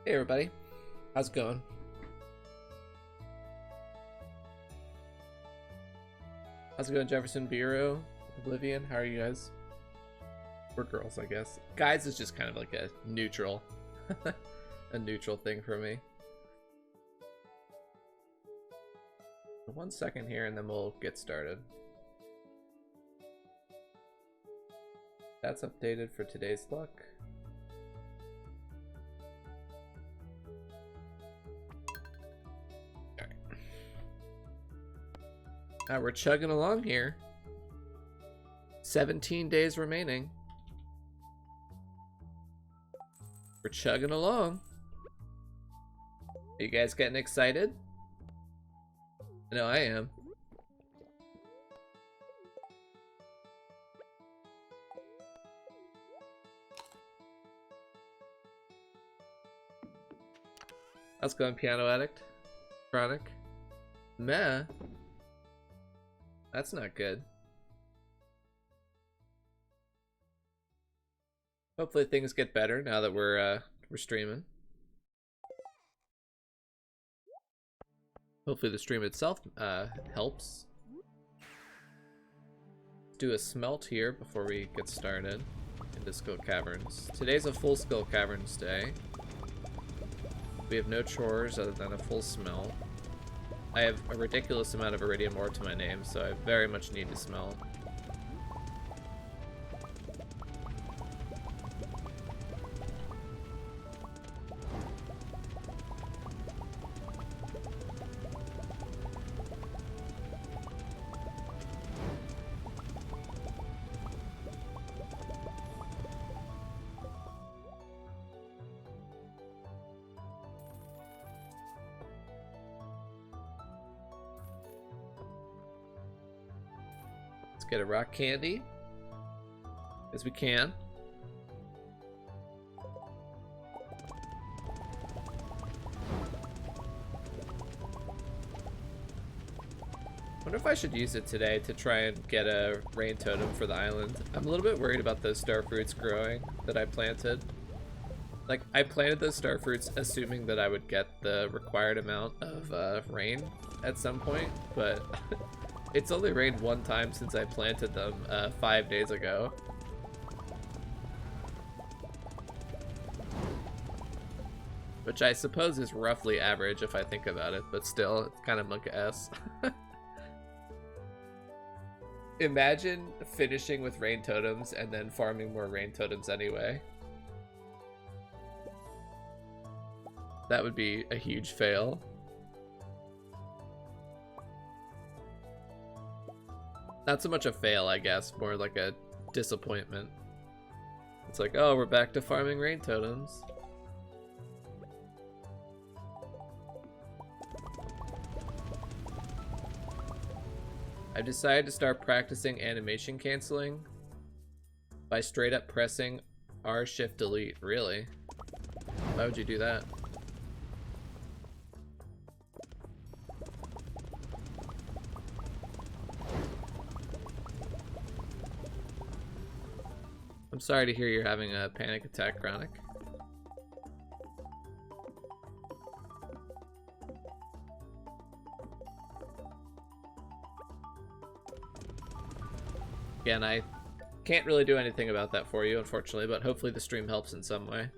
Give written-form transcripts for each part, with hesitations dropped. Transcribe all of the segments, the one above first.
Hey everybody, how's it going? How's it going, Jefferson Bureau, Oblivion? How are you guys? We're girls, I guess. Guys is just kind of like a neutral, a neutral thing for me. 1 second here, and then we'll get started. That's updated for today's luck. We're chugging along here. 17 days remaining. We're chugging along. Are you guys getting excited? I know I am. How's it going, Piano Addict? Chronic? Meh. That's not good. Hopefully things get better now that we're streaming. Hopefully the stream itself helps. Let's do a smelt here before we get started into Skill Caverns. Today's a full Skill Caverns day. We have no chores other than a full smelt. I have a ridiculous amount of iridium ore to my name, so I very much need to smelt. Get a rock candy as we can. Wonder if I should use it today to try and get a rain totem for the island. I'm a little bit worried about those star fruits growing that I planted. Like, I planted those star fruits assuming that I would get the required amount of rain at some point, but it's only rained one time since I planted them 5 days ago. Which I suppose is roughly average if I think about it, but still, it's kind of monk-ass. Imagine finishing with rain totems and then farming more rain totems anyway. That would be a huge fail. Not so much a fail, I guess, more like a disappointment. It's like, oh, we're back to farming rain totems. I've decided to start practicing animation canceling by straight up pressing R Shift Delete. Really? Why would you do that? I'm sorry to hear you're having a panic attack, Chronic. Again, I can't really do anything about that for you, unfortunately, but hopefully the stream helps in some way.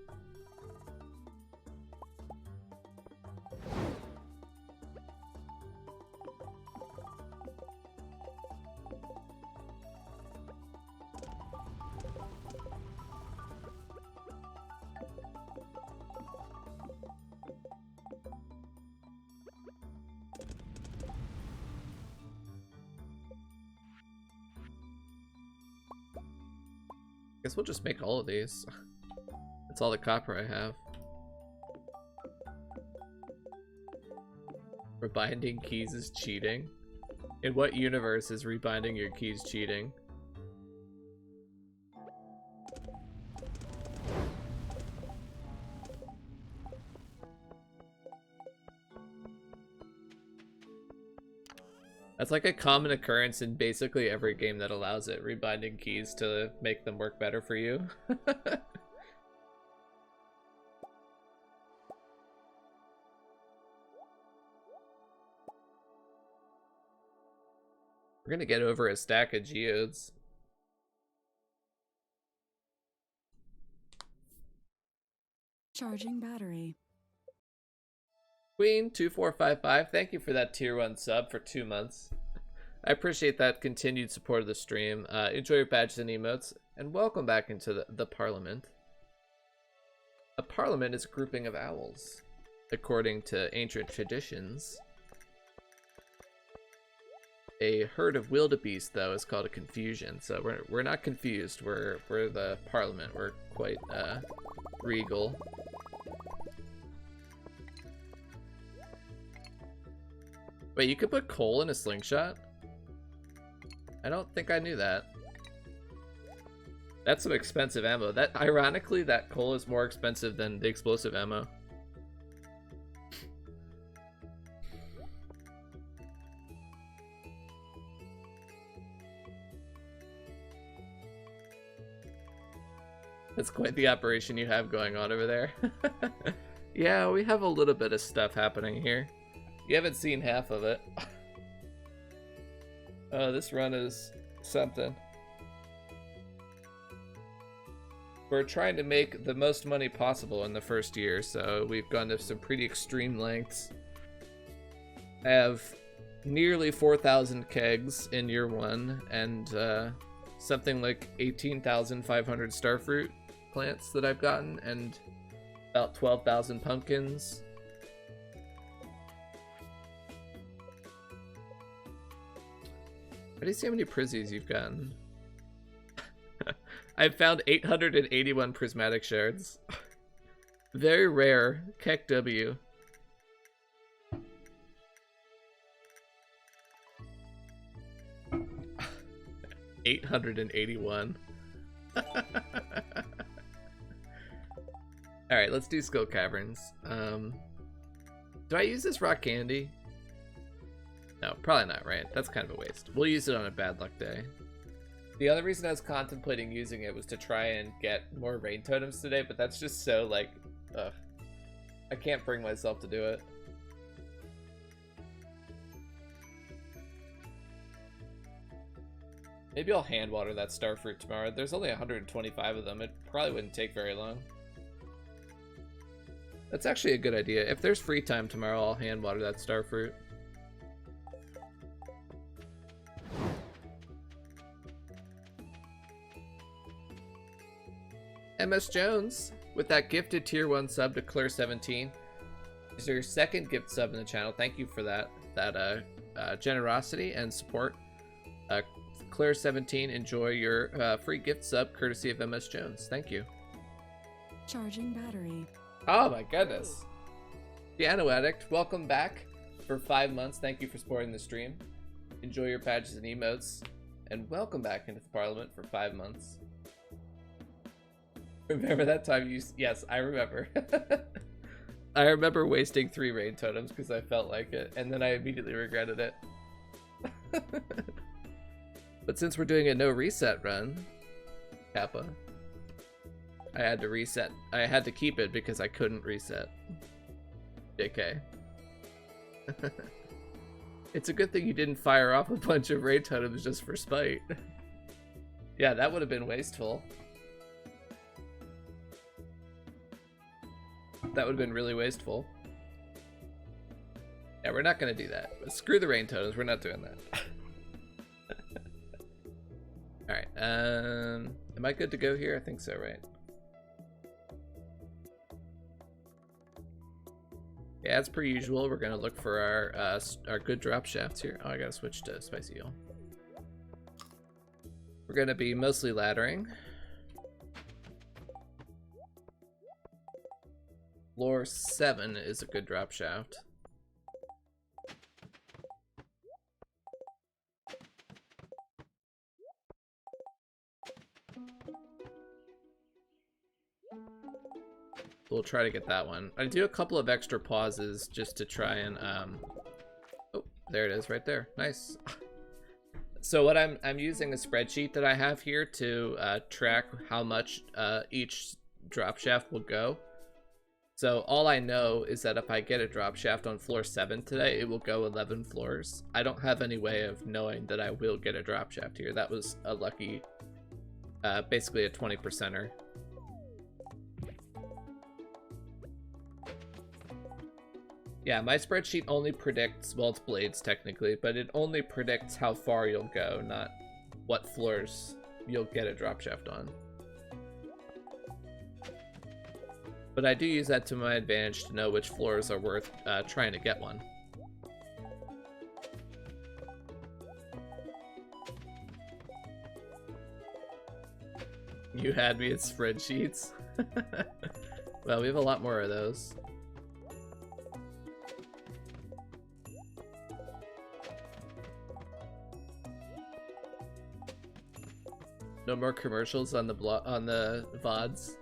Guess we'll just make all of these. That's all the copper I have. Rebinding keys is cheating? In what universe is rebinding your keys cheating? That's like a common occurrence in basically every game that allows it, rebinding keys to make them work better for you. We're gonna get over a stack of geodes. Charging battery. Queen2455, thank you for that tier 1 sub for 2 months. I appreciate that continued support of the stream. Enjoy your badges and emotes, and welcome back into the Parliament. A parliament is a grouping of owls, according to ancient traditions. A herd of wildebeest, though, is called a confusion. So we're not confused. We're the parliament. We're quite regal. Wait, you could put coal in a slingshot? I don't think I knew that. That's some expensive ammo. That ironically, that coal is more expensive than the explosive ammo. That's quite the operation you have going on over there. Yeah, we have a little bit of stuff happening here. You haven't seen half of it. Oh, this run is something. We're trying to make the most money possible in the first year, so we've gone to some pretty extreme lengths. I have nearly 4,000 kegs in year 1, and something like 18,500 starfruit plants that I've gotten, and about 12,000 pumpkins. I didn't see how many prizzies you've gotten. I've found 881 prismatic shards. Very rare. Keck W. $881. Alright, let's do Skull Caverns. Do I use this rock candy? No, probably not, right? That's kind of a waste. We'll use it on a bad luck day. The other reason I was contemplating using it was to try and get more rain totems today, but that's just so, like, ugh. I can't bring myself to do it. Maybe I'll hand water that starfruit tomorrow. There's only 125 of them. It probably wouldn't take very long. That's actually a good idea. If there's free time tomorrow, I'll hand water that starfruit. MS Jones, with that gifted tier 1 sub to Claire17. Is your second gift sub in the channel. Thank you for that generosity and support. Claire17, enjoy your free gift sub courtesy of MS Jones. Thank you. Charging battery. Oh my goodness. Piano Addict, welcome back for 5 months. Thank you for supporting the stream. Enjoy your badges and emotes. And welcome back into the Parliament for 5 months. Remember that time you... Yes, I remember. I remember wasting 3 rain totems because I felt like it, and then I immediately regretted it. But since we're doing a no reset run, Kappa, I had to reset. I had to keep it because I couldn't reset. JK. It's a good thing you didn't fire off a bunch of raid totems just for spite. Yeah, that would have been wasteful. That would have been really wasteful. Yeah, we're not going to do that. Screw the rain totems. We're not doing that. Alright, am I good to go here? I think so, right? Yeah, as per usual, we're going to look for our good drop shafts here. Oh, I got to switch to Spicy Eel. We're going to be mostly laddering. Floor 7 is a good drop shaft. We'll try to get that one. I do a couple of extra pauses just to try and oh, there it is right there. Nice. So what I'm using a spreadsheet that I have here to track how much each drop shaft will go. So all I know is that if I get a drop shaft on floor 7 today, it will go 11 floors. I don't have any way of knowing that I will get a drop shaft here. That was a lucky, basically a 20%er. Yeah, my spreadsheet only predicts, well, it's blades technically, but it only predicts how far you'll go, not what floors you'll get a drop shaft on. But I do use that to my advantage to know which floors are worth trying to get one. You had me at spreadsheets. Well, we have a lot more of those. No more commercials on the VODs.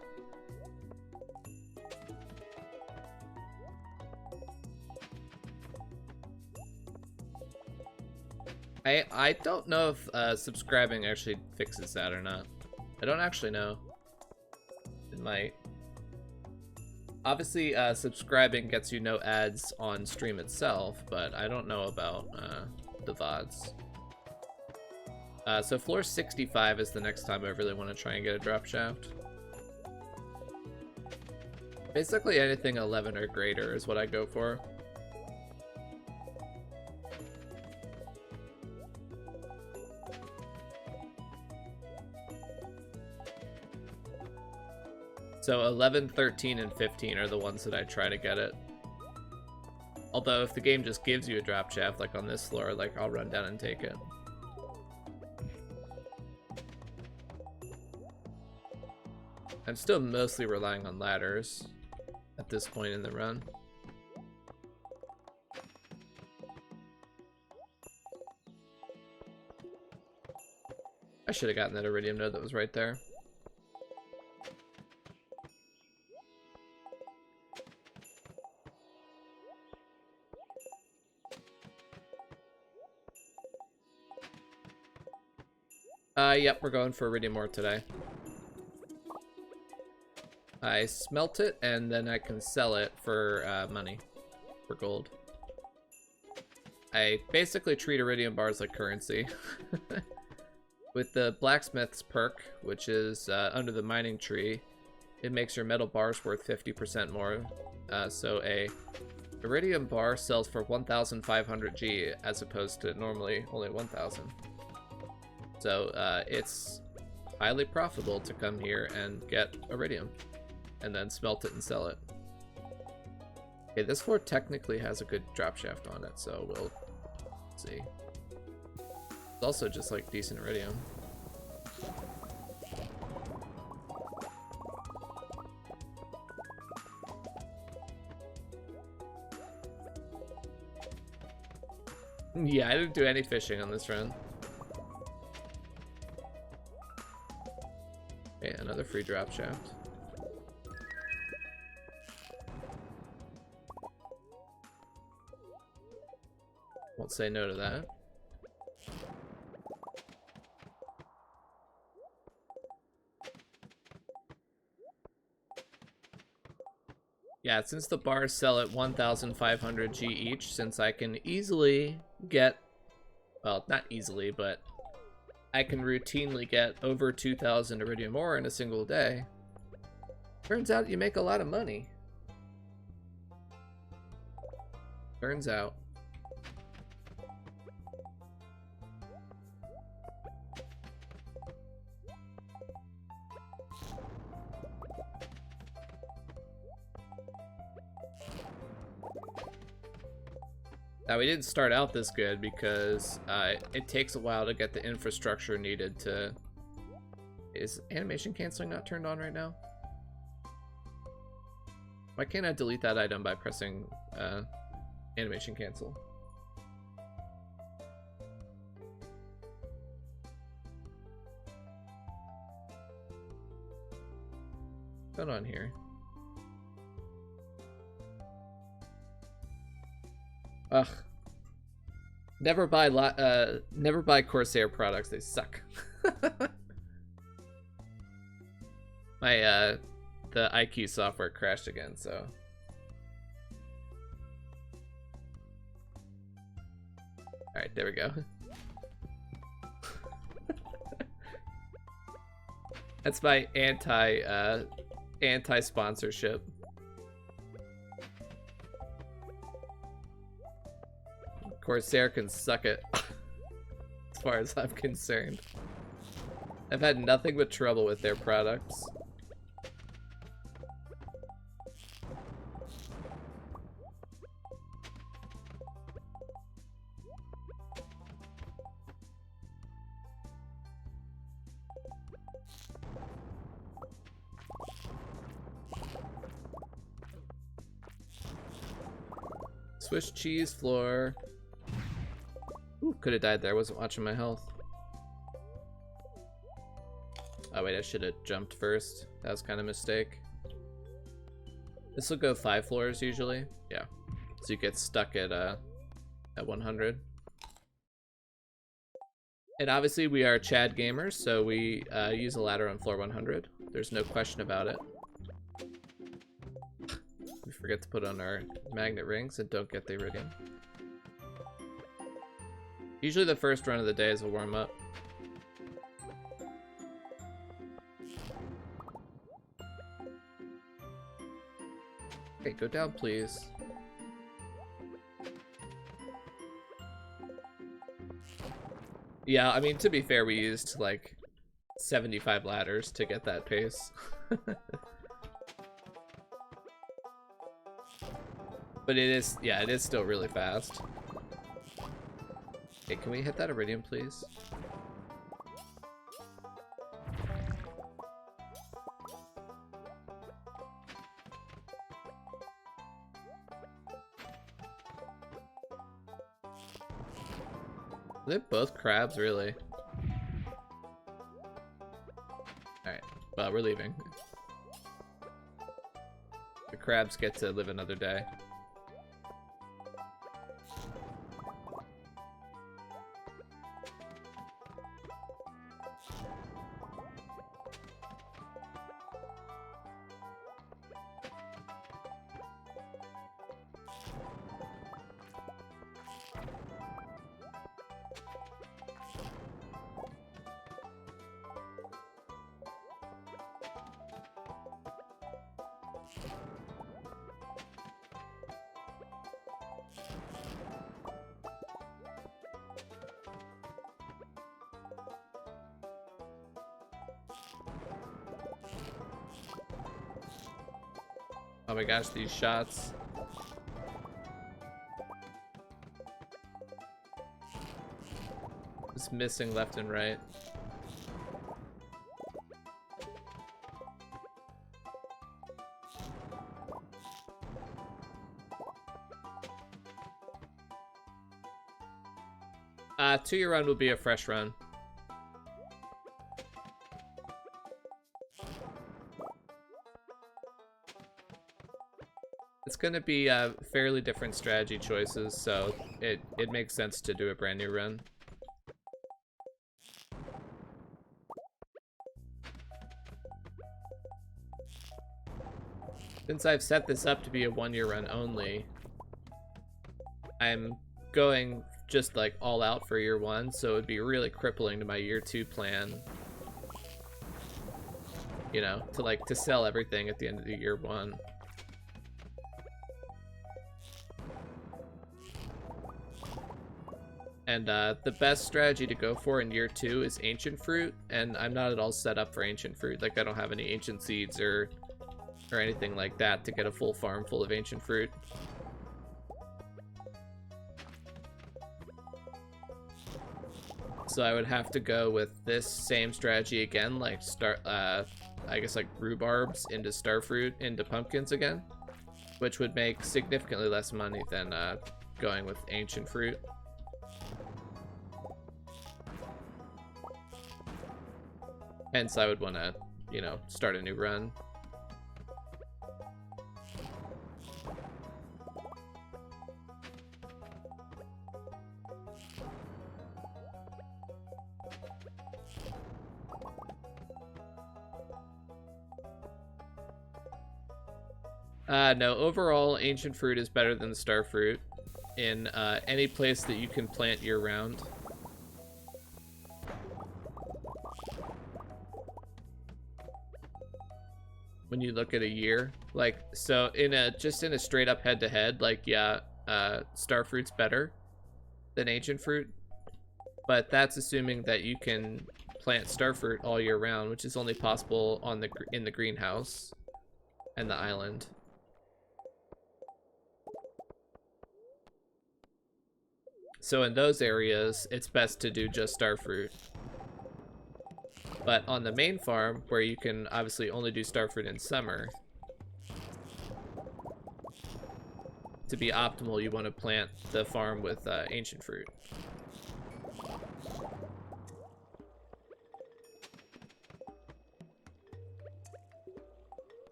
I don't know if subscribing actually fixes that or not. I don't actually know. It might. Obviously, subscribing gets you no ads on stream itself, but I don't know about the VODs. So floor 65 is the next time I really want to try and get a drop shaft. Basically anything 11 or greater is what I go for. So 11, 13, and 15 are the ones that I try to get it. Although if the game just gives you a drop shaft, like on this floor, like I'll run down and take it. I'm still mostly relying on ladders at this point in the run. I should have gotten that iridium node that was right there. Yep, we're going for iridium ore today. I smelt it, and then I can sell it for money, for gold. I basically treat iridium bars like currency. With the blacksmith's perk, which is under the mining tree, it makes your metal bars worth 50% more. So a iridium bar sells for 1,500 G as opposed to normally only 1,000. So it's highly profitable to come here and get iridium and then smelt it and sell it. Okay, this floor technically has a good drop shaft on it, so we'll see. It's also just like decent iridium. Yeah, I didn't do any fishing on this run. Okay, another free drop shaft. Won't say no to that. Yeah, since the bars sell at 1,500 G each, since I can easily get, well, not easily, but I can routinely get over 2,000 iridium ore in a single day. Turns out you make a lot of money. Turns out. Now, we didn't start out this good because it takes a while to get the infrastructure needed to... Is animation canceling not turned on right now? Why can't I delete that item by pressing animation cancel? What's going on here? Ugh. Never buy Corsair products, they suck. My the IQ software crashed again, so Alright, there we go. That's my anti-sponsorship. Corsair can suck it, as far as I'm concerned. I've had nothing but trouble with their products. Swiss cheese floor. Ooh, could have died there. I wasn't watching my health. Oh wait, I should have jumped first. That was kind of a mistake. This will go 5 floors usually. Yeah. So you get stuck at 100. And obviously we are Chad gamers, so we use a ladder on floor 100. There's no question about it. We forget to put on our magnet rings and don't get the iridium. Usually the first run of the day is a warm-up. Okay, go down, please. Yeah, I mean, to be fair, we used like 75 ladders to get that pace. But it is, yeah, it is still really fast. Okay, can we hit that iridium, please? They're both crabs, really. Alright, well, we're leaving. The crabs get to live another day. Oh my gosh, these shots. Just missing left and right. Two-year run will be a fresh run. It's gonna be fairly different strategy choices, so it makes sense to do a brand new run. Since I've set this up to be a 1-year run only, I'm going just like all out for year 1, so it'd be really crippling to my year 2 plan. You know, to sell everything at the end of the year 1. And the best strategy to go for in year 2 is ancient fruit, and I'm not at all set up for ancient fruit. Like, I don't have any ancient seeds or anything like that to get a full farm full of ancient fruit. So I would have to go with this same strategy again, like I guess like rhubarbs into starfruit into pumpkins again, which would make significantly less money than going with ancient fruit. Hence, I would want to, you know, start a new run. No, overall, ancient fruit is better than the starfruit in any place that you can plant year-round. When you look at a year, like, so in a just in a straight up head-to-head, like, yeah, starfruit's better than ancient fruit, but that's assuming that you can plant starfruit all year round, which is only possible on in the greenhouse and the island. So in those areas, it's best to do just starfruit. But on the main farm, where you can obviously only do starfruit in summer, to be optimal, you want to plant the farm with ancient fruit.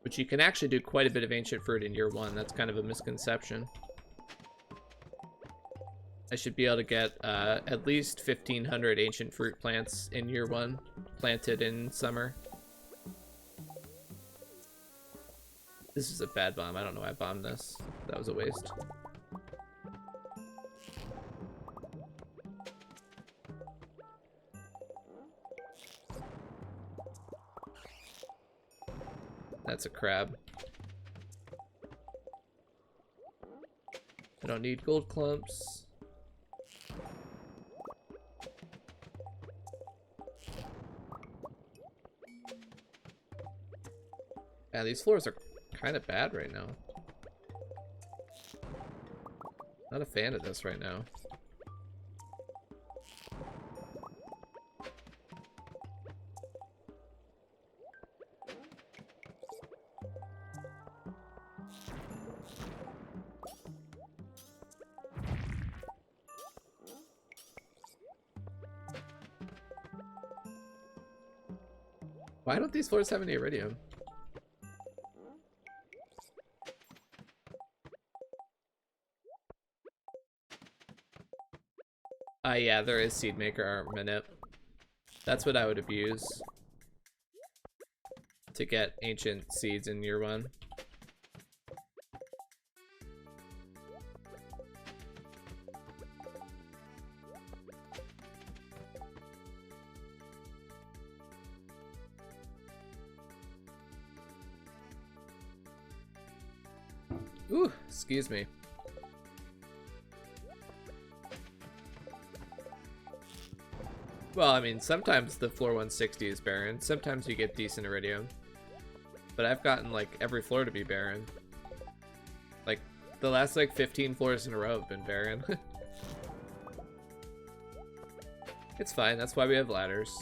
Which you can actually do quite a bit of ancient fruit in year one. That's kind of a misconception. I should be able to get at least 1,500 ancient fruit plants in year one, planted in summer. This is a bad bomb. I don't know why I bombed this. That was a waste. That's a crab. I don't need gold clumps. Yeah, these floors are kind of bad right now. Not a fan of this right now. Why don't these floors have any iridium? Yeah, there is seed maker armament. Yep. That's what I would abuse to get ancient seeds in year one. Ooh, excuse me. Well, I mean, sometimes the floor 160 is barren. Sometimes you get decent iridium. But I've gotten, like, every floor to be barren. Like, the last, like, 15 floors in a row have been barren. It's fine. That's why we have ladders.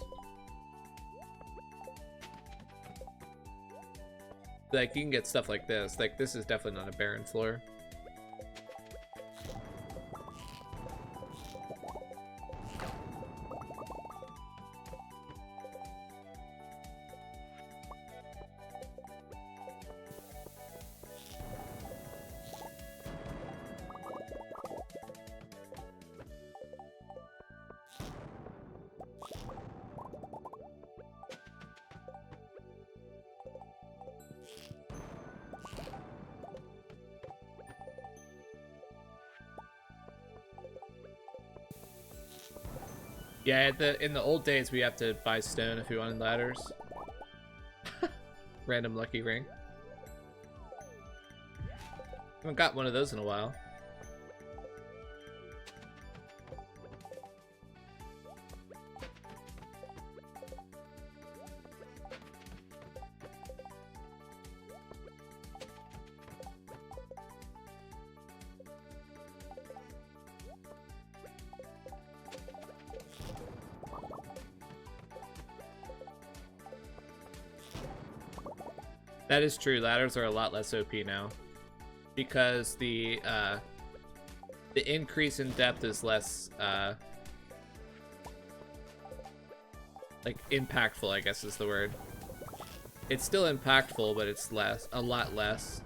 Like, you can get stuff like this. Like, this is definitely not a barren floor. Yeah, in the old days, we have to buy stone if we wanted ladders. Random lucky ring. Haven't got one of those in a while. That is true. Ladders are a lot less OP now, because the increase in depth is less like impactful, I guess is the word. It's still impactful, but it's a lot less.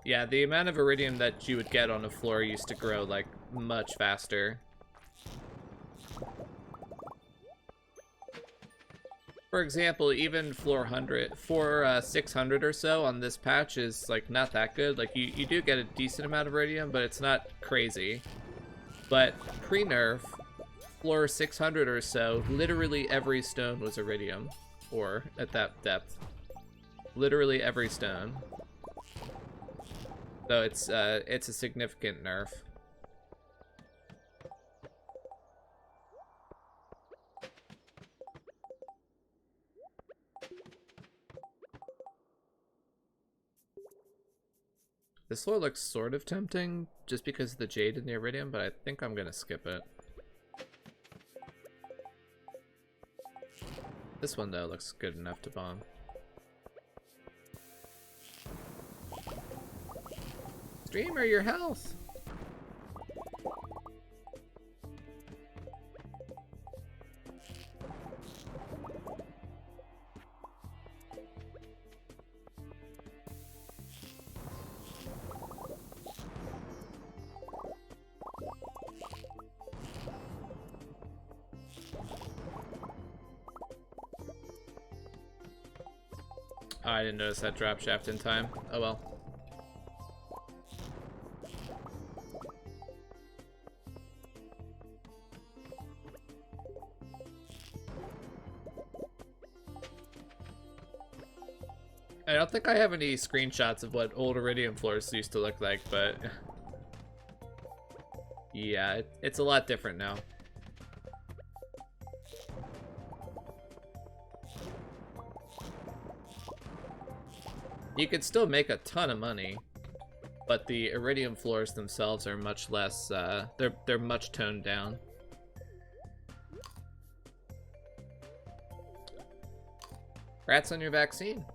Yeah, the amount of iridium that you would get on a floor used to grow, like, much faster. For example, even floor 600 or so on this patch is, like, not that good. Like, you do get a decent amount of iridium, but it's not crazy. But pre-nerf, floor 600 or so, literally every stone was iridium ore at that depth. Literally every stone. So it's a significant nerf. This floor looks sort of tempting just because of the jade and the iridium, but I think I'm gonna skip it. This one though looks good enough to bomb. Streamer, your health! Oh, I didn't notice that drop shaft in time. Oh well. I don't think I have any screenshots of what old iridium floors used to look like, but yeah, it's a lot different now. You could still make a ton of money, but the iridium floors themselves are much less, they're much toned down. Congrats on your vaccine.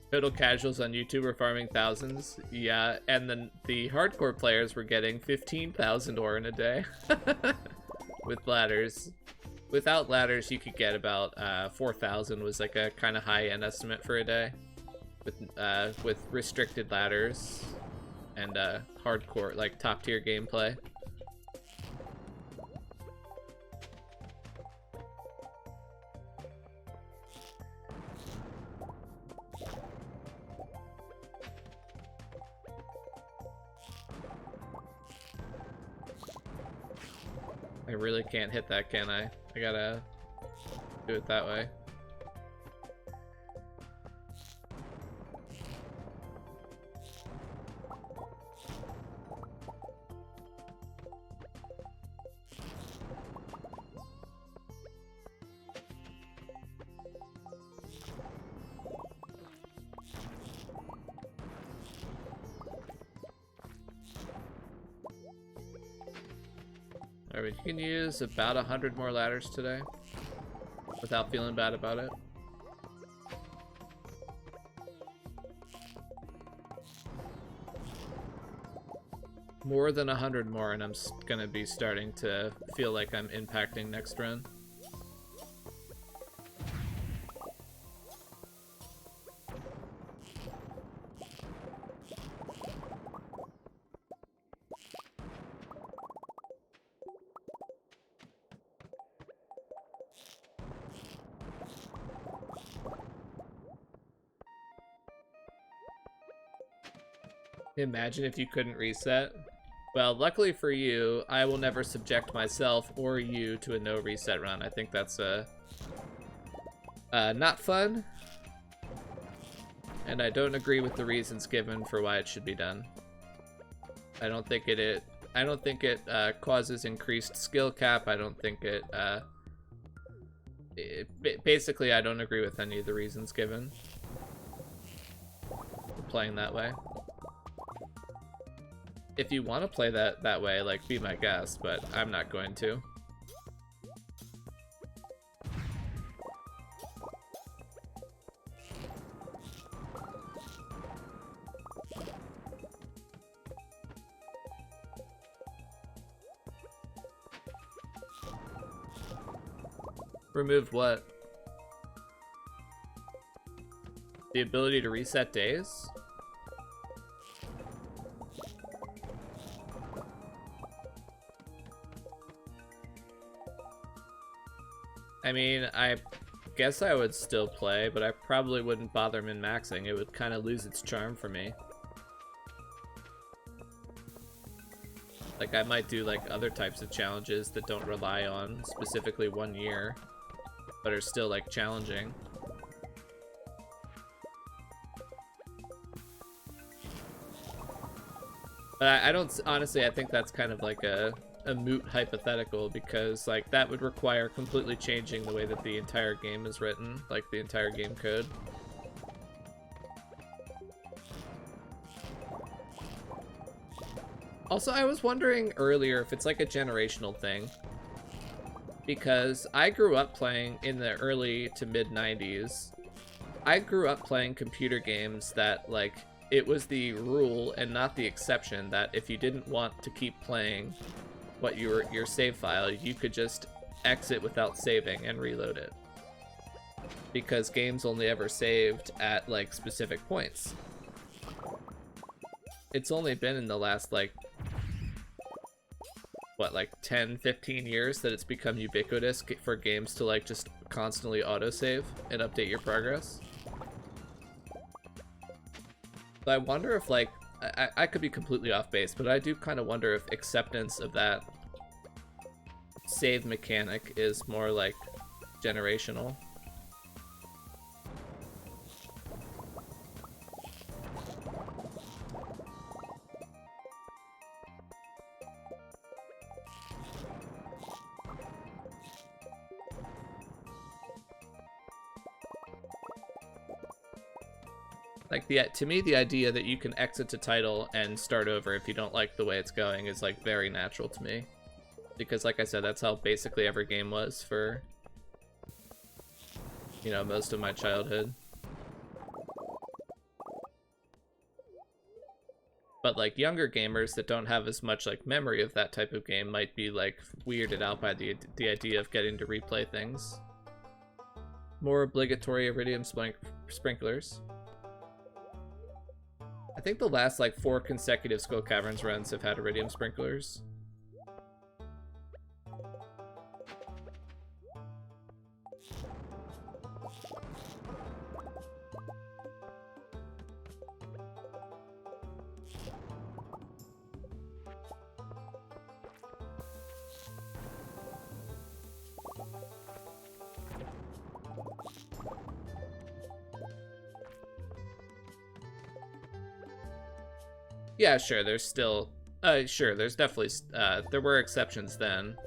Total casuals on YouTube were farming thousands. Yeah, and then the hardcore players were getting 15,000 ore in a day. With ladders. Without ladders, you could get about 4,000 was like a kind of high-end estimate for a day. With restricted ladders and hardcore, like top-tier gameplay. I really can't hit that, can I? I gotta do it that way. Alright, you can use about 100 more ladders today without feeling bad about it. More than 100 more and I'm gonna be starting to feel like I'm impacting next run. Imagine if you couldn't reset. Well, luckily for you, I will never subject myself or you to a no reset run. I think that's not fun. And I don't agree with the reasons given for why it should be done. I don't think it causes increased skill cap. I don't think basically I don't agree with any of the reasons given for playing that way. if you want to play that way, like, be my guest, but I'm not going to. Remove what? The ability to reset days? I mean, I guess I would still play, but I probably wouldn't bother min-maxing. It would kind of lose its charm for me. Like, I might do, like, other types of challenges that don't rely on specifically 1 year, but are still, like, challenging. But I don't, honestly, I think that's kind of like a moot hypothetical, because, like, that would require completely changing the way that the entire game is written, like the entire game code. Also, I was wondering earlier if it's like a generational thing, because I grew up playing in the early to mid 90s. I grew up playing computer games that, like, it was the rule and not the exception that if you didn't want to keep playing your save file, you could just exit without saving and reload it, because games only ever saved at, like, specific points. It's only been in the last, like, what, like 10-15 years that it's become ubiquitous for games to, like, just constantly autosave and update your progress. But I wonder if, like, I could be completely off base, but I do kind of wonder if acceptance of that save mechanic is more, like, generational. Like, to me, the idea that you can exit to title and start over if you don't like the way it's going is, like, very natural to me. Because, like I said, that's how basically every game was for, you know, most of my childhood. But, like, younger gamers that don't have as much, like, memory of that type of game might be, like, weirded out by the idea of getting to replay things. More obligatory iridium sprinklers. I think the last, like, 4 consecutive Skull Caverns runs have had iridium sprinklers. Yeah, sure, there's still... sure, there's definitely... there were exceptions then.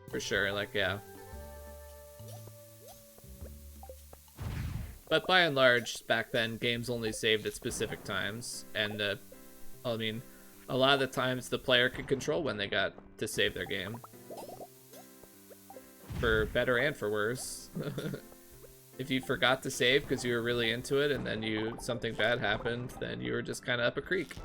For sure, like, yeah. But by and large, back then, games only saved at specific times. And, I mean, a lot of the times the player could control when they got to save their game. For better and for worse. If you forgot to save because you were really into it and then something bad happened, then you were just kind of up a creek.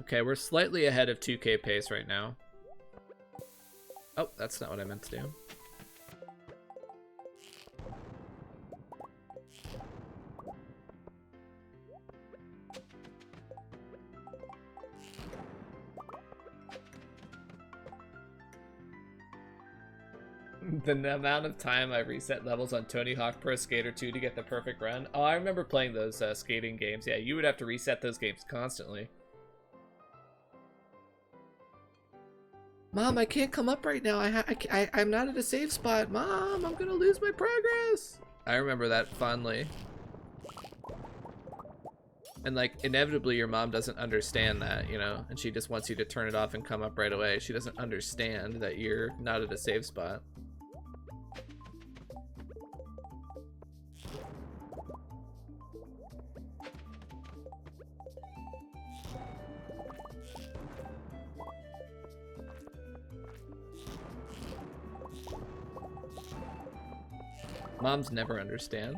Okay, we're slightly ahead of 2K pace right now. Oh, that's not what I meant to do. The amount of time I reset levels on Tony Hawk Pro Skater 2 to get the perfect run. Oh, I remember playing those skating games. Yeah, you would have to reset those games constantly. Mom, I can't come up right now. I'm not at a safe spot. Mom, I'm gonna lose my progress. I remember that fondly. And like, inevitably your mom doesn't understand that, you know, and she just wants you to turn it off and come up right away. She doesn't understand that you're not at a safe spot. Moms never understand.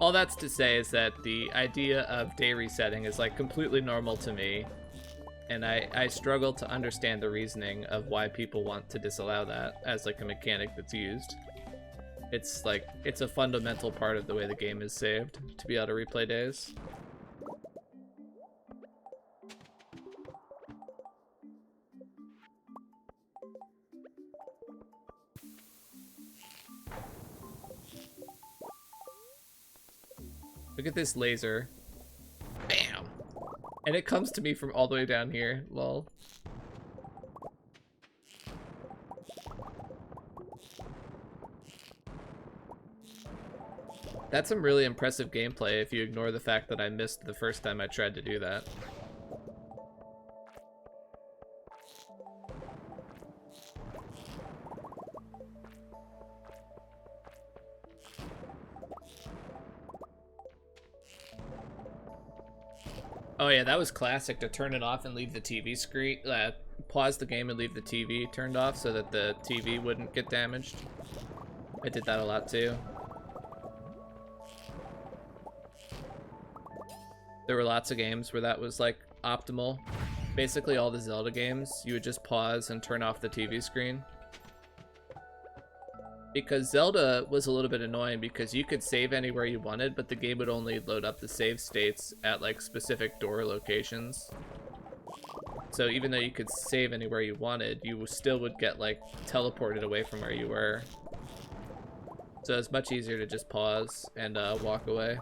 All that's to say is that the idea of day resetting is like completely normal to me, and I struggle to understand the reasoning of why people want to disallow that as like a mechanic that's used. It's like, it's a fundamental part of the way the game is saved, to be able to replay days. Look at this laser. Bam! And it comes to me from all the way down here. Lol. That's some really impressive gameplay if you ignore the fact that I missed the first time I tried to do that. Oh yeah, that was classic, to turn it off and leave the TV screen, pause the game and leave the TV turned off so that the TV wouldn't get damaged. I did that a lot too. There were lots of games where that was like optimal. Basically all the Zelda games, you would just pause and turn off the TV screen. Because Zelda was a little bit annoying because you could save anywhere you wanted, but the game would only load up the save states at like specific door locations. So even though you could save anywhere you wanted, you still would get like teleported away from where you were. So it's much easier to just pause and walk away.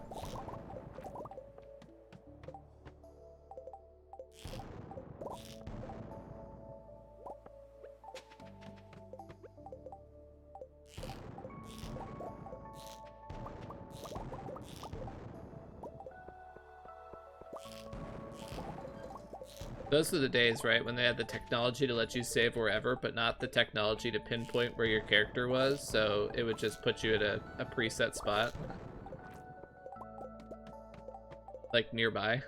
Those were the days, right, when they had the technology to let you save wherever, but not the technology to pinpoint where your character was, so it would just put you at a preset spot. Like, nearby.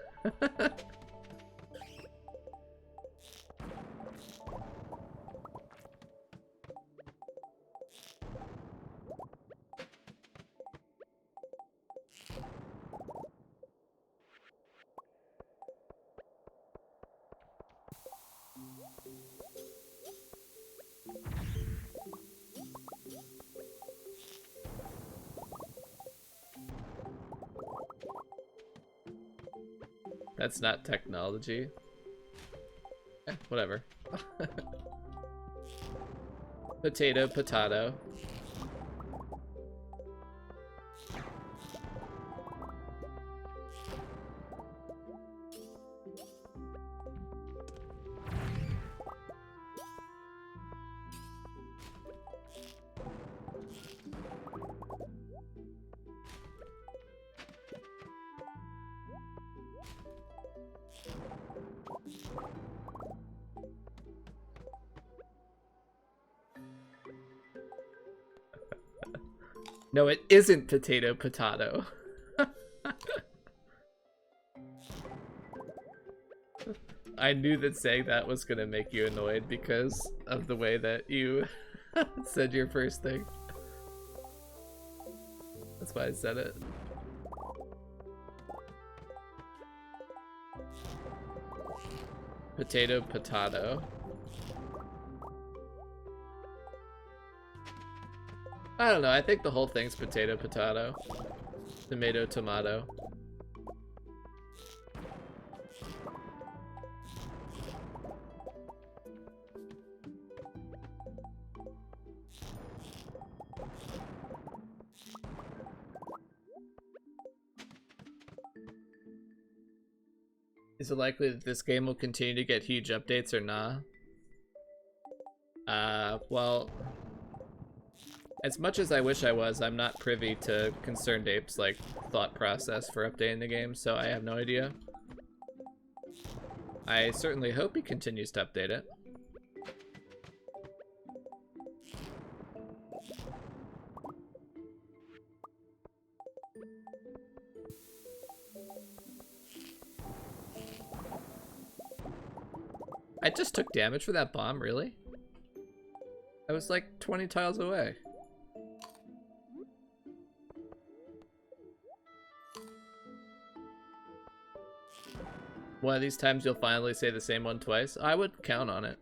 That's not technology. Whatever. Potato, potato. No, it isn't potato, potato. I knew that saying that was gonna make you annoyed because of the way that you said your first thing. That's why I said it. Potato, potato. I don't know, I think the whole thing's potato, potato. Tomato, tomato. Is it likely that this game will continue to get huge updates or nah? Well, as much as I wish I was, I'm not privy to Concerned Ape's, like, thought process for updating the game, so I have no idea. I certainly hope he continues to update it. I just took damage for that bomb, really? I was like 20 tiles away. One of these times you'll finally say the same one twice. I would count on it.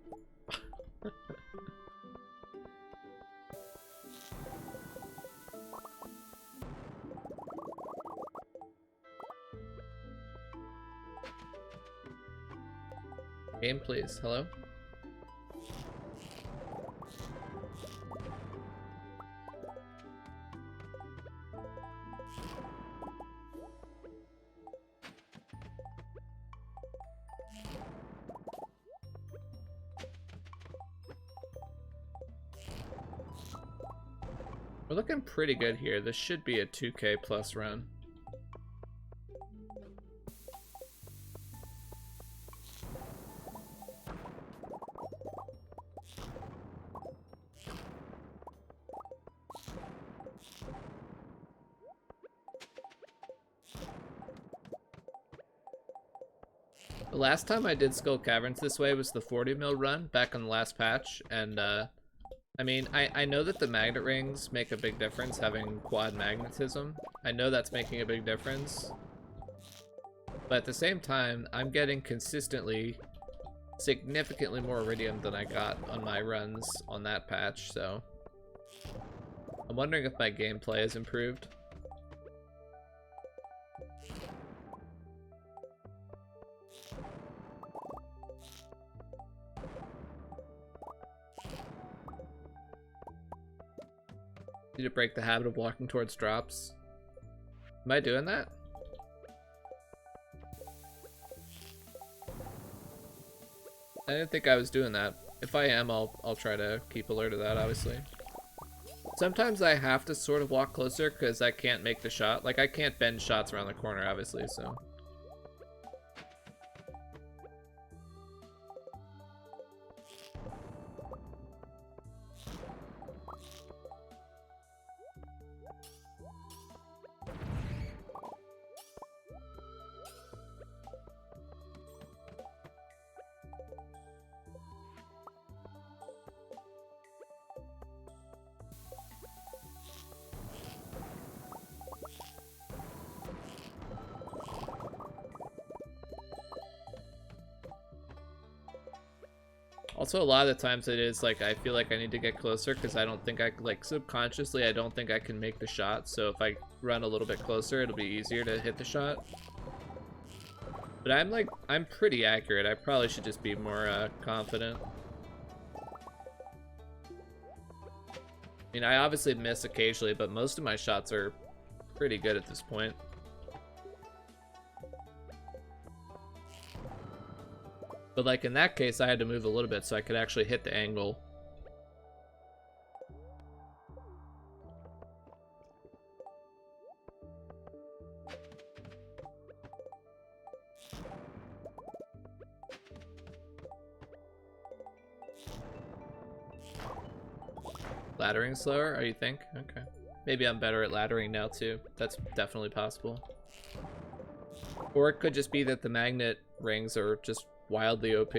Game, please. Hello? We're looking pretty good here. This should be a 2K plus run. The last time I did Skull Caverns this way was the 40 mil run back on the last patch, and I mean, I know that the magnet rings make a big difference, having quad magnetism. I know that's making a big difference. But at the same time, I'm getting consistently significantly more iridium than I got on my runs on that patch, so I'm wondering if my gameplay has improved. Need to break the habit of walking towards drops. Am I doing that? I didn't think I was doing that. If I am, I'll try to keep alert of that, obviously. Sometimes I have to sort of walk closer because I can't make the shot. Like, I can't bend shots around the corner, obviously, so. Also, a lot of the times it is like I feel like I need to get closer because I don't think I, like, subconsciously I don't think I can make the shot, so if I run a little bit closer it'll be easier to hit the shot. But I'm pretty accurate. I probably should just be more confident. I mean, I obviously miss occasionally, but most of my shots are pretty good at this point. But like in that case, I had to move a little bit so I could actually hit the angle. Laddering slower, you think? Okay. Maybe I'm better at laddering now too. That's definitely possible. Or it could just be that the magnet rings are just wildly OP.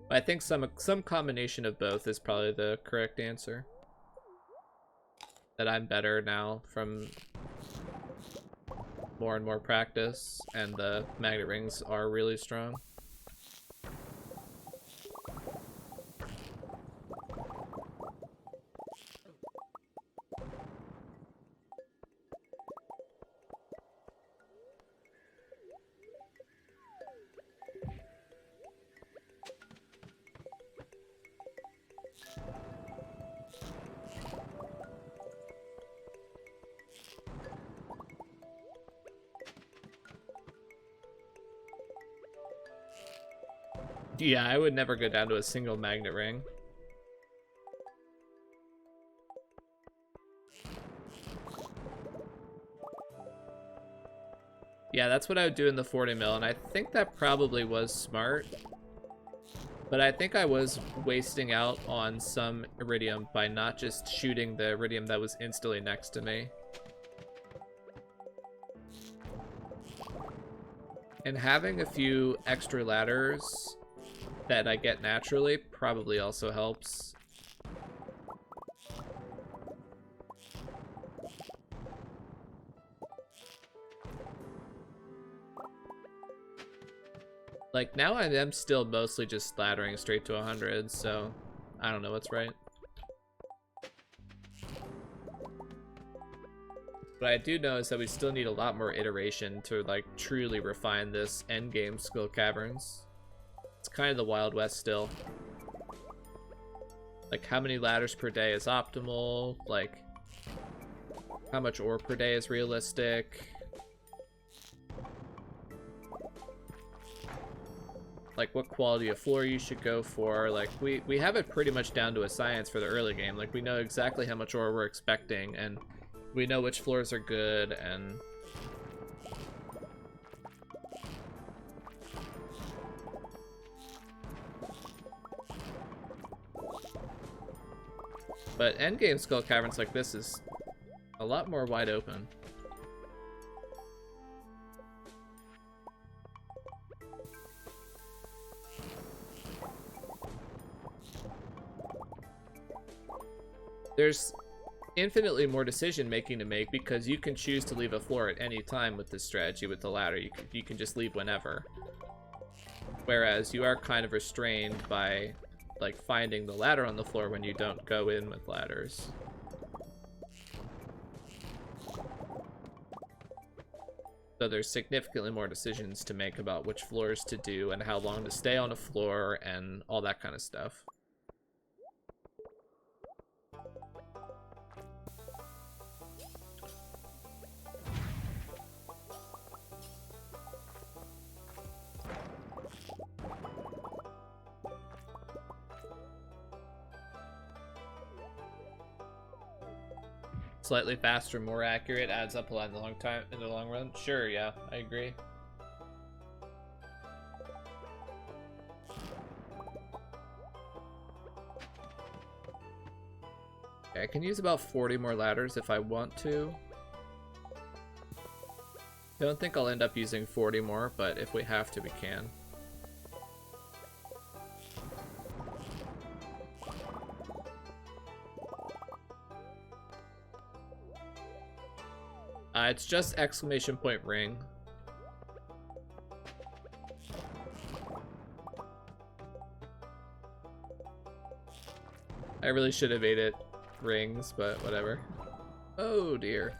I think some combination of both is probably the correct answer. That I'm better now from more and more practice, and the magnet rings are really strong. Yeah, I would never go down to a single magnet ring. Yeah, that's what I would do in the 40 mil, and I think that probably was smart. But I think I was wasting out on some iridium by not just shooting the iridium that was instantly next to me. And having a few extra ladders that I get naturally probably also helps. Like, now I am still mostly just laddering straight to 100, so I don't know what's right. What I do know is that we still need a lot more iteration to, like, truly refine this endgame skill caverns. It's kind of the Wild West still. Like, how many ladders per day is optimal? Like, how much ore per day is realistic? Like, what quality of floor you should go for. Like, we have it pretty much down to a science for the early game. Like, we know exactly how much ore we're expecting, and we know which floors are good, and but endgame skull caverns like this is a lot more wide open. There's infinitely more decision making to make because you can choose to leave a floor at any time with this strategy with the ladder. You can just leave whenever. Whereas you are kind of restrained by, like, finding the ladder on the floor when you don't go in with ladders. So there's significantly more decisions to make about which floors to do and how long to stay on a floor and all that kind of stuff. Slightly faster, more accurate, adds up a lot in the long run. Sure, yeah, I agree. Okay, I can use about 40 more ladders if I want to. Don't think I'll end up using 40 more, but if we have to, we can. It's just exclamation point ring. I really should have made it rings, but whatever. Oh dear.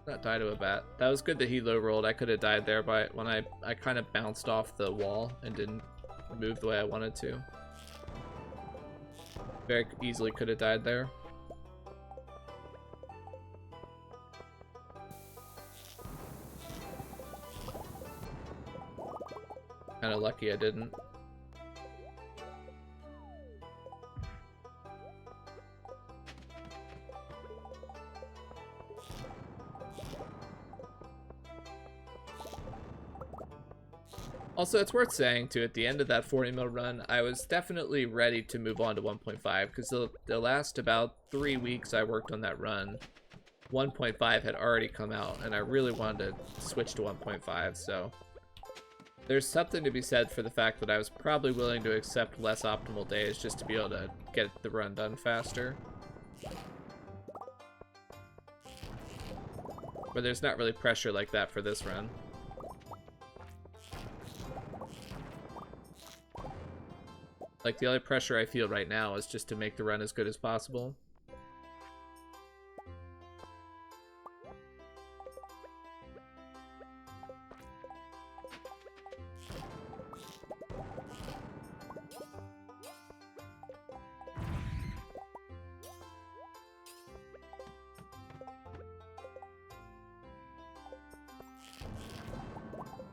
Not die to a bat. That was good that he low rolled. I could have died there by when I kind of bounced off the wall and didn't move the way I wanted to. Very easily could have died there. Kind of lucky I didn't. Also, it's worth saying too, at the end of that 40 mil run, I was definitely ready to move on to 1.5 because the last about 3 weeks I worked on that run, 1.5 had already come out, and I really wanted to switch to 1.5, so there's something to be said for the fact that I was probably willing to accept less optimal days just to be able to get the run done faster. But there's not really pressure like that for this run. Like, the only pressure I feel right now is just to make the run as good as possible.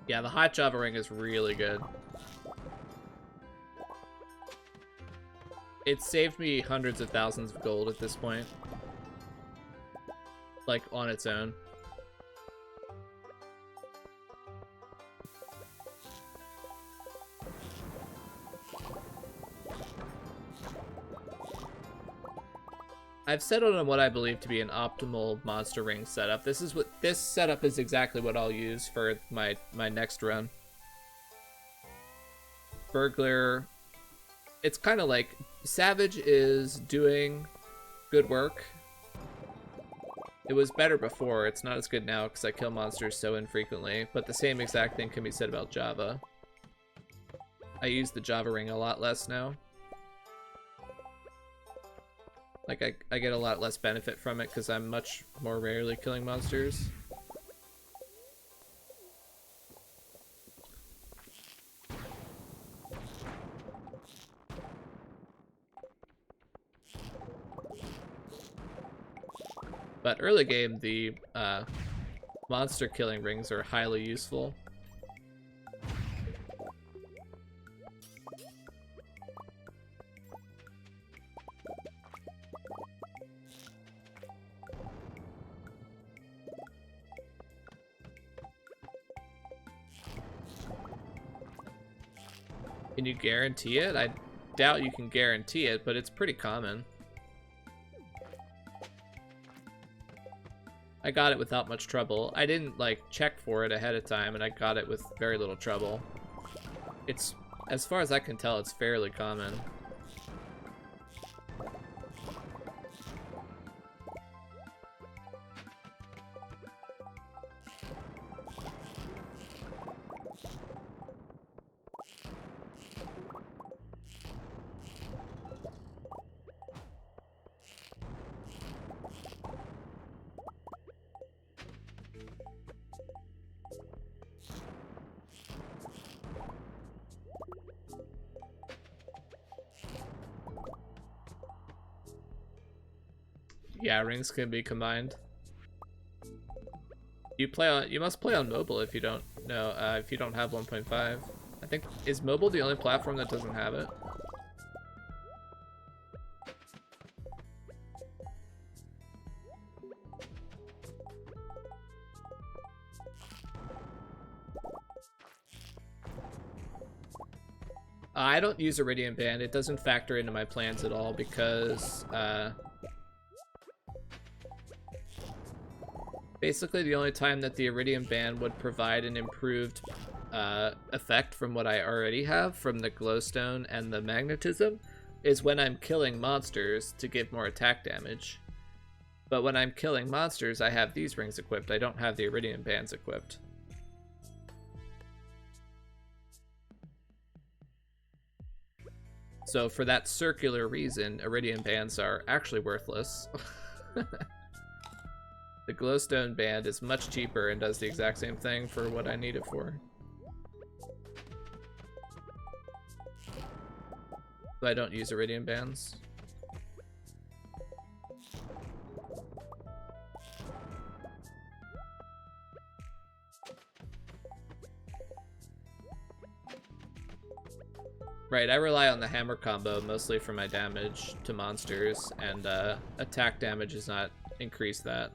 Yeah, the hot Java ring is really good. It saved me hundreds of thousands of gold at this point. Like, on its own. I've settled on what I believe to be an optimal monster ring setup. This setup is exactly what I'll use for my next run. Burglar, it's kind of like Savage is doing good work. It was better before. It's not as good now because I kill monsters so infrequently, but the same exact thing can be said about Java. I use the Java ring a lot less now. Like, I get a lot less benefit from it because I'm much more rarely killing monsters. But early game, the monster killing rings are highly useful. Can you guarantee it? I doubt you can guarantee it, but it's pretty common. I got it without much trouble. I didn't, like, check for it ahead of time, and I got it with very little trouble. It's, as far as I can tell, it's fairly common. Yeah, rings can be combined. You must play on mobile if you don't know, if you don't have 1.5. I think, is mobile the only platform that doesn't have it? I don't use Iridium Band. It doesn't factor into my plans at all because, basically the only time that the Iridium Band would provide an improved effect from what I already have from the glowstone and the magnetism is when I'm killing monsters to give more attack damage. But when I'm killing monsters, I have these rings equipped. I don't have the Iridium Bands equipped. So for that circular reason, Iridium Bands are actually worthless. The glowstone band is much cheaper and does the exact same thing for what I need it for. So I don't use Iridium Bands. Right, I rely on the hammer combo mostly for my damage to monsters, and attack damage does not increase that.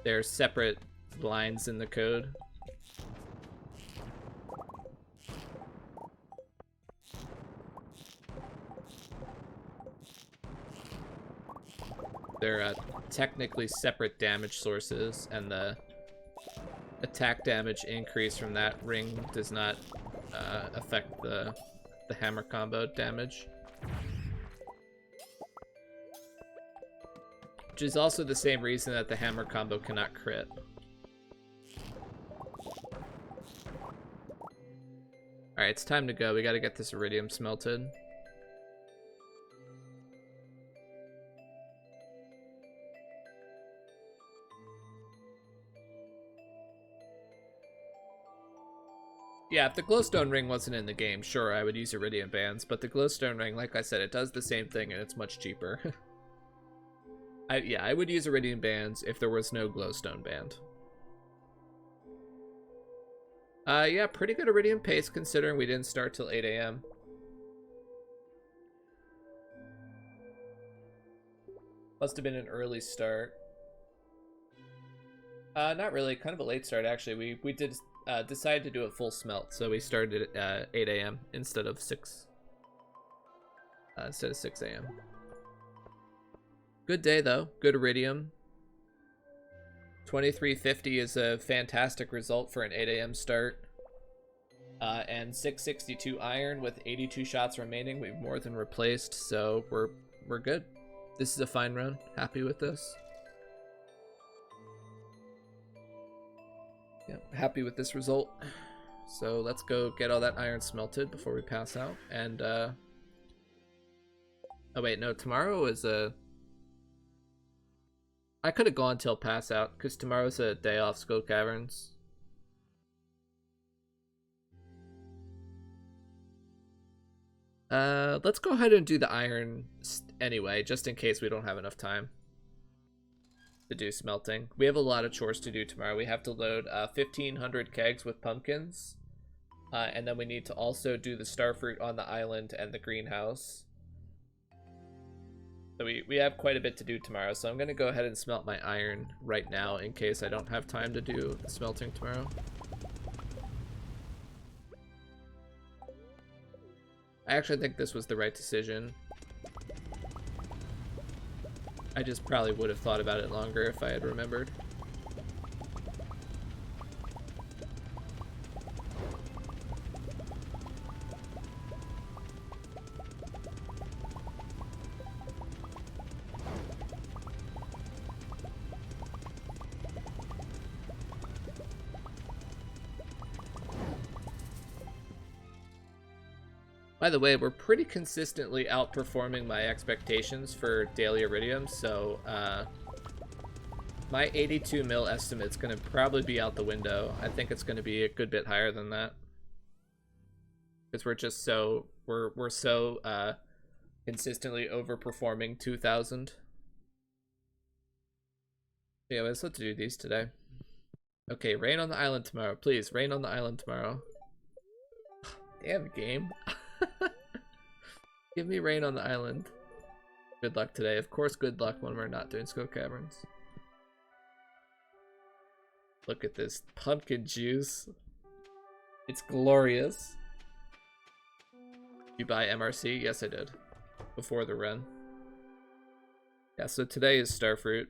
There's separate lines in the code. They're technically separate damage sources, and the attack damage increase from that ring does not affect the hammer combo damage. Which is also the same reason that the hammer combo cannot crit. Alright, it's time to go. We gotta get this iridium smelted. Yeah, if the glowstone ring wasn't in the game, sure, I would use iridium bands, but the glowstone ring, like I said, it does the same thing and it's much cheaper. Yeah, I would use iridium bands if there was no glowstone band. Yeah, pretty good iridium pace considering we didn't start till 8 a.m. Must have been an early start. Not really, kind of a late start actually. We did decide to do a full smelt, so we started at 8 a.m. instead of 6 a.m. Good day though, good iridium. 2350 is a fantastic result for an 8 a.m. start. And 662 iron with 82 shots remaining. We've more than replaced, so we're good. This is a fine run. Happy with this. Yeah, happy with this result. So let's go get all that iron smelted before we pass out. And oh wait, no, tomorrow is a... I could have gone till pass out because tomorrow's a day off Skull Caverns. Let's go ahead and do the iron anyway, just in case we don't have enough time to do smelting. We have a lot of chores to do tomorrow. We have to load 1,500 kegs with pumpkins, and then we need to also do the starfruit on the island and the greenhouse. So we have quite a bit to do tomorrow, so I'm going to go ahead and smelt my iron right now in case I don't have time to do smelting tomorrow. I actually think this was the right decision. I just probably would have thought about it longer if I had remembered. By the way, we're pretty consistently outperforming my expectations for daily iridium, so my 82 mil estimate's going to probably be out the window. I think it's going to be a good bit higher than that. Because we're just so, we're so consistently overperforming 2,000. Yeah, let's do these today. Okay, rain on the island tomorrow. Please, rain on the island tomorrow. Damn game. Give me rain on the island. Good luck today. Of course, good luck when we're not doing Skull Caverns. Look at this pumpkin juice. It's glorious. You buy MRC? Yes, I did. Before the run. Yeah, so today is starfruit.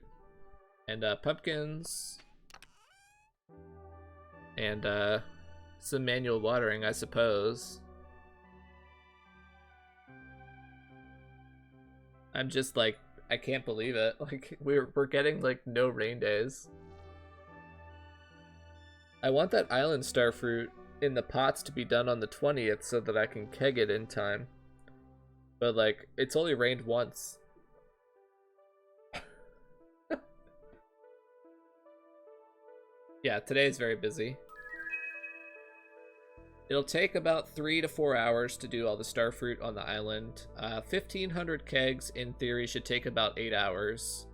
And pumpkins. And some manual watering, I suppose. I'm just like, I can't believe it. Like, we're getting like no rain days. I want that island starfruit in the pots to be done on the 20th so that I can keg it in time. But like, it's only rained once. Yeah, today is very busy. It'll take about 3 to 4 hours to do all the starfruit on the island. 1,500 kegs, in theory, should take about 8 hours.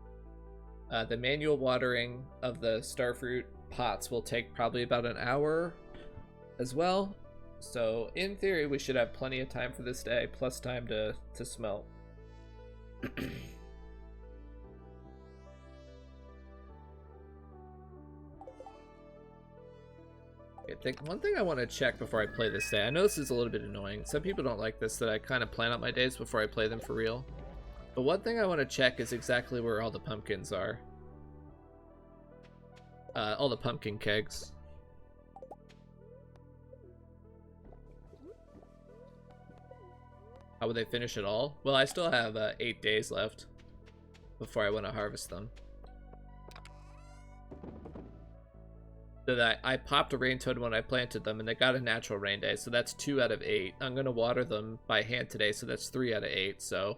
The manual watering of the starfruit pots will take probably about an hour as well. So, in theory, we should have plenty of time for this day, plus time to smelt. One thing I want to check before I play this day, I know this is a little bit annoying. Some people don't like this, that I kind of plan out my days before I play them for real. But one thing I want to check is exactly where all the pumpkins are. All the pumpkin kegs. How would they finish it all? Well, I still have 8 days left before I want to harvest them. That I popped a rain totem when I planted them and they got a natural rain day, so that's 2 out of 8. I'm gonna water them by hand today, so that's 3 out of 8. So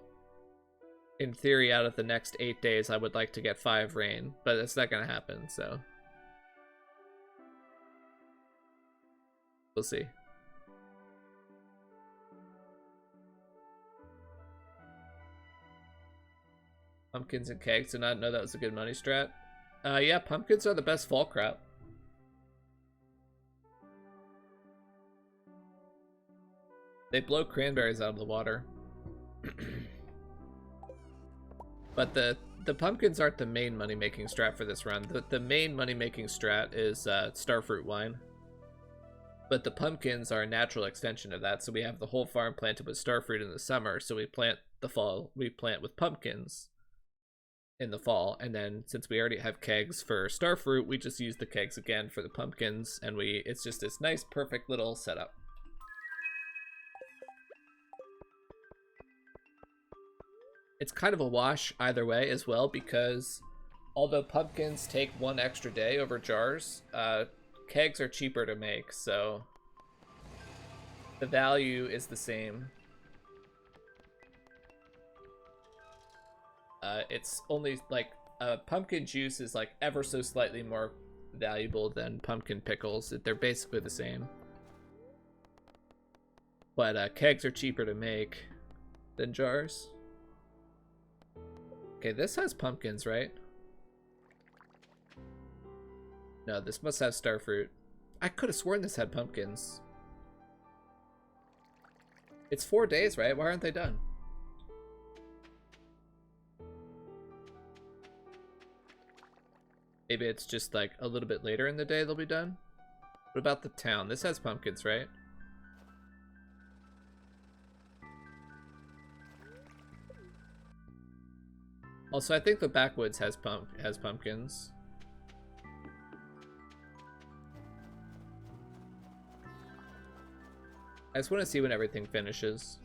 in theory, out of the next 8 days, I would like to get 5 rain, but that's not gonna happen, so we'll see. Pumpkins and kegs, did not know that was a good money strat. Yeah, pumpkins are the best fall crop. They blow cranberries out of the water. But the pumpkins aren't the main money-making strat for this run. The main money-making strat is starfruit wine. But the pumpkins are a natural extension of that, so we have the whole farm planted with starfruit in the summer, so we plant with pumpkins in the fall, and then since we already have kegs for starfruit, we just use the kegs again for the pumpkins, and it's just this nice, perfect little setup. It's kind of a wash either way as well, because although pumpkins take 1 extra day over jars, kegs are cheaper to make, so the value is the same. It's only like pumpkin juice is like ever so slightly more valuable than pumpkin pickles. They're basically the same. But kegs are cheaper to make than jars. Okay, this has pumpkins, right? No, this must have starfruit. I could have sworn this had pumpkins. It's 4 days, right? Why aren't they done? Maybe it's just like a little bit later in the day they'll be done. What about the town? This has pumpkins, right? Also, I think the backwoods has pumpkins. I just want to see when everything finishes.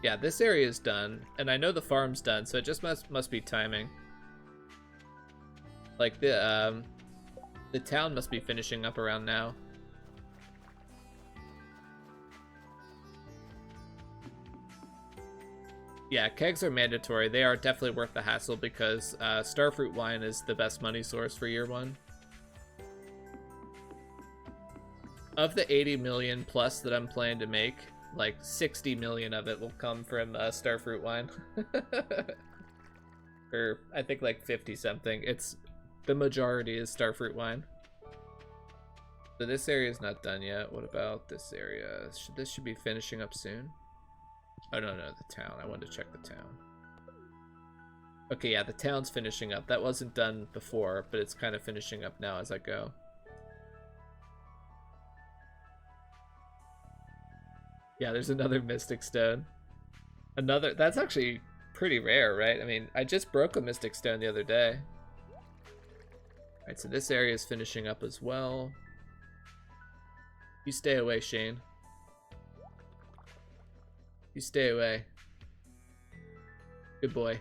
Yeah, this area is done, and I know the farm's done, so it just must be timing. Like the town must be finishing up around now. Yeah, kegs are mandatory. They are definitely worth the hassle because starfruit wine is the best money source for year 1. Of the 80 million plus that I'm planning to make, like 60 million of it will come from starfruit wine. Or I think like 50 something. The majority is starfruit wine. So this area is not done yet. What about this area? This should be finishing up soon. Oh no, the town. I wanted to check the town. Okay, yeah, the town's finishing up. That wasn't done before, but it's kind of finishing up now as I go. Yeah, there's another Mystic Stone. That's actually pretty rare, right? I mean, I just broke a Mystic Stone the other day. Alright, so this area is finishing up as well. You stay away, Shane. You stay away. Good boy.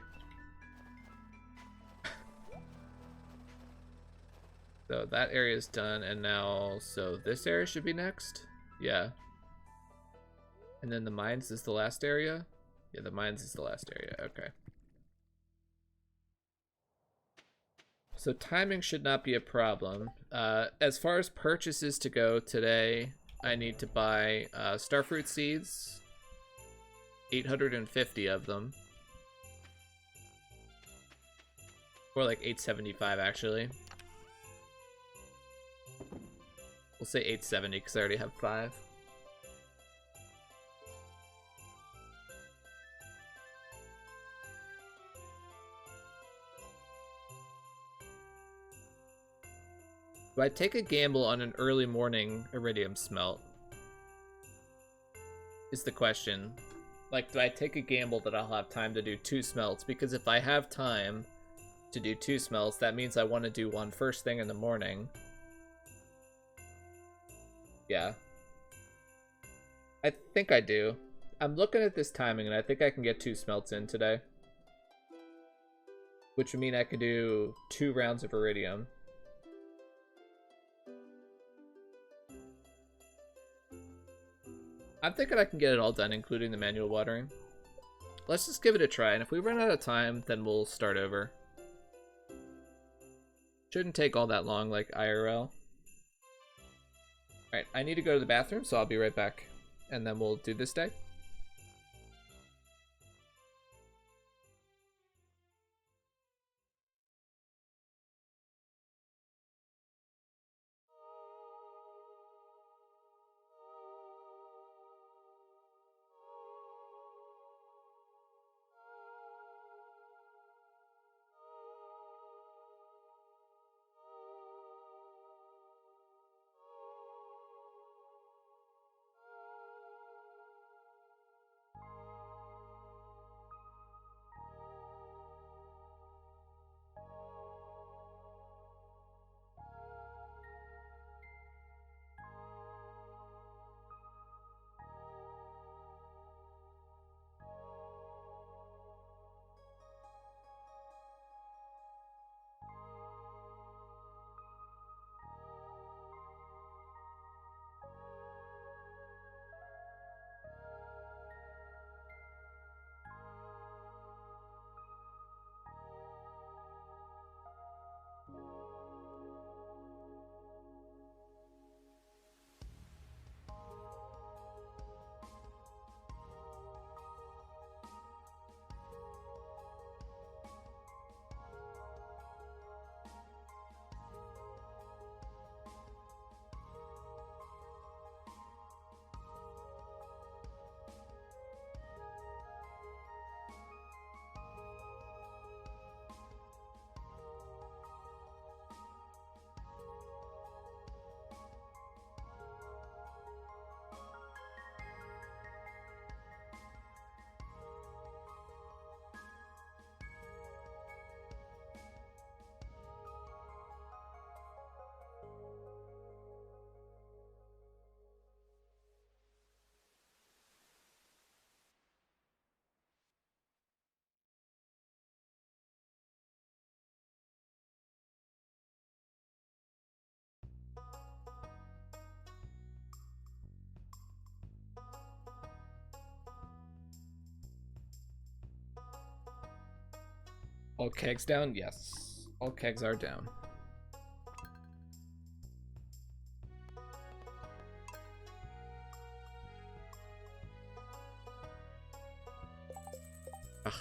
So that area is done, and now, so this area should be next? Yeah. And then the mines is the last area? Yeah, the mines is the last area, okay. So timing should not be a problem. As far as purchases to go today, I need to buy starfruit seeds. 850 of them. Or like 875 actually. We'll say 870 because I already have 5. Do I take a gamble on an early morning iridium smelt? Is the question. Like, do I take a gamble that I'll have time to do 2 smelts? Because if I have time to do 2 smelts, that means I want to do one first thing in the morning. Yeah. I think I do. I'm looking at this timing, and I think I can get 2 smelts in today. Which would mean I could do 2 rounds of iridium. I'm thinking I can get it all done, including the manual watering. Let's just give it a try, and if we run out of time, then we'll start over. Shouldn't take all that long, like IRL. Alright, I need to go to the bathroom, so I'll be right back. And then we'll do this day. All kegs down? Yes. All kegs are down. Ugh.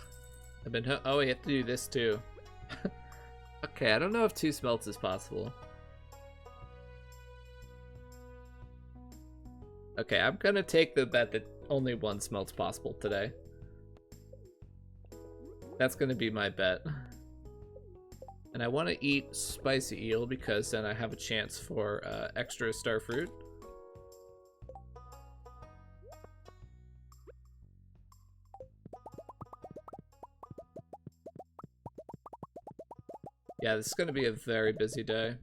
I've been oh, we have to do this too. Okay, I don't know if 2 smelts is possible. Okay, I'm gonna take the bet that only 1 smelt's possible today. That's gonna be my bet. And I want to eat spicy eel because then I have a chance for extra starfruit. Yeah, this is gonna be a very busy day.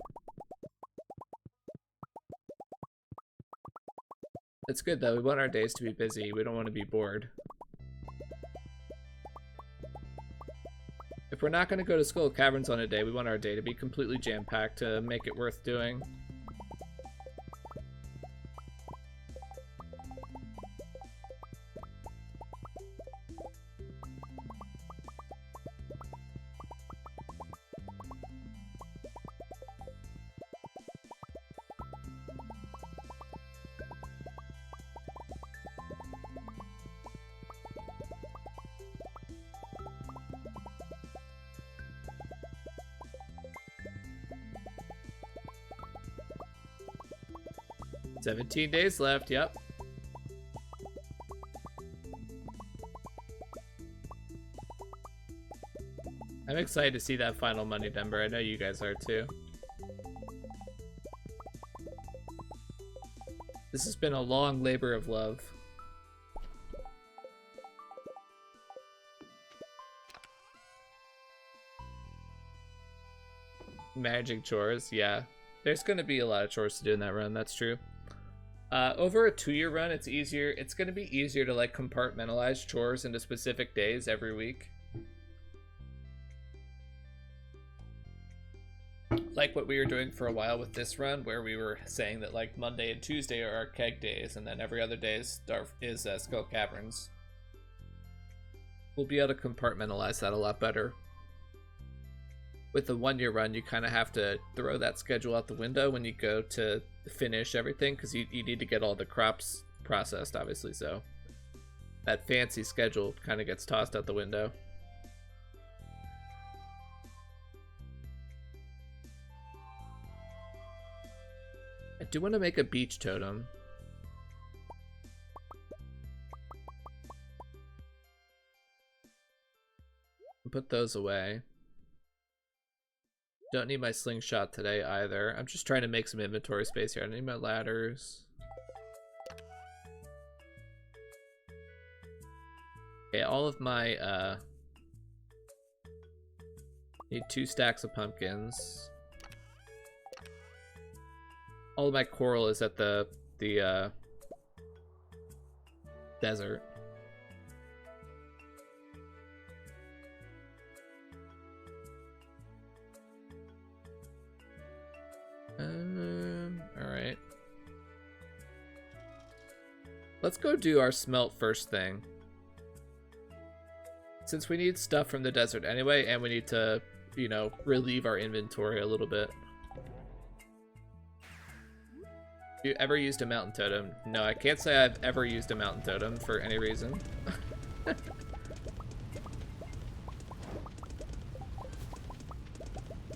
It's good though, we want our days to be busy, we don't want to be bored. If we're not going to go to Skull Caverns on a day, we want our day to be completely jam-packed to make it worth doing. "17 days left, yep. I'm excited to see that final money number. I know you guys are too. This has been a long labor of love. Managing chores, yeah. There's going to be a lot of chores to do in that run, that's true. Over a 2-year run, it's easier. It's going to be easier to like compartmentalize chores into specific days every week. Like what we were doing for a while with this run, where we were saying that like Monday and Tuesday are our keg days, and then every other day is Skull Caverns. We'll be able to compartmentalize that a lot better. With the 1-year run, you kind of have to throw that schedule out the window when you go to finish everything, because you need to get all the crops processed, obviously, so that fancy schedule kind of gets tossed out the window. I do want to make a beach totem. Put those away. Don't need my slingshot today either. I'm just trying to make some inventory space here. I need my ladders. Okay, all of my need 2 stacks of pumpkins. All of my coral is at the desert. Alright. Let's go do our smelt first thing. Since we need stuff from the desert anyway, and we need to, you know, relieve our inventory a little bit. You ever used a mountain totem? No, I can't say I've ever used a mountain totem for any reason.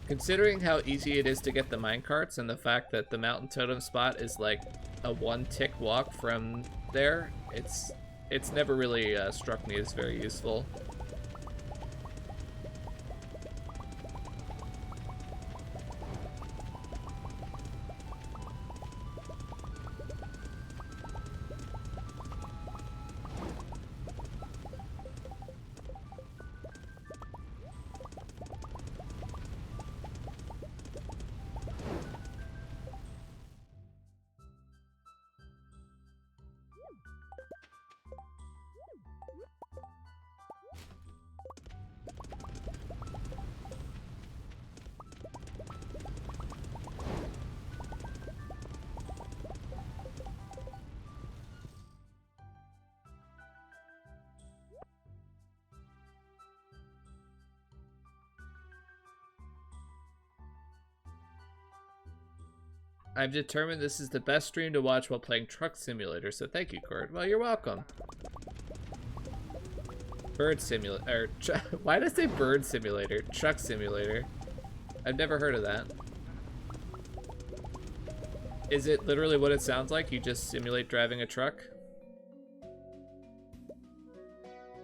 Considering how easy it is to get the minecarts and the fact that the mountain totem spot is like a 1-tick walk from there, it's never really struck me as very useful. I've determined this is the best stream to watch while playing Truck Simulator, so thank you, Cord. Well, you're welcome. Bird Simulator. Why did I say Bird Simulator? Truck Simulator. I've never heard of that. Is it literally what it sounds like? You just simulate driving a truck?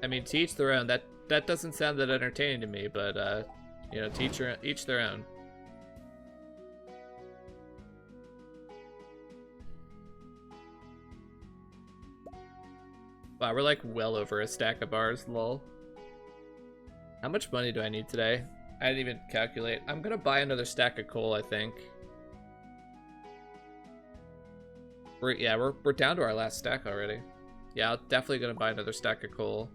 I mean, to each their own. That doesn't sound that entertaining to me, but you know, to each their own. Wow, we're like well over a stack of bars, lol. How much money do I need today? I didn't even calculate. I'm gonna buy another stack of coal, I think. We're down to our last stack already. Yeah, I'm definitely gonna buy another stack of coal.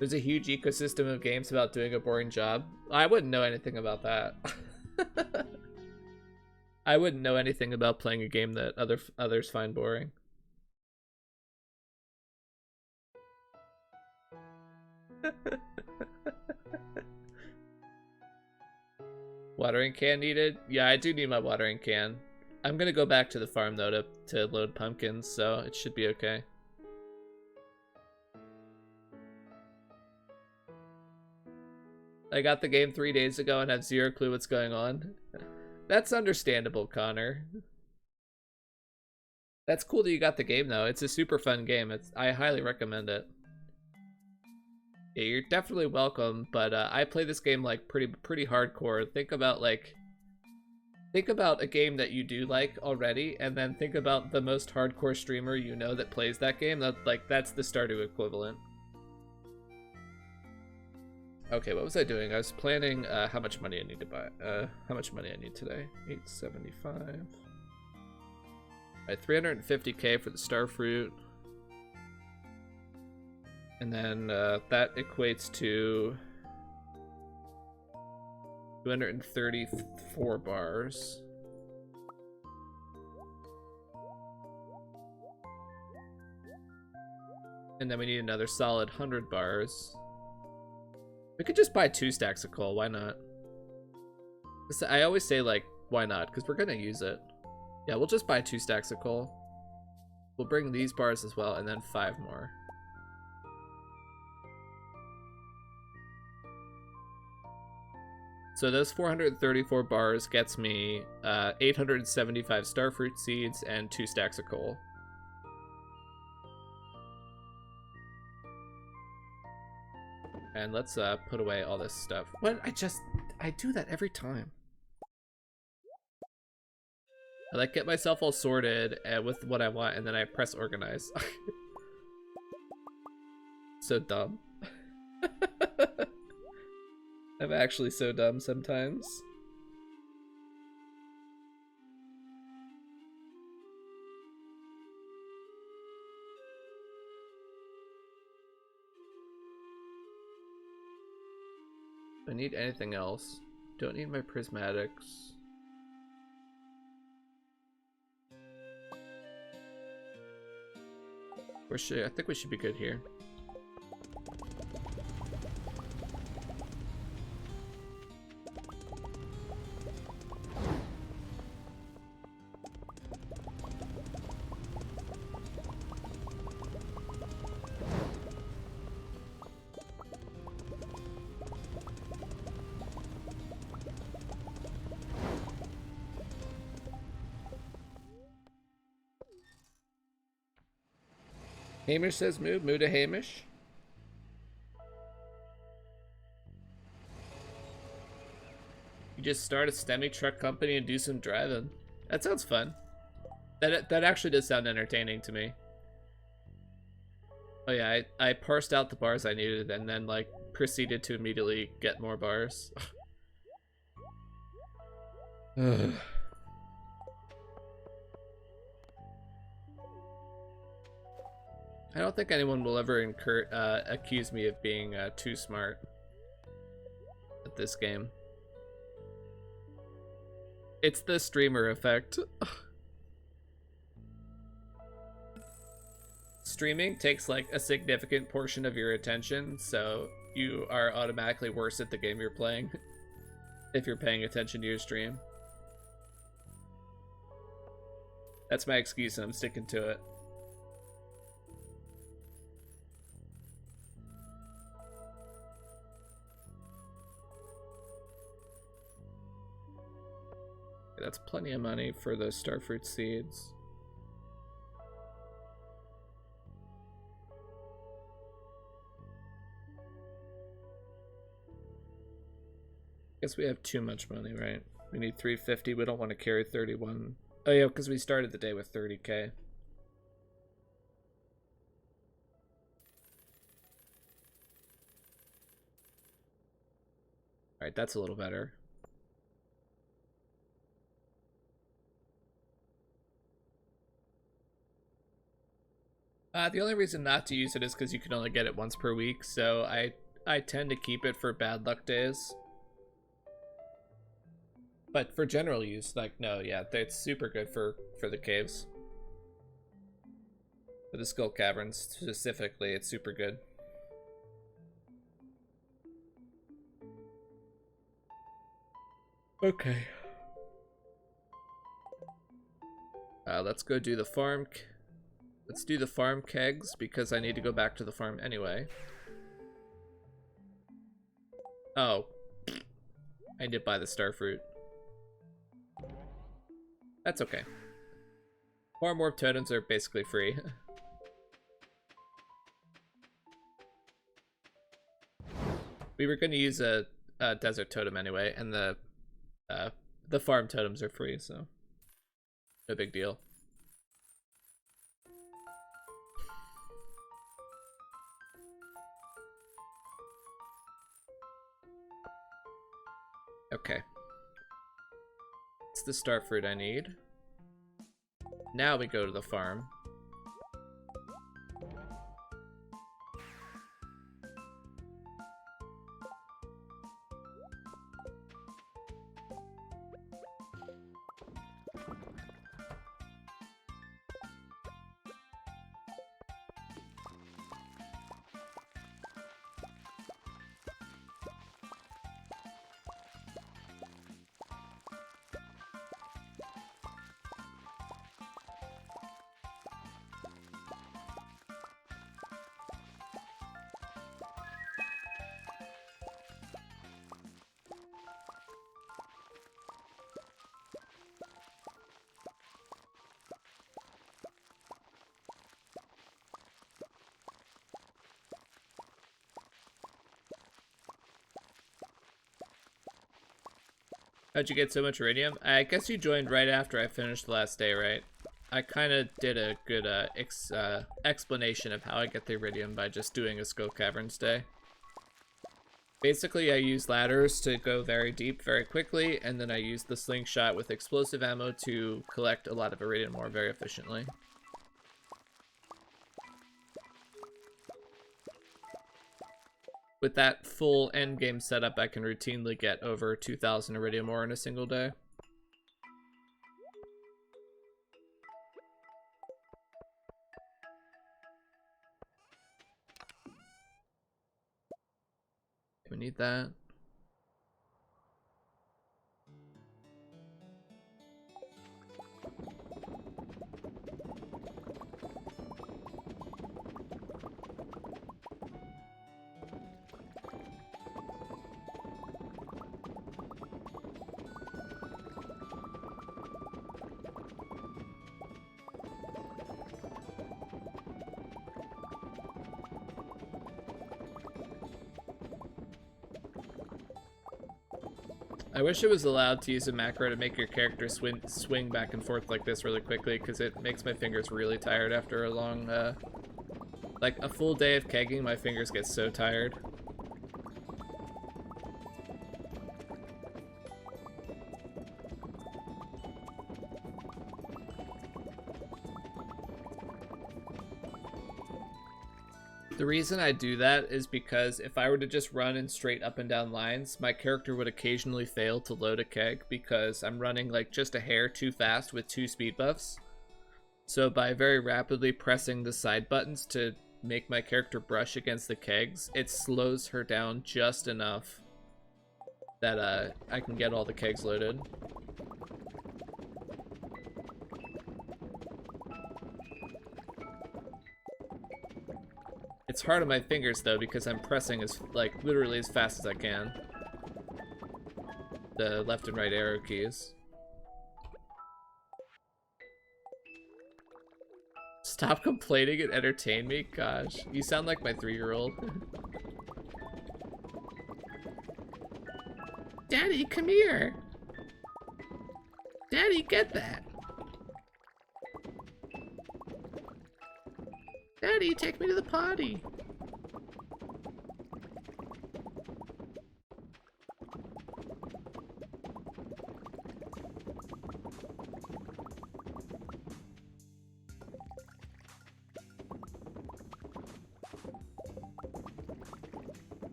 There's a huge ecosystem of games about doing a boring job. I wouldn't know anything about that. I wouldn't know anything about playing a game that others find boring. Watering can needed? Yeah, I do need my watering can. I'm gonna go back to the farm though to load pumpkins, so it should be okay. I got the game 3 days ago and have zero clue what's going on. That's understandable, Connor. That's cool that you got the game though. It's a super fun game. I highly recommend it. Yeah, you're definitely welcome, but I play this game like pretty hardcore. Think about a game that you do like already, and then think about the most hardcore streamer you know that plays that game. That's the Stardew equivalent. Okay, what was I doing? I was planning how much money I need to buy. How much money I need today? 875. Alright, 350k for the starfruit. And then that equates to 234 bars. And then we need another solid 100 bars. We could just buy 2 stacks of coal, why not? I always say, like, why not? Because we're gonna use it. Yeah, we'll just buy 2 stacks of coal. We'll bring these bars as well, and then 5 more. So those 434 bars gets me 875 starfruit seeds and 2 stacks of coal. And let's put away all this stuff. What? I do that every time. I like get myself all sorted with what I want, and then I press organize. So dumb. I'm actually so dumb sometimes. Do I need anything else? Don't need my prismatics. I think we should be good here. Hamish says moo. Moo to Hamish. You just start a STEMI truck company and do some driving. That sounds fun. That actually does sound entertaining to me. Oh yeah, I parsed out the bars I needed and then like proceeded to immediately get more bars. Ugh. I don't think anyone will ever accuse me of being too smart at this game. It's the streamer effect. Streaming takes like a significant portion of your attention, so you are automatically worse at the game you're playing. if you're paying attention to your stream. That's my excuse and I'm sticking to it. That's plenty of money for the starfruit seeds. Guess we have too much money, right? We need 350. We don't want to carry 31. Oh yeah, because we started the day with 30k. Alright, that's a little better. The only reason not to use it is because you can only get it once per week, so I tend to keep it for bad luck days. But for general use, like, no, yeah, it's super good for the caves. For the Skull Caverns specifically, it's super good. Okay. Let's go do the farm. Let's do the farm kegs, because I need to go back to the farm anyway. Oh. I did buy the starfruit. That's okay. Farm warp totems are basically free. We were going to use a desert totem anyway, and the farm totems are free, so no big deal. Okay. It's the starfruit I need. Now we go to the farm. How'd you get so much iridium? I guess you joined right after I finished the last day, right? I kind of did a good explanation of how I get the iridium by just doing a Skull Caverns day. Basically, I use ladders to go very deep very quickly, and then I use the slingshot with explosive ammo to collect a lot of iridium ore very efficiently. With that full endgame setup, I can routinely get over 2,000 iridium ore in a single day. We need that. I wish it was allowed to use a macro to make your character swing back and forth like this really quickly, because it makes my fingers really tired after a long, like a full day of kegging, my fingers get so tired. The reason I do that is because if I were to just run in straight up and down lines, my character would occasionally fail to load a keg because I'm running like just a hair too fast with 2 speed buffs. So by very rapidly pressing the side buttons to make my character brush against the kegs, it slows her down just enough that I can get all the kegs loaded. It's hard on my fingers though because I'm pressing as like literally as fast as I can. The left and right arrow keys. Stop complaining and entertain me? Gosh, you sound like my 3-year-old. Daddy, come here. Daddy, get that. Daddy, take me to the potty.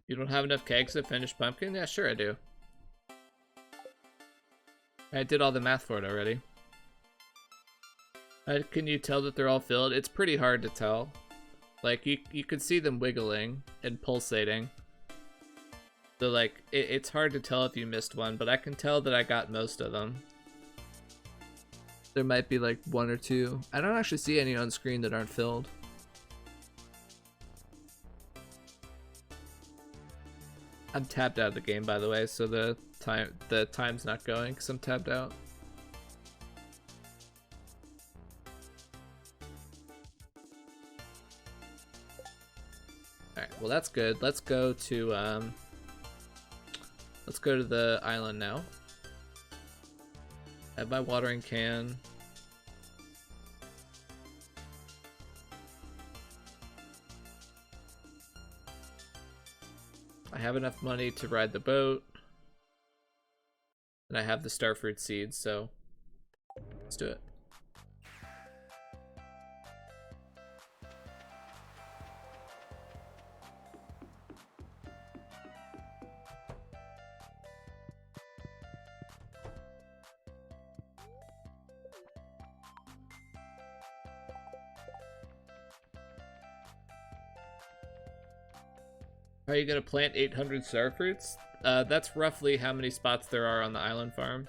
You don't have enough kegs to finish pumpkin? Yeah, sure I do. I did all the math for it already. Can you tell that they're all filled? It's pretty hard to tell. Like, you could see them wiggling and pulsating. So, like, it's hard to tell if you missed one, but I can tell that I got most of them. There might be, like, 1 or 2. I don't actually see any on screen that aren't filled. I'm tabbed out of the game, by the way, so the time's not going because I'm tabbed out. Alright, well that's good. Let's go to the island now. I have my watering can. I have enough money to ride the boat. And I have the starfruit seeds, so let's do it. Are you gonna plant 800 starfruits? That's roughly how many spots there are on the island farm.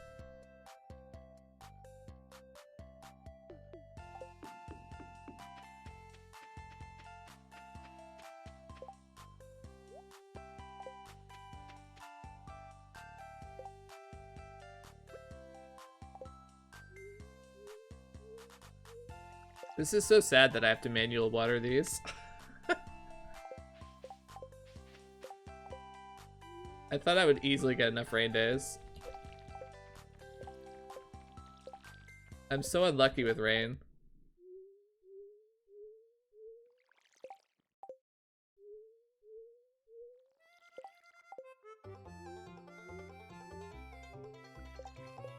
This is so sad that I have to manual water these. I thought I would easily get enough rain days. I'm so unlucky with rain.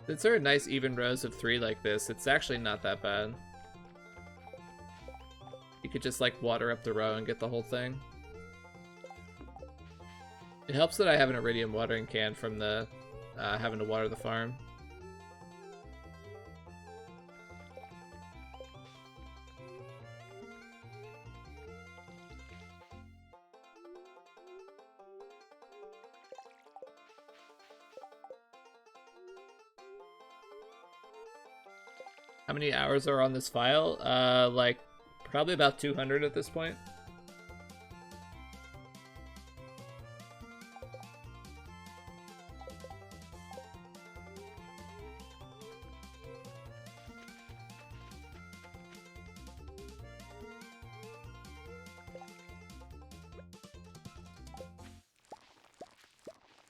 Since there are nice even rows of 3 like this, it's actually not that bad. You could just like water up the row and get the whole thing. It helps that I have an iridium watering can from the having to water the farm. How many hours are on this file? Like probably about 200 at this point.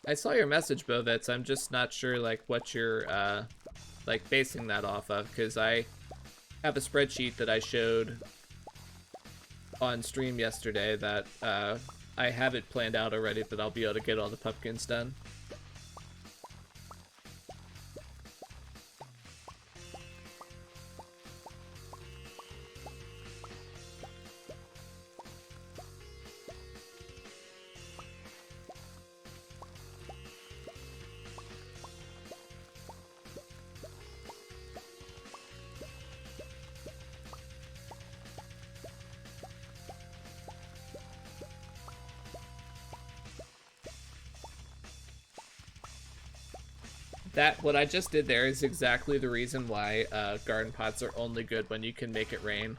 I saw your message, Bovitz. I'm just not sure like what you're like basing that off of, because I have a spreadsheet that I showed on stream yesterday that I have it planned out already that I'll be able to get all the pumpkins done. That, what I just did there is exactly the reason why garden pots are only good when you can make it rain.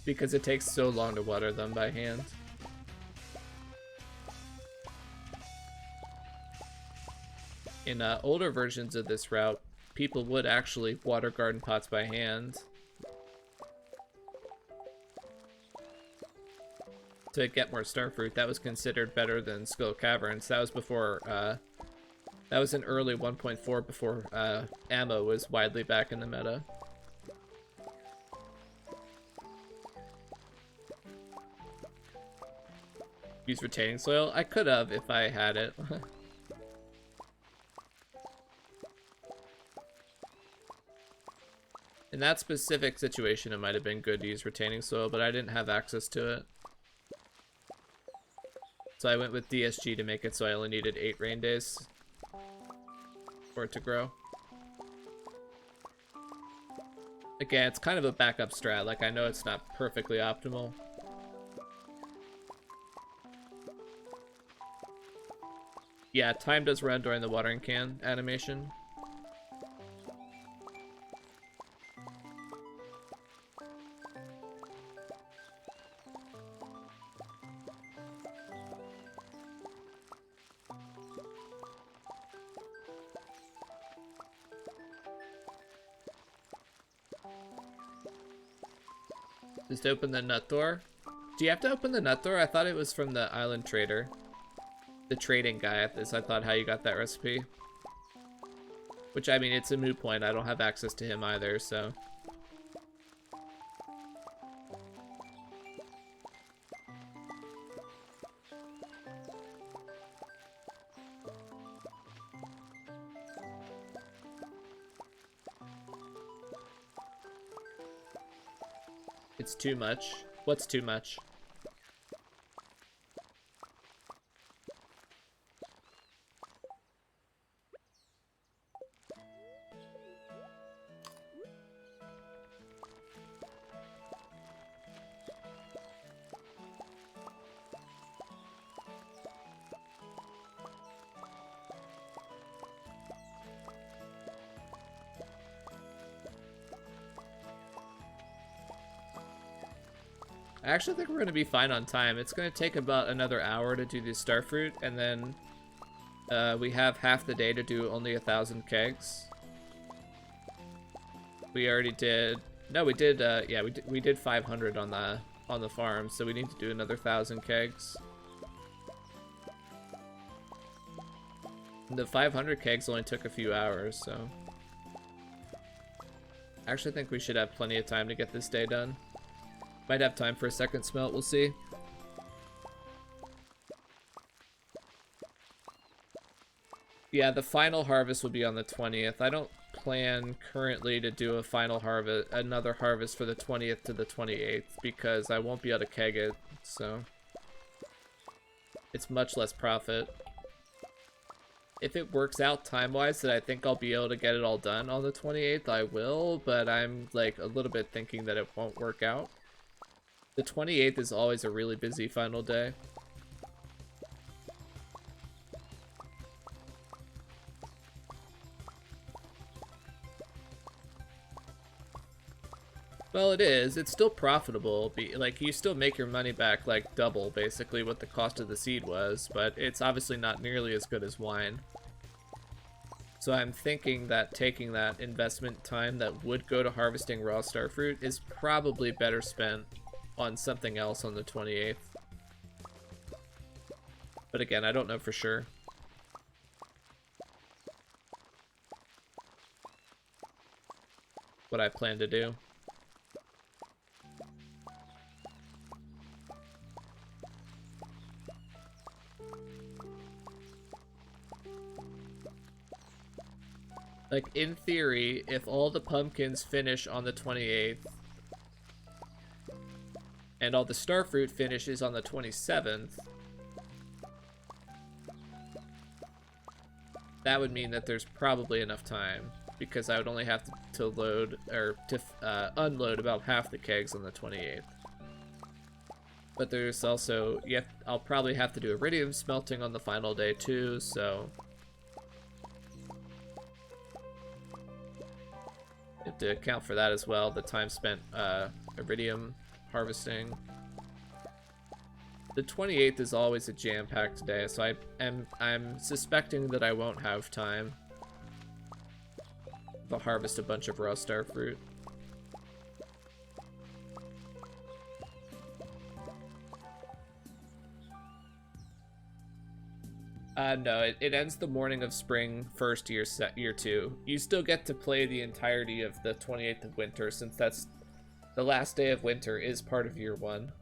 Because it takes so long to water them by hand. In older versions of this route, people would actually water garden pots by hand to get more starfruit. That was considered better than Skull Caverns. That was before, that was in early 1.4 before ammo was widely back in the meta. Use retaining soil? I could have if I had it. In that specific situation, it might have been good to use retaining soil, but I didn't have access to it. So I went with DSG to make it so I only needed 8 rain days for it to grow. Again, it's kind of a backup strat. Like, I know it's not perfectly optimal. Yeah, time does run during the watering can animation. Just open the nut door. Do you have to open the nut door? I thought it was from the island trader. The trading guy is, I thought, how you got that recipe. Which, I mean, it's a moot point. I don't have access to him either, so. It's too much. What's too much? I actually think we're going to be fine on time. It's going to take about another hour to do the starfruit, and then we have half the day to do only 1,000 kegs. We already did. No, we did. Yeah, we did 500 on the farm, so we need to do another 1,000 kegs. And the 500 kegs only took a few hours, so I actually think we should have plenty of time to get this day done. Might have time for a second smelt, we'll see. Yeah, the final harvest will be on the 20th. I don't plan currently to do a final harvest, another harvest for the 20th to the 28th, because I won't be able to keg it, so it's much less profit. If it works out time-wise that I think I'll be able to get it all done on the 28th, I will, but I'm like a little bit thinking that it won't work out. The 28th is always a really busy final day. Well, it is. It's still profitable. Like, you still make your money back, like, double, basically, what the cost of the seed was, but it's obviously not nearly as good as wine. So I'm thinking that taking that investment time that would go to harvesting raw starfruit is probably better spent on something else on the 28th. But again, I don't know for sure. What I plan to do. Like, in theory, if all the pumpkins finish on the 28th, and all the starfruit finishes on the 27th, that would mean that there's probably enough time, because I would only have to load, or to unload about half the kegs on the 28th. But there's also, I'll probably have to do iridium smelting on the final day too, so You have to account for that as well. The time spent iridium harvesting. The 28th is always a jam-packed day, so I'm suspecting that I won't have time to harvest a bunch of raw star fruit. No, it ends the morning of spring first year 2. You still get to play the entirety of the 28th of winter, since that's the last day of winter is part of year 1.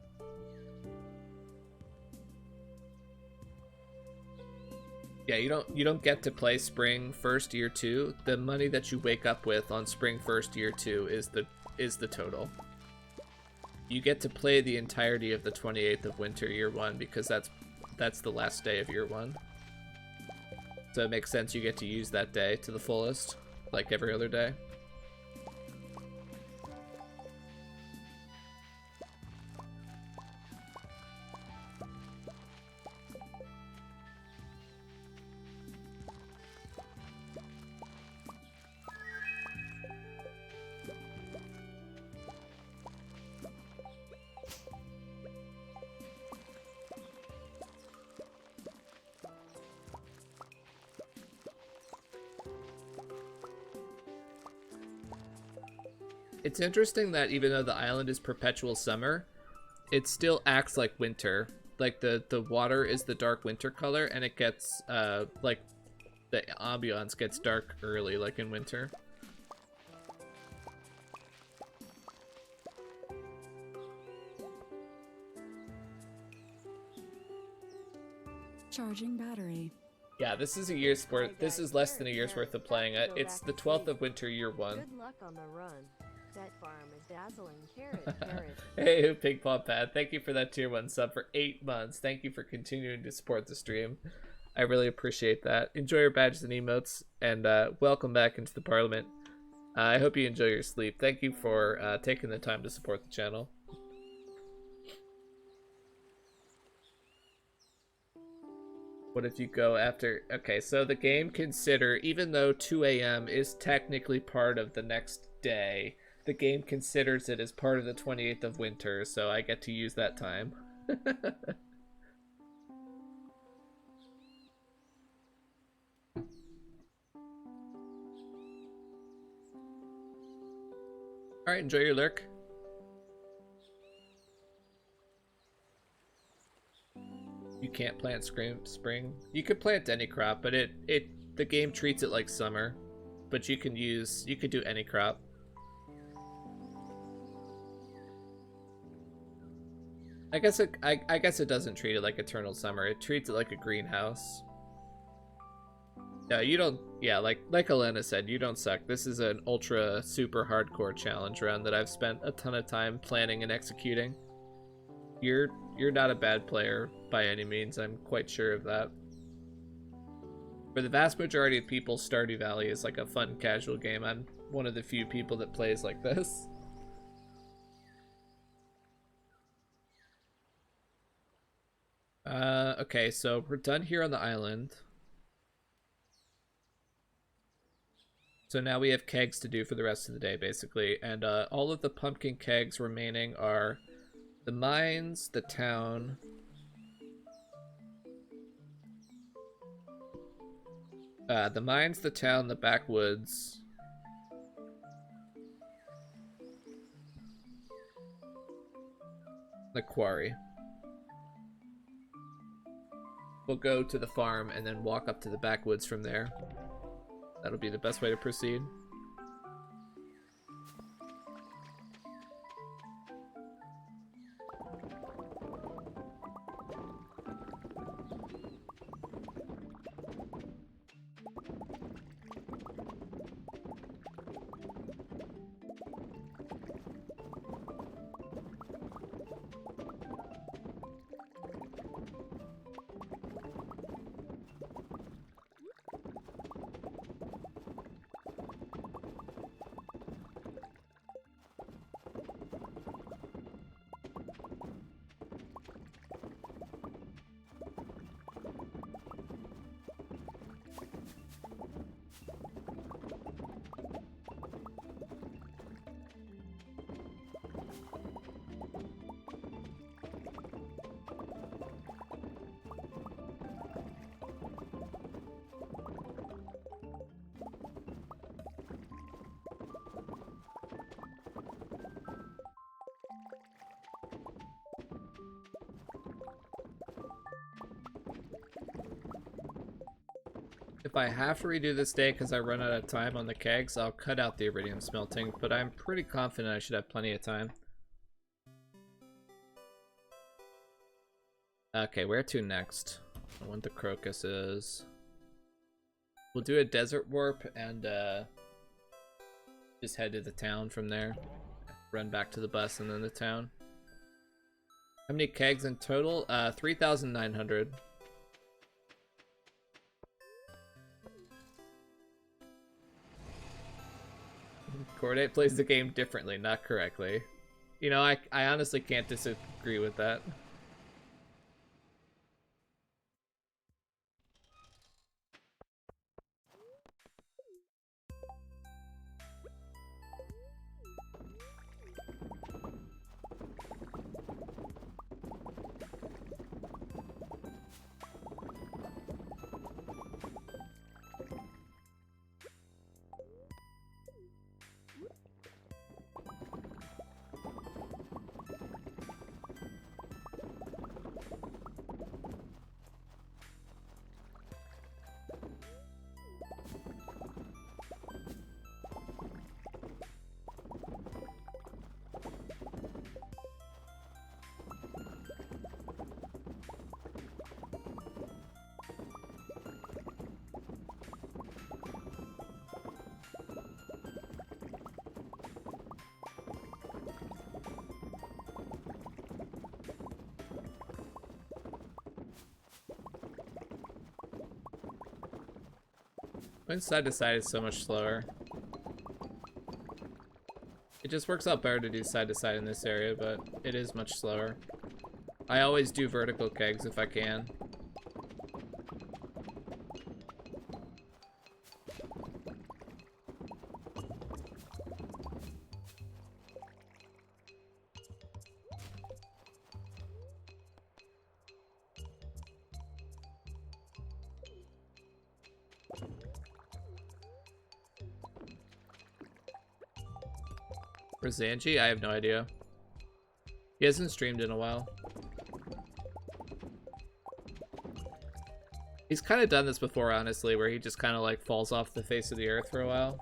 Yeah, you don't get to play spring first year 2. The money that you wake up with on spring first year 2 is the total. You get to play the entirety of the 28th of winter year 1 because that's the last day of year 1. So it makes sense you get to use that day to the fullest, like every other day. It's interesting that even though the island is perpetual summer, it still acts like winter. Like the water is the dark winter color, and it gets like the ambiance gets dark early, like in winter. Charging battery. Yeah, this is a year's worth. This is less than a year's worth of playing it. It's the 12th of winter, year 1. Good luck on the run. That farm is dazzling. Carrot. Hey, Pig Paw Pad, thank you for that tier 1 sub for 8 months. Thank you for continuing to support the stream. I really appreciate that. Enjoy your badges and emotes, and welcome back into the parliament. I hope you enjoy your sleep. Thank you for taking the time to support the channel. What if you go after... Okay, so the game even though 2 a.m. is technically part of the next day, the game considers it as part of the 28th of winter, so I get to use that time. Alright, enjoy your lurk. You can't plant spring. You could plant any crop, but the game treats it like summer. But you could do any crop. I guess it doesn't treat it like eternal summer. It treats it like a greenhouse. No, you don't. Yeah, like Elena said, you don't suck. This is an ultra super hardcore challenge run that I've spent a ton of time planning and executing. You're not a bad player by any means. I'm quite sure of that. For the vast majority of people, Stardew Valley is like a fun, casual game. I'm one of the few people that plays like this. Okay, so we're done here on the island. So now we have kegs to do for the rest of the day, basically. And all of the pumpkin kegs remaining are the mines, the town, the backwoods, the quarry. We'll go to the farm and then walk up to the backwoods from there. That'll be the best way to proceed. If I have to redo this day because I run out of time on the kegs, I'll cut out the iridium smelting, but I'm pretty confident I should have plenty of time. Okay, where to next? I want the crocuses. We'll do a desert warp and just head to the town from there. Run back to the bus and then the town. How many kegs in total? 3,900. Cordate plays the game differently, not correctly. You know, I honestly can't disagree with that. Going side to side is so much slower. It just works out better to do side to side in this area, but it is much slower. I always do vertical kegs if I can. Where's Zanji? I have no idea. He hasn't streamed in a while. He's kind of done this before, honestly, where he just kind of like falls off the face of the earth for a while.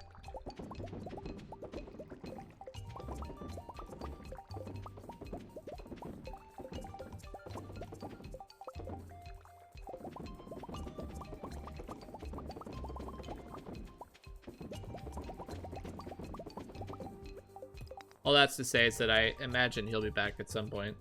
All that's to say is that I imagine he'll be back at some point.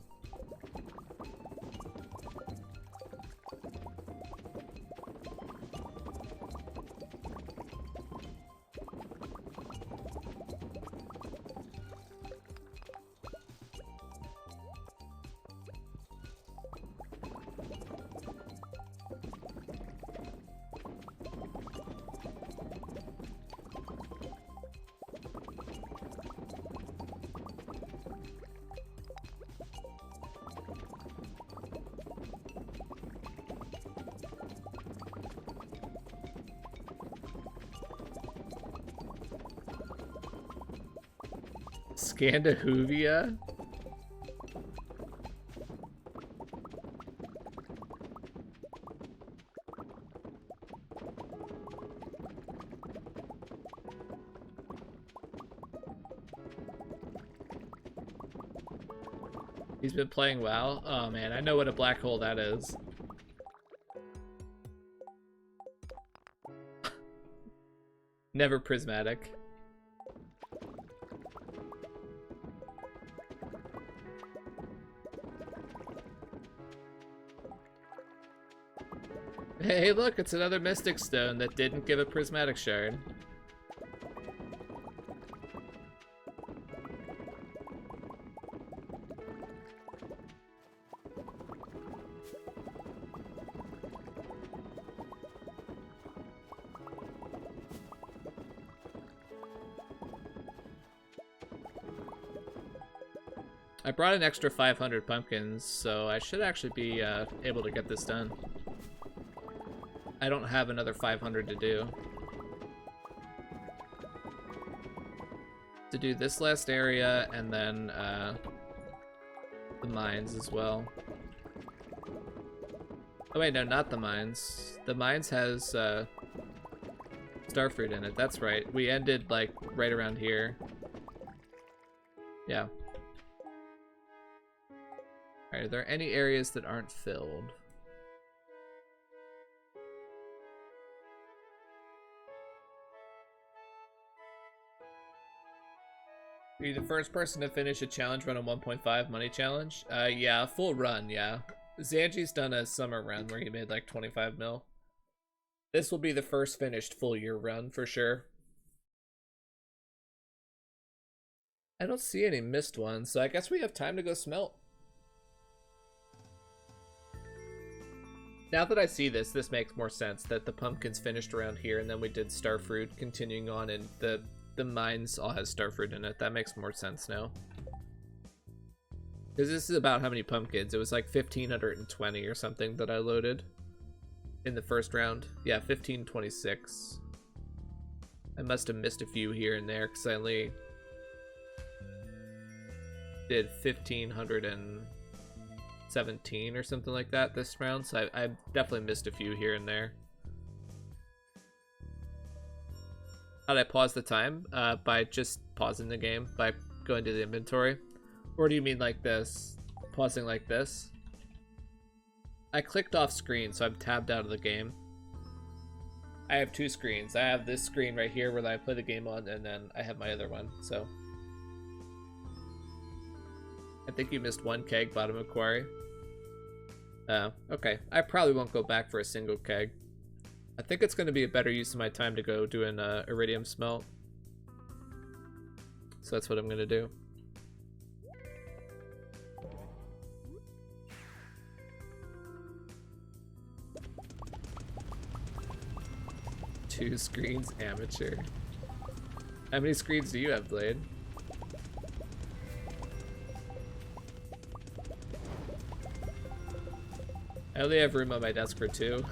Scandahuvia? He's been playing WoW? Oh man, I know what a black hole that is. Never prismatic. Hey, look, it's another Mystic Stone that didn't give a prismatic shard. I brought an extra 500 pumpkins, so I should actually be able to get this done. I don't have another 500 to do. To do this last area and then the mines as well. Oh wait, no, not the mines. The mines has starfruit in it. That's right. We ended like right around here. Yeah. Alright, are there any areas that aren't filled? Be the first person to finish a challenge run on 1.5 money challenge? Yeah, full run, yeah. Zanji's done a summer run where he made like 25 mil. This will be the first finished full year run for sure. I don't see any missed ones, so I guess we have time to go smelt. Now that I see this, this makes more sense that the pumpkins finished around here and then we did starfruit continuing on and the mines all has starfruit in it. That makes more sense now. Because this is about how many pumpkins. It was like 1,520 or something that I loaded in the first round. Yeah, 1,526. I must have missed a few here and there because I only did 1,517 or something like that this round. So I definitely missed a few here and there. How'd I pause the time? By just pausing the game, by going to the inventory. Or do you mean like this? Pausing like this? I clicked off screen, so I'm tabbed out of the game. I have two screens. I have this screen right here where I play the game on, and then I have my other one, so. I think you missed one keg, bottom of quarry. Okay. I probably won't go back for a single keg. I think it's going to be a better use of my time to go do an iridium smelt. So that's what I'm going to do. Two screens, amateur. How many screens do you have, Blade? I only have room on my desk for two.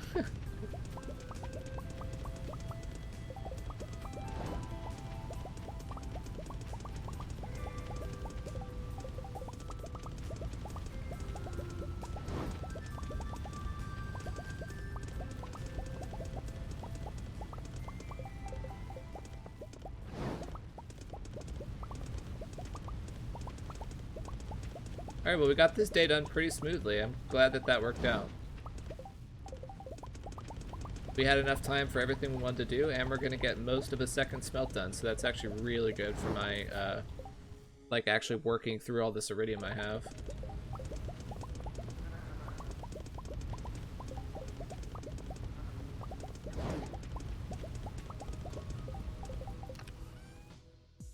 Alright, well we got this day done pretty smoothly. I'm glad that that worked out. We had enough time for everything we wanted to do, and we're gonna get most of a second smelt done, so that's actually really good for my, like actually working through all this iridium I have.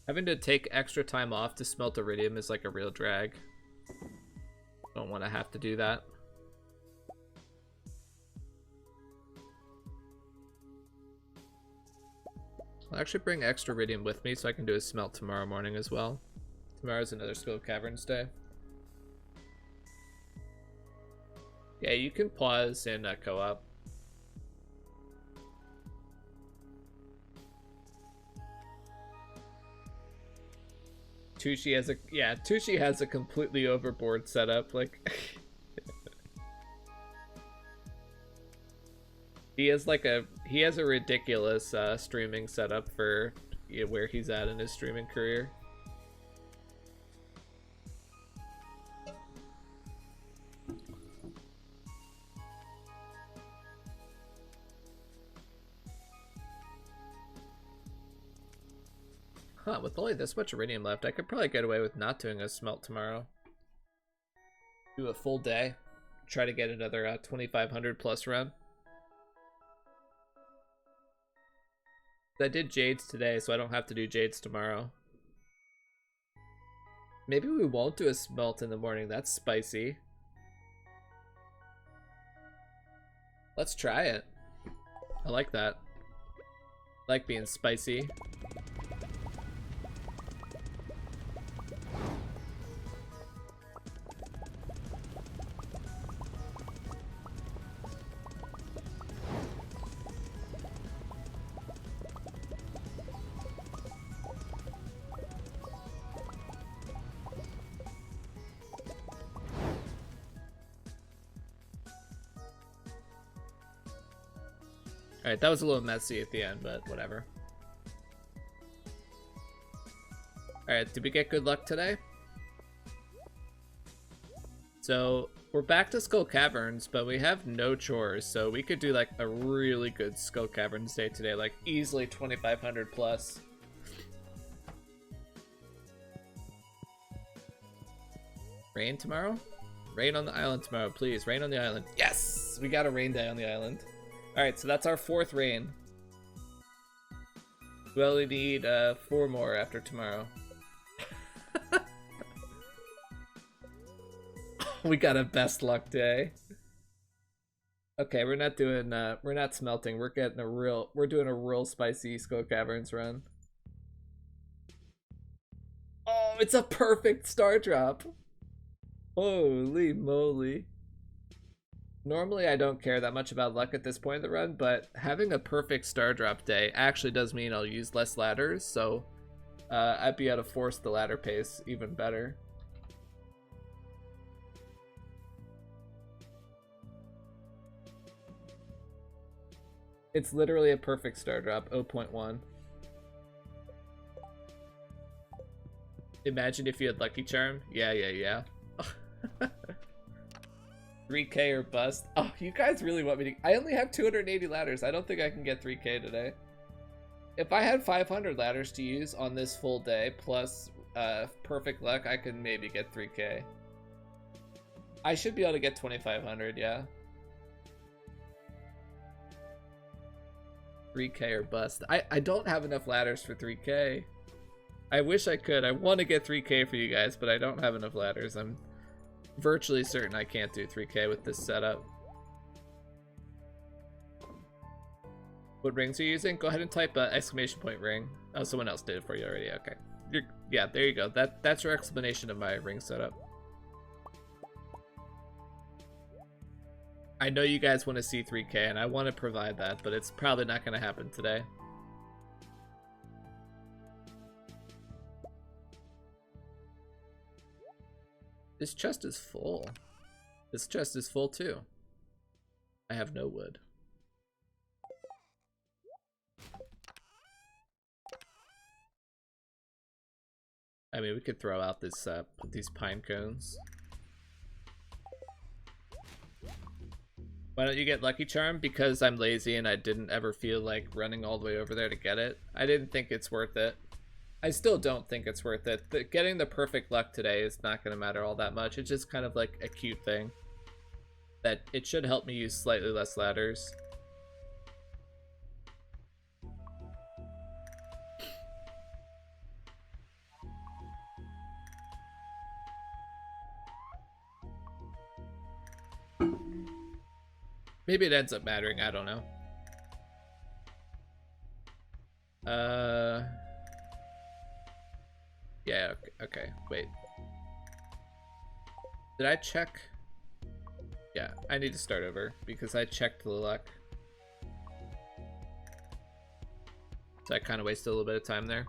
Having to take extra time off to smelt iridium is like a real drag. Don't want to have to do that. I'll actually bring extra iridium with me so I can do a smelt tomorrow morning as well. Tomorrow's another Skull Caverns day. Yeah, you can pause in co-op. Tushi has a, yeah, Tushi has a completely overboard setup, like he has a ridiculous streaming setup for where he's at in his streaming career. Huh, with only this much iridium left, I could probably get away with not doing a smelt tomorrow. Do a full day. Try to get another 2,500 plus run. I did Jades today, so I don't have to do Jades tomorrow. Maybe we won't do a smelt in the morning. That's spicy. Let's try it. I like that. I like being spicy. Alright, that was a little messy at the end, but whatever. Alright, did we get good luck today? So, we're back to Skull Caverns, but we have no chores, so we could do like a really good Skull Caverns day today, like easily 2,500 plus. Rain tomorrow? Rain on the island tomorrow, please. Rain on the island. Yes! We got a rain day on the island. Alright, so that's our 4th rain. We only need 4 more after tomorrow. We got a best luck day. Okay, we're not doing we're not smelting. We're doing a real spicy Skull Caverns run. Oh, it's a perfect star drop. Holy moly. Normally I don't care that much about luck at this point in the run, but having a perfect star drop day actually does mean I'll use less ladders, so I'd be able to force the ladder pace even better. It's literally a perfect star drop, 0.1. Imagine if you had Lucky Charm. Yeah. 3K or bust. Oh, you guys really want me to... I only have 280 ladders. I don't think I can get 3K today. If I had 500 ladders to use on this full day, plus perfect luck, I could maybe get 3K. I should be able to get 2,500, yeah. 3K or bust. I don't have enough ladders for 3K. I wish I could. I want to get 3K for you guys, but I don't have enough ladders. I'm virtually certain I can't do 3K with this setup. What rings are you using? Go ahead and type exclamation point ring. Oh, someone else did it for you already. Okay. Yeah, there you go. That's your explanation of my ring setup. I know you guys want to see 3K, and I want to provide that, but it's probably not going to happen today. This chest is full. This chest is full too. I have no wood. I mean, we could throw out this these pine cones. Why don't you get Lucky Charm? Because I'm lazy and I didn't ever feel like running all the way over there to get it. I didn't think it's worth it. I still don't think it's worth it. But getting the perfect luck today is not going to matter all that much. It's just kind of like a cute thing. That it should help me use slightly less ladders. Maybe it ends up mattering, I don't know. Yeah, okay, wait. Did I check? Yeah, I need to start over because I checked the luck. So I kind of wasted a little bit of time there.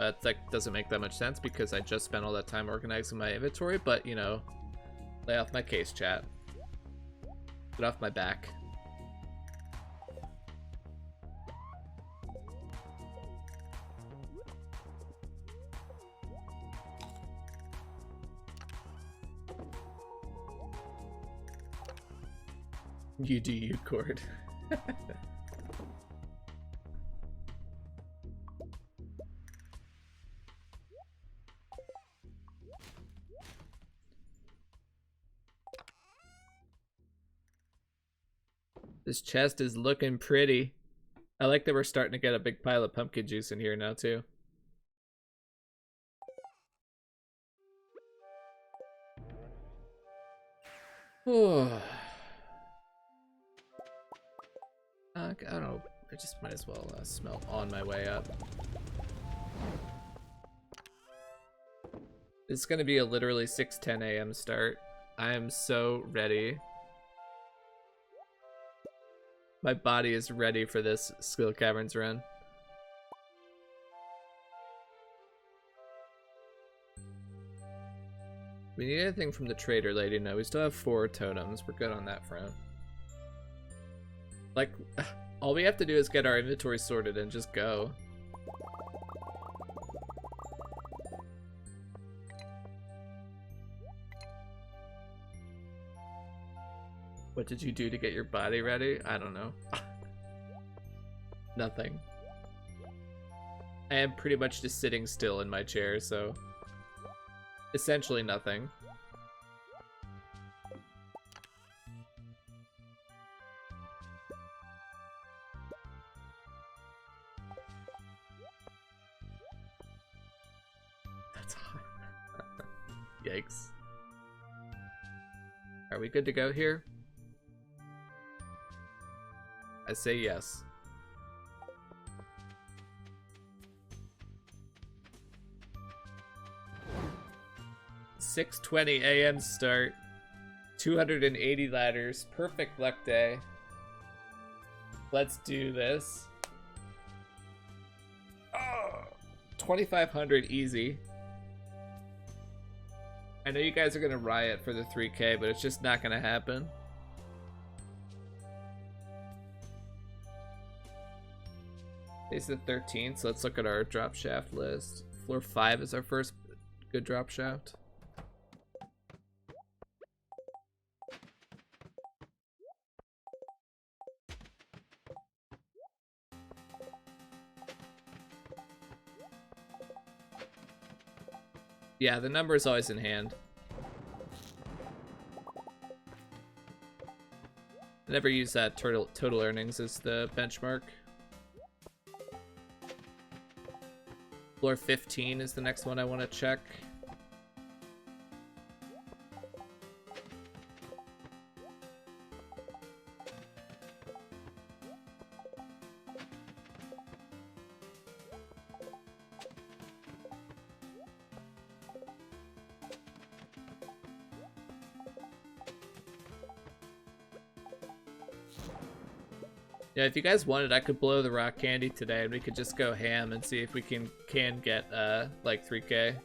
It's like, doesn't make that much sense because I just spent all that time organizing my inventory, but you know, lay off my case, chat. Get off my back. You do you, Cord. This chest is looking pretty. I like that we're starting to get a big pile of pumpkin juice in here now too. I don't know. I just might as well smelt on my way up. It's gonna be a literally 6:10 a.m. start. I am so ready. My body is ready for this Skull Caverns run. We need anything from the trader lady? No, we still have 4 totems. We're good on that front. Like, all we have to do is get our inventory sorted and just go. What did you do to get your body ready? I don't know. Nothing. I am pretty much just sitting still in my chair, so essentially nothing. That's hot. Yikes. Are we good to go here? I say yes. 6:20 a.m. start. 280 ladders. Perfect luck day. Let's do this. Oh, 2,500 easy. I know you guys are gonna riot for the 3K, but it's just not gonna happen. It's the 13th, so let's look at our drop shaft list. Floor 5 is our first good drop shaft. Yeah, the number is always in hand. I never use that total earnings as the benchmark. Floor 15 is the next one I want to check. Yeah, if you guys wanted, I could blow the rock candy today and we could just go ham and see if we can get like 3K.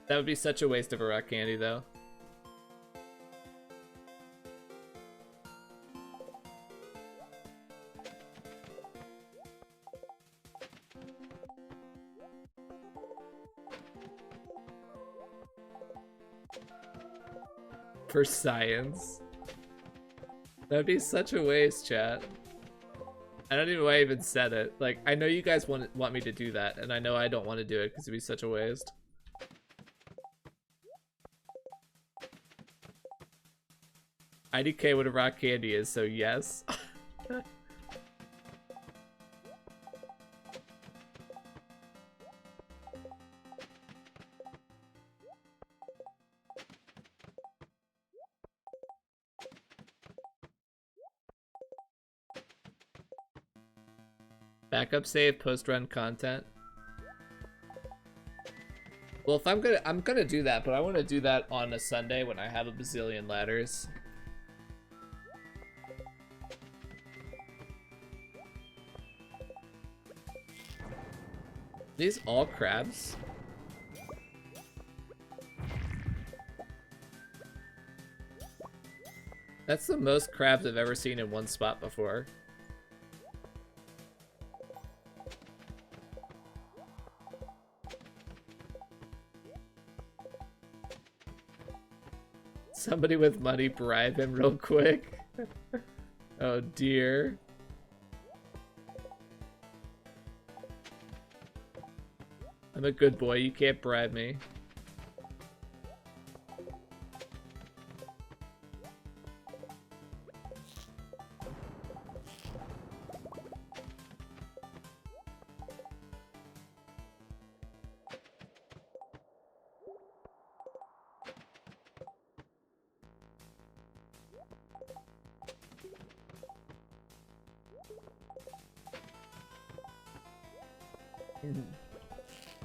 That would be such a waste of a rock candy though. For science. That'd be such a waste, chat. I don't even know why I even said it. Like, I know you guys want me to do that, and I know I don't want to do it because it'd be such a waste. IDK what a rock candy is, so yes. Backup save, post-run content. Well, if I'm gonna do that, but I want to do that on a Sunday when I have a bazillion ladders. These all crabs? That's the most crabs I've ever seen in one spot before. Somebody with money bribe him real quick. Oh dear. I'm a good boy, you can't bribe me.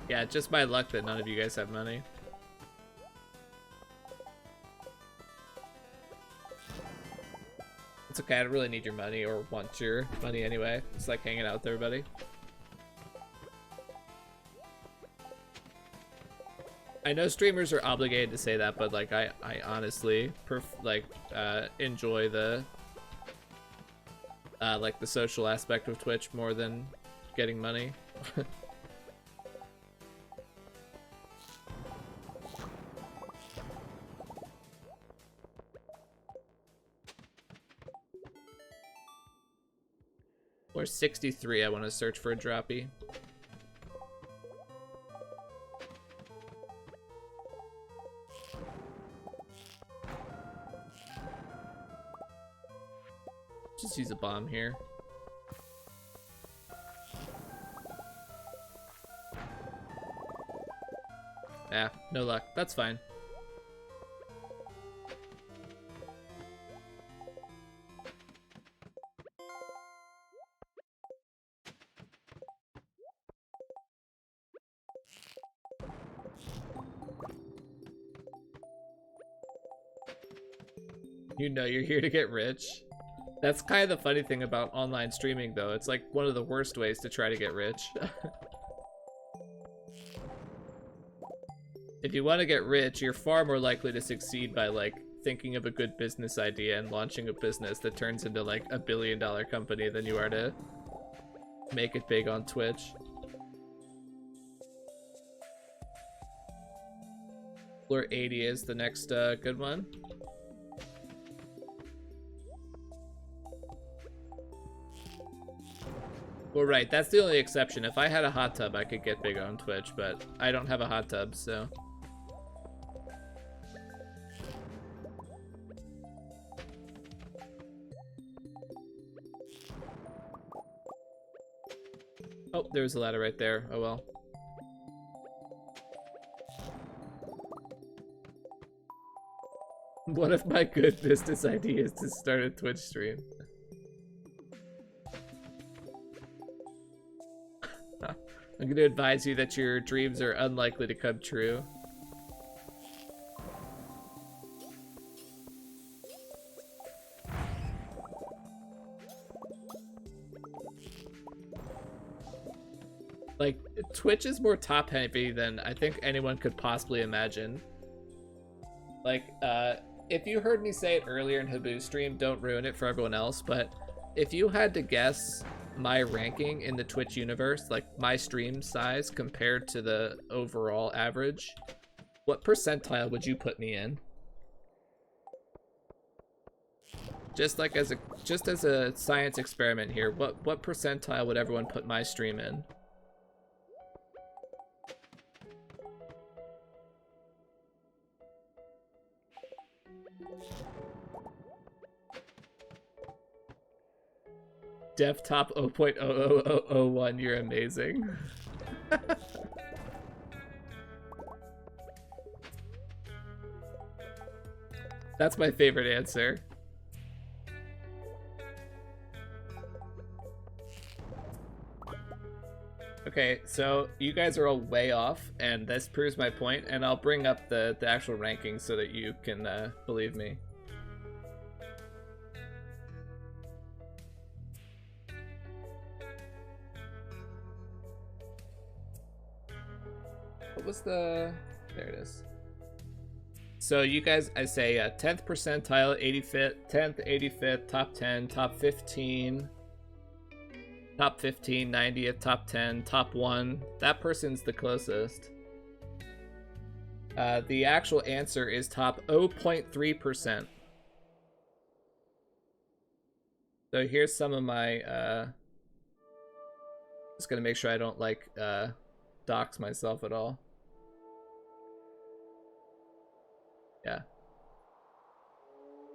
Yeah, just my luck that none of you guys have money. It's okay, I don't really need your money or want your money anyway. It's like hanging out with everybody. I know streamers are obligated to say that, but like I honestly enjoy the like the social aspect of Twitch more than getting money. Or 63, I want to search for a droppy. Just use a bomb here. Ah, no luck. That's fine. You know you're here to get rich. That's kind of the funny thing about online streaming, though. It's like one of the worst ways to try to get rich. If you want to get rich, you're far more likely to succeed by like thinking of a good business idea and launching a business that turns into like a billion-dollar company than you are to make it big on Twitch. Floor 80 is the next good one. Well, right, that's the only exception. If I had a hot tub, I could get big on Twitch, but I don't have a hot tub, so. Oh, there's a ladder right there. Oh well. One of my good business ideas to start a Twitch stream. I'm going to advise you that your dreams are unlikely to come true. Like, Twitch is more top heavy than I think anyone could possibly imagine. Like, if you heard me say it earlier in Habu's stream, don't ruin it for everyone else, but if you had to guess my ranking in the Twitch universe, like my stream size compared to the overall average, what percentile would you put me in? Just like as a science experiment here, what percentile would everyone put my stream in? Dev top 0.00001, you're amazing. That's my favorite answer. Okay, so you guys are all way off, and this proves my point, and I'll bring up the actual rankings so that you can believe me. What was the... There it is. So you guys, I say 10th percentile, 85th, 10th, 85th, top 10, top 15, top 15, 90th, top 10, top 1. That person's the closest. The actual answer is top 0.3%. So here's some of my... just gonna make sure I don't like dox myself at all. Yeah.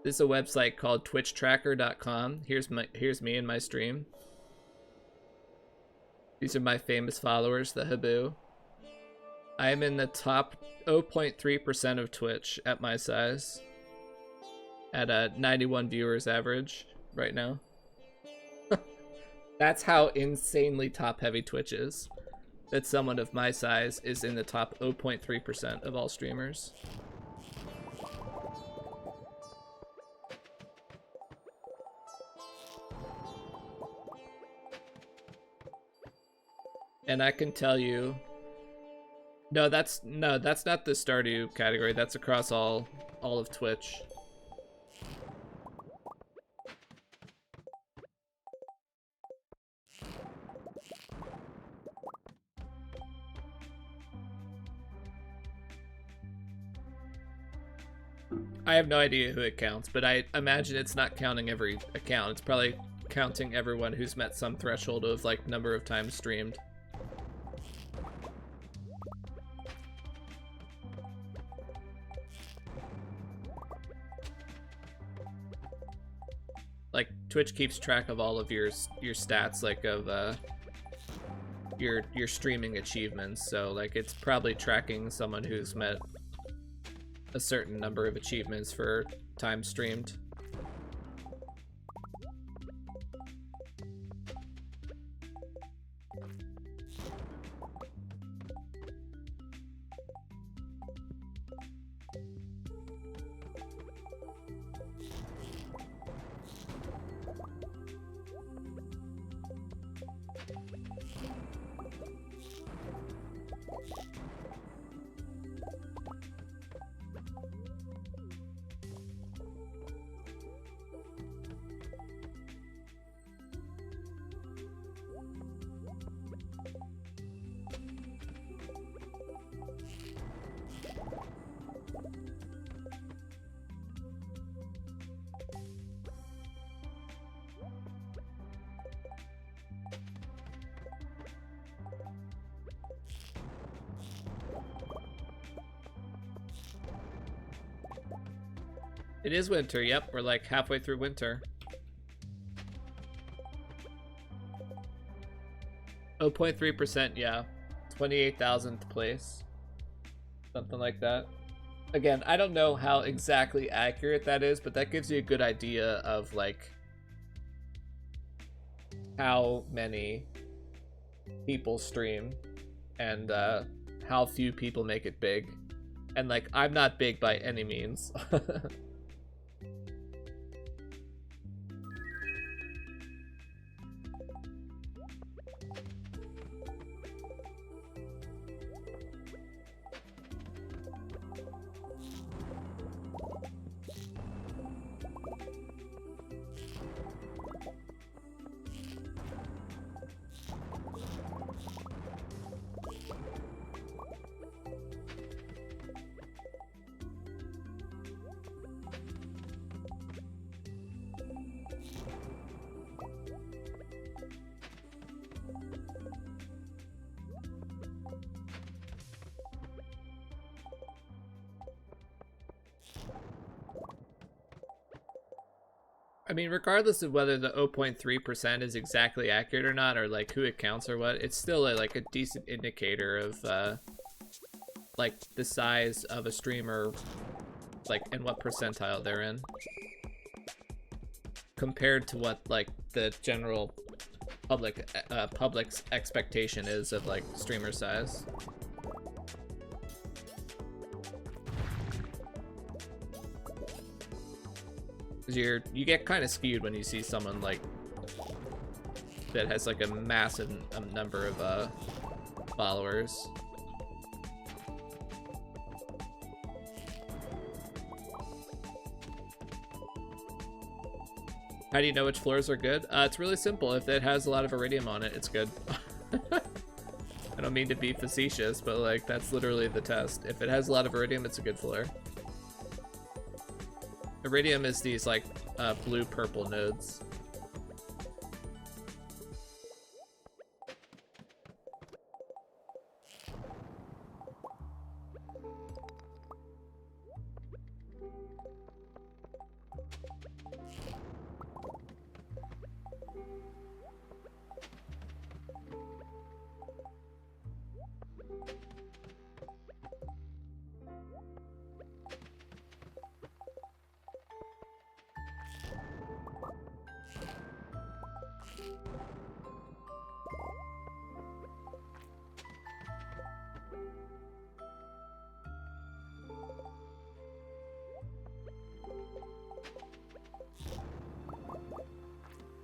This is a website called twitchtracker.com. Here's me and my stream. These are my famous followers, the Habu. I am in the top 0.3% of Twitch at my size. At a 91 viewers average right now. That's how insanely top heavy Twitch is. That someone of my size is in the top 0.3% of all streamers. And I can tell you No, that's not the Stardew category. That's across all of Twitch. I have no idea who it counts, but I imagine it's not counting every account. It's probably counting everyone who's met some threshold of like number of times streamed. Like Twitch keeps track of all of your stats, like of your streaming achievements. So like it's probably tracking someone who's met a certain number of achievements for time streamed. It is winter, yep. We're like halfway through winter. 0.3%, yeah. 28,000th place. Something like that. Again, I don't know how exactly accurate that is, but that gives you a good idea of like how many people stream and how few people make it big. And like, I'm not big by any means. I mean, regardless of whether the 0.3% is exactly accurate or not, or like who it counts or what, it's still like a decent indicator of like the size of a streamer, like, and what percentile they're in, compared to what like the general public's expectation is of like streamer size. You get kind of skewed when you see someone like that has like a massive number of followers. How do you know which floors are good? It's really simple. If it has a lot of iridium on it, it's good. I don't mean to be facetious, but like that's literally the test. If it has a lot of iridium, it's a good floor. Iridium is these like blue-purple nodes.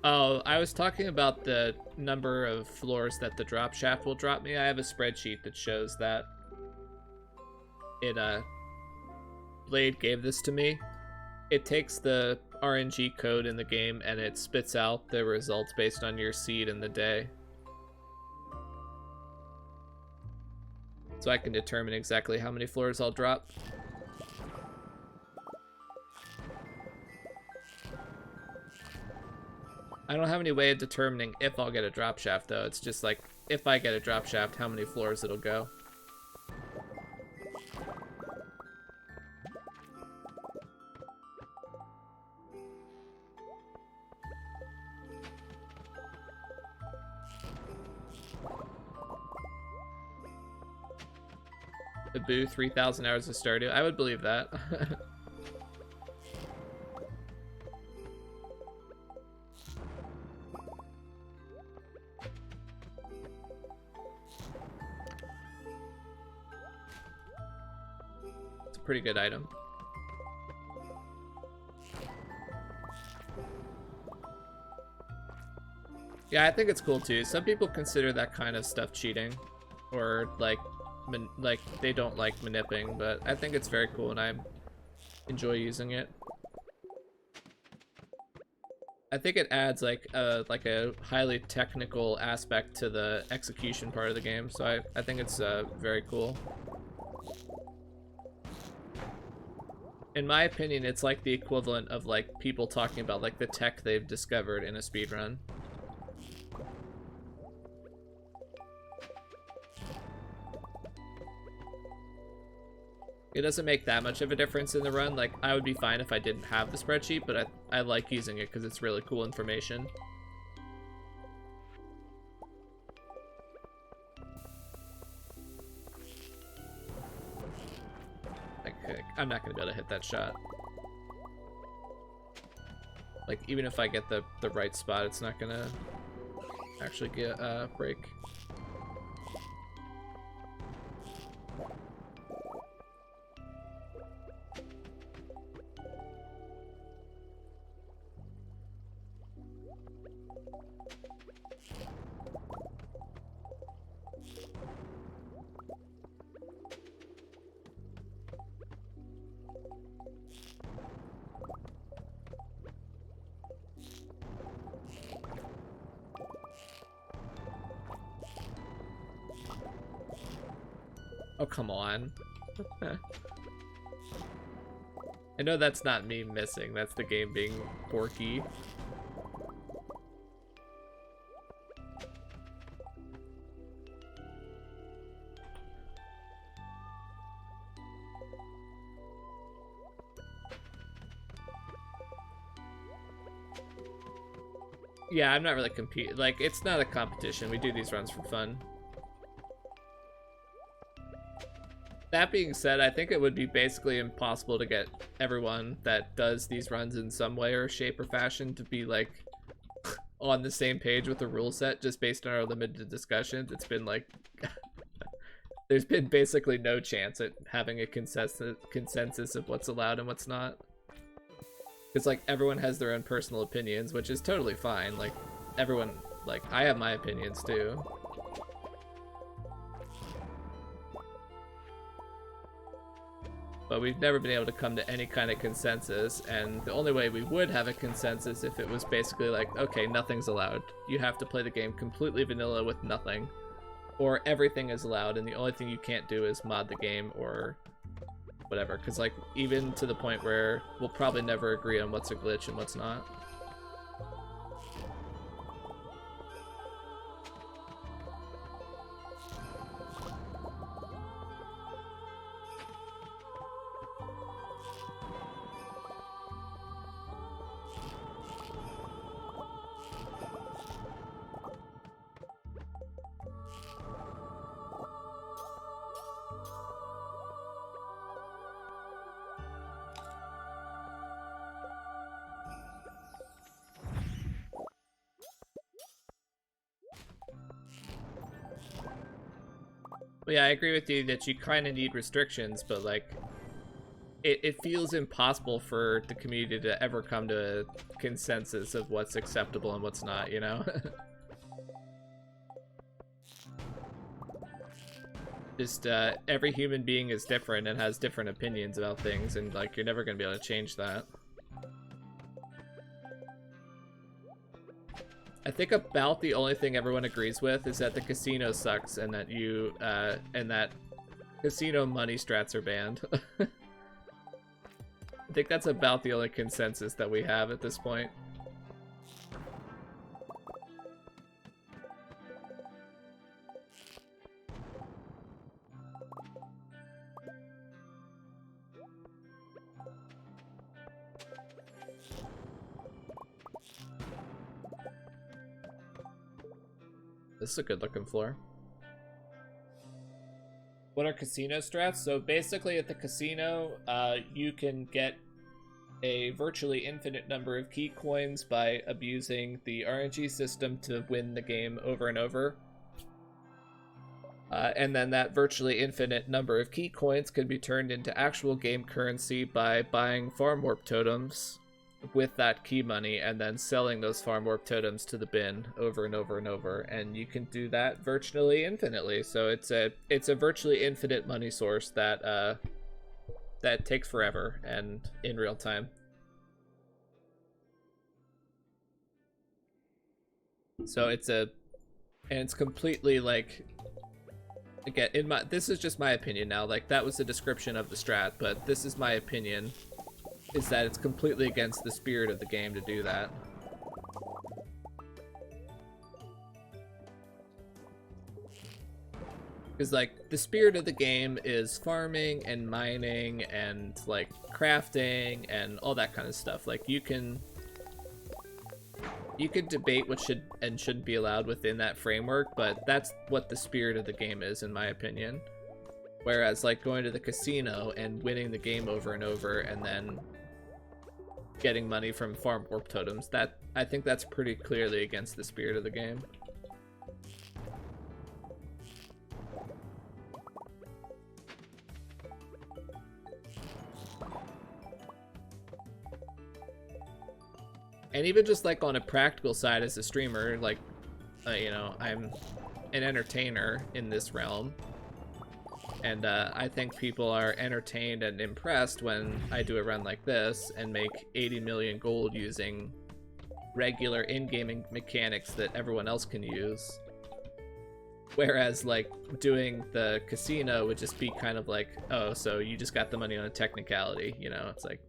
Oh, I was talking about the number of floors that the drop shaft will drop me. I have a spreadsheet that shows that. Blade gave this to me. It takes the RNG code in the game and it spits out the results based on your seed in the day. So I can determine exactly how many floors I'll drop. I don't have any way of determining if I'll get a drop shaft though. It's just like, if I get a drop shaft, how many floors it'll go. The boo 3,000 hours of Stardew. I would believe that. It's a pretty good item. Yeah, I think it's cool too. Some people consider that kind of stuff cheating, or like they don't like manipping, but I think it's very cool and I enjoy using it. I think it adds like a highly technical aspect to the execution part of the game, so I think it's very cool. In my opinion, it's like the equivalent of like people talking about like the tech they've discovered in a speedrun. It doesn't make that much of a difference in the run. Like, I would be fine if I didn't have the spreadsheet, but I like using it because it's really cool information. Okay, I'm not going to be able to hit that shot. Like, even if I get the right spot, it's not going to actually get break. Oh, come on. I know that's not me missing, that's the game being quirky. Yeah, I'm not really like, it's not a competition. We do these runs for fun. That being said, I think it would be basically impossible to get everyone that does these runs in some way or shape or fashion to be like on the same page with the rule set just based on our limited discussions. It's been like there's been basically no chance at having a consensus of what's allowed and what's not. Because like everyone has their own personal opinions, which is totally fine. Like everyone, like I have my opinions too. But we've never been able to come to any kind of consensus, and the only way we would have a consensus if it was basically like, okay, nothing's allowed. You have to play the game completely vanilla with nothing. Or everything is allowed, and the only thing you can't do is mod the game or whatever. Because like, even to the point where we'll probably never agree on what's a glitch and what's not. Well, yeah, I agree with you that you kind of need restrictions, but like, it feels impossible for the community to ever come to a consensus of what's acceptable and what's not, you know? Just every human being is different and has different opinions about things, and like you're never gonna be able to change that. I think about the only thing everyone agrees with is that the casino sucks and that casino money strats are banned. I think that's about the only consensus that we have at this point. This is a good looking floor. What are casino strats? So basically at the casino, you can get a virtually infinite number of key coins by abusing the RNG system to win the game over and over. And then that virtually infinite number of key coins can be turned into actual game currency by buying farm warp totems with that key money and then selling those farm warp totems to the bin over and over and over, and you can do that virtually infinitely. So it's a virtually infinite money source that that takes forever and in real time. So it's completely like, again, this is just my opinion now, like that was the description of the strat, but this is my opinion, is that it's completely against the spirit of the game to do that. Because like the spirit of the game is farming and mining and like crafting and all that kind of stuff. Like you can debate what should and shouldn't be allowed within that framework, but that's what the spirit of the game is, in my opinion. Whereas like going to the casino and winning the game over and over and then getting money from farm warp totems, that I think that's pretty clearly against the spirit of the game. And even just like on a practical side as a streamer, like you know, I'm an entertainer in this realm, and I think people are entertained and impressed when I do a run like this and make 80 million gold using regular in-gaming mechanics that everyone else can use. Whereas like doing the casino would just be kind of like, oh, so you just got the money on a technicality, you know? It's like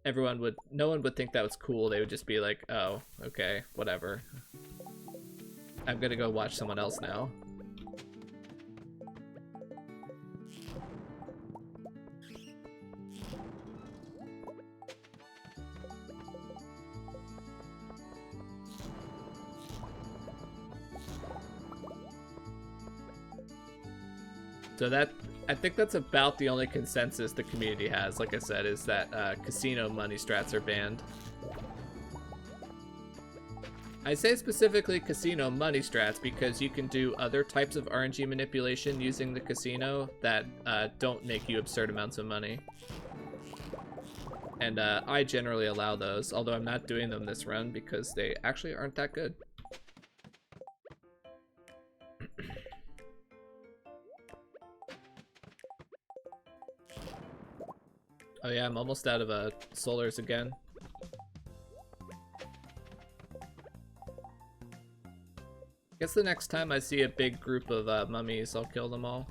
no one would think that was cool. They would just be like, oh, okay, whatever. I'm gonna go watch someone else now. So I think that's about the only consensus the community has, like I said, is that casino money strats are banned. I say specifically casino money strats because you can do other types of RNG manipulation using the casino that don't make you absurd amounts of money. And I generally allow those, although I'm not doing them this run because they actually aren't that good. Oh yeah, I'm almost out of solars again. Guess the next time I see a big group of mummies, I'll kill them all.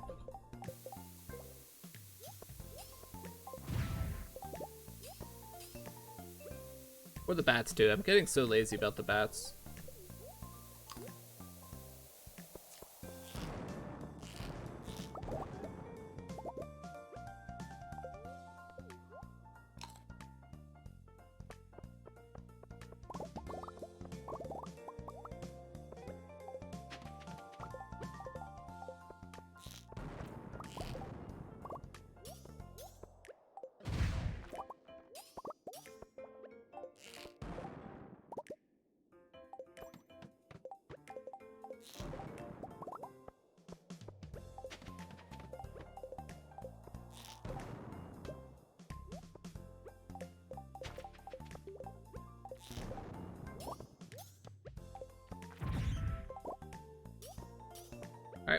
Or the bats too. I'm getting so lazy about the bats.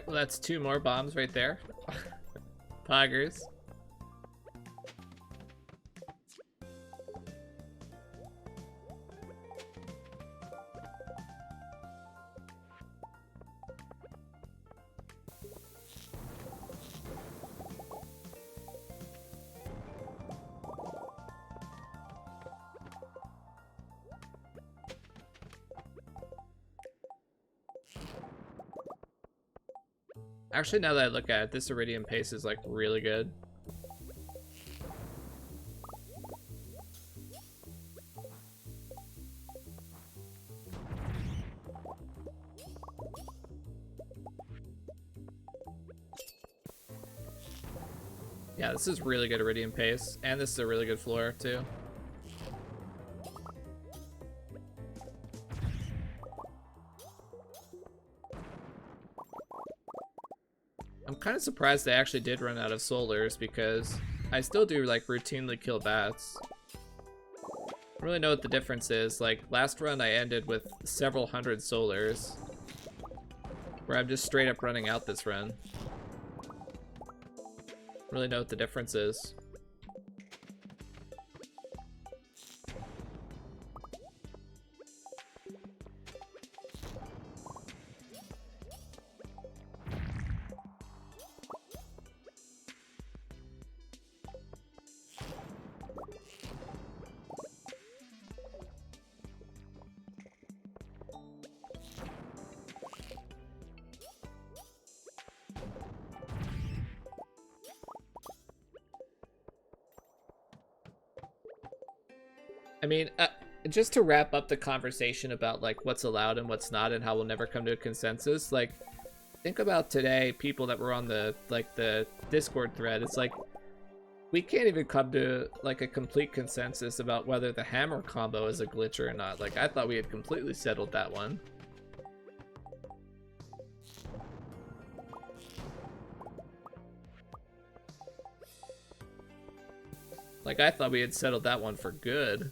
Alright, well that's 2 more bombs right there. Poggers. Actually, now that I look at it, this Iridium pace is like really good. Yeah, this is really good Iridium pace, and this is a really good floor too. I'm kind of surprised they actually did run out of solars because I still do like routinely kill bats. I don't really know what the difference is. Like last run I ended with several hundred solars, where I'm just straight up running out this run. Really know what the difference is. I mean, just to wrap up the conversation about like what's allowed and what's not and how we'll never come to a consensus, like think about today people that were on the Discord thread. It's like we can't even come to like a complete consensus about whether the hammer combo is a glitch or not. Like I thought we had completely settled that one. Like I thought we had settled that one for good.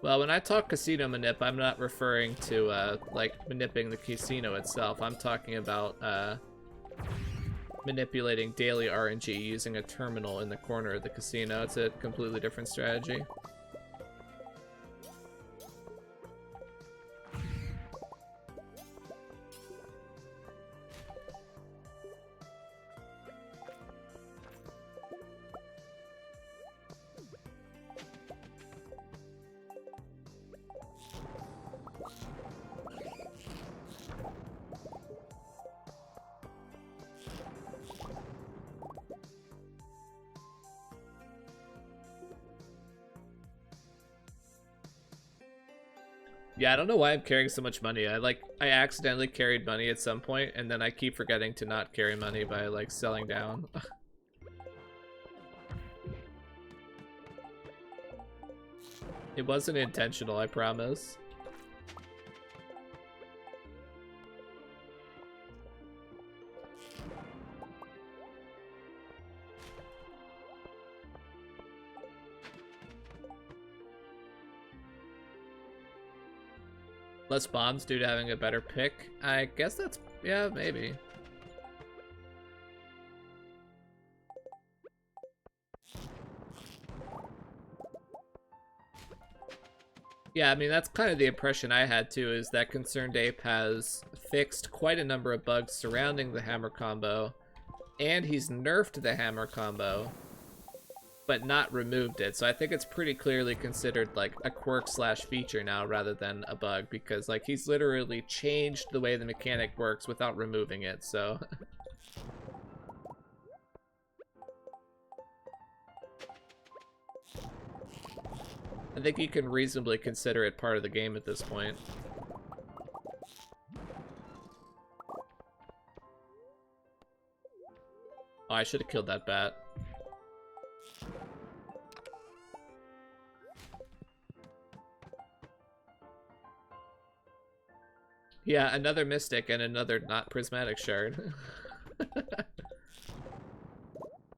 Well, when I talk casino manip, I'm not referring to like manipping the casino itself. I'm talking about manipulating daily RNG using a terminal in the corner of the casino. It's a completely different strategy. Yeah, I don't know why I'm carrying so much money. I accidentally carried money at some point, and then I keep forgetting to not carry money by like selling down. It wasn't intentional, I promise. Less bombs due to having a better pick. I guess that's, yeah, maybe. Yeah, I mean, that's kind of the impression I had too, is that Concerned Ape has fixed quite a number of bugs surrounding the hammer combo, and he's nerfed the hammer combo, but not removed it. So I think it's pretty clearly considered like a quirk slash feature now rather than a bug, because like he's literally changed the way the mechanic works without removing it, so. I think you can reasonably consider it part of the game at this point. Oh, I should have killed that bat. Yeah, another Mystic and another not prismatic shard.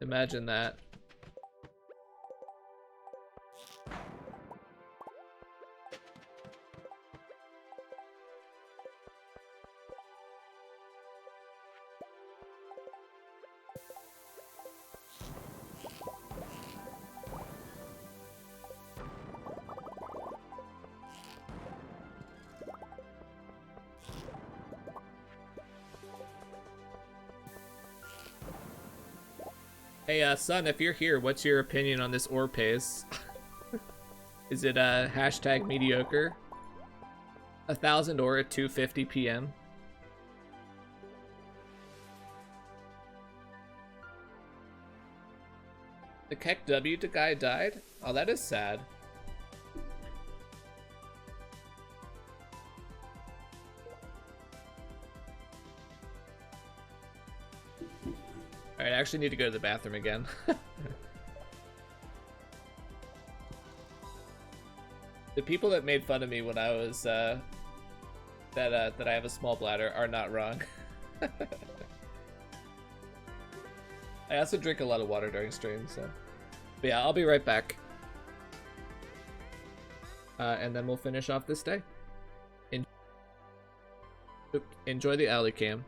Imagine that. Hey, son, if you're here, what's your opinion on this ore pace? Is it hashtag mediocre? 1,000 ore at 2:50 p.m. The Keck W guy died? Oh, that is sad. Alright, I actually need to go to the bathroom again. The people that made fun of me when I was, that I have a small bladder are not wrong. I also drink a lot of water during stream, so. But yeah, I'll be right back. And then we'll finish off this day. Enjoy the alley cam.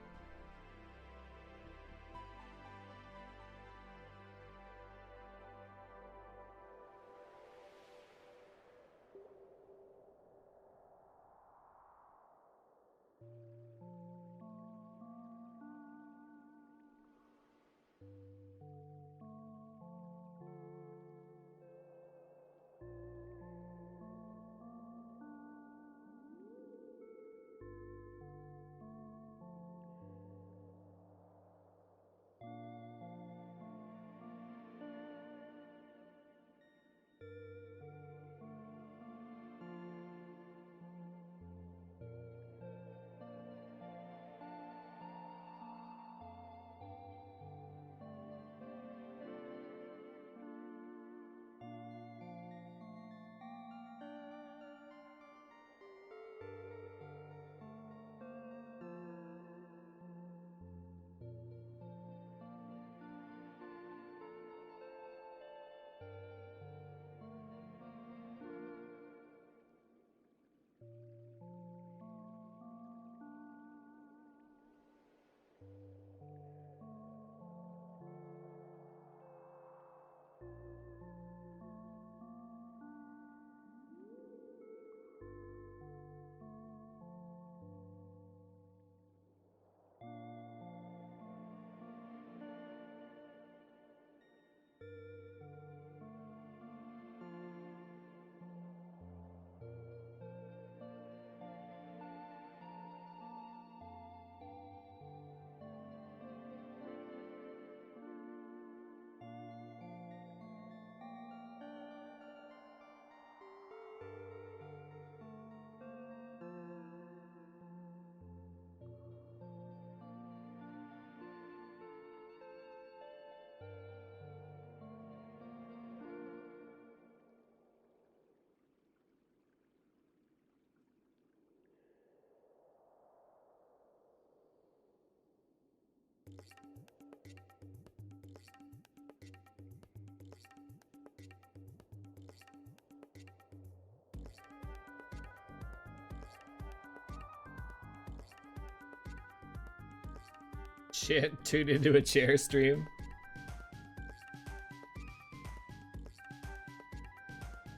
Shit, tuned into a chair stream.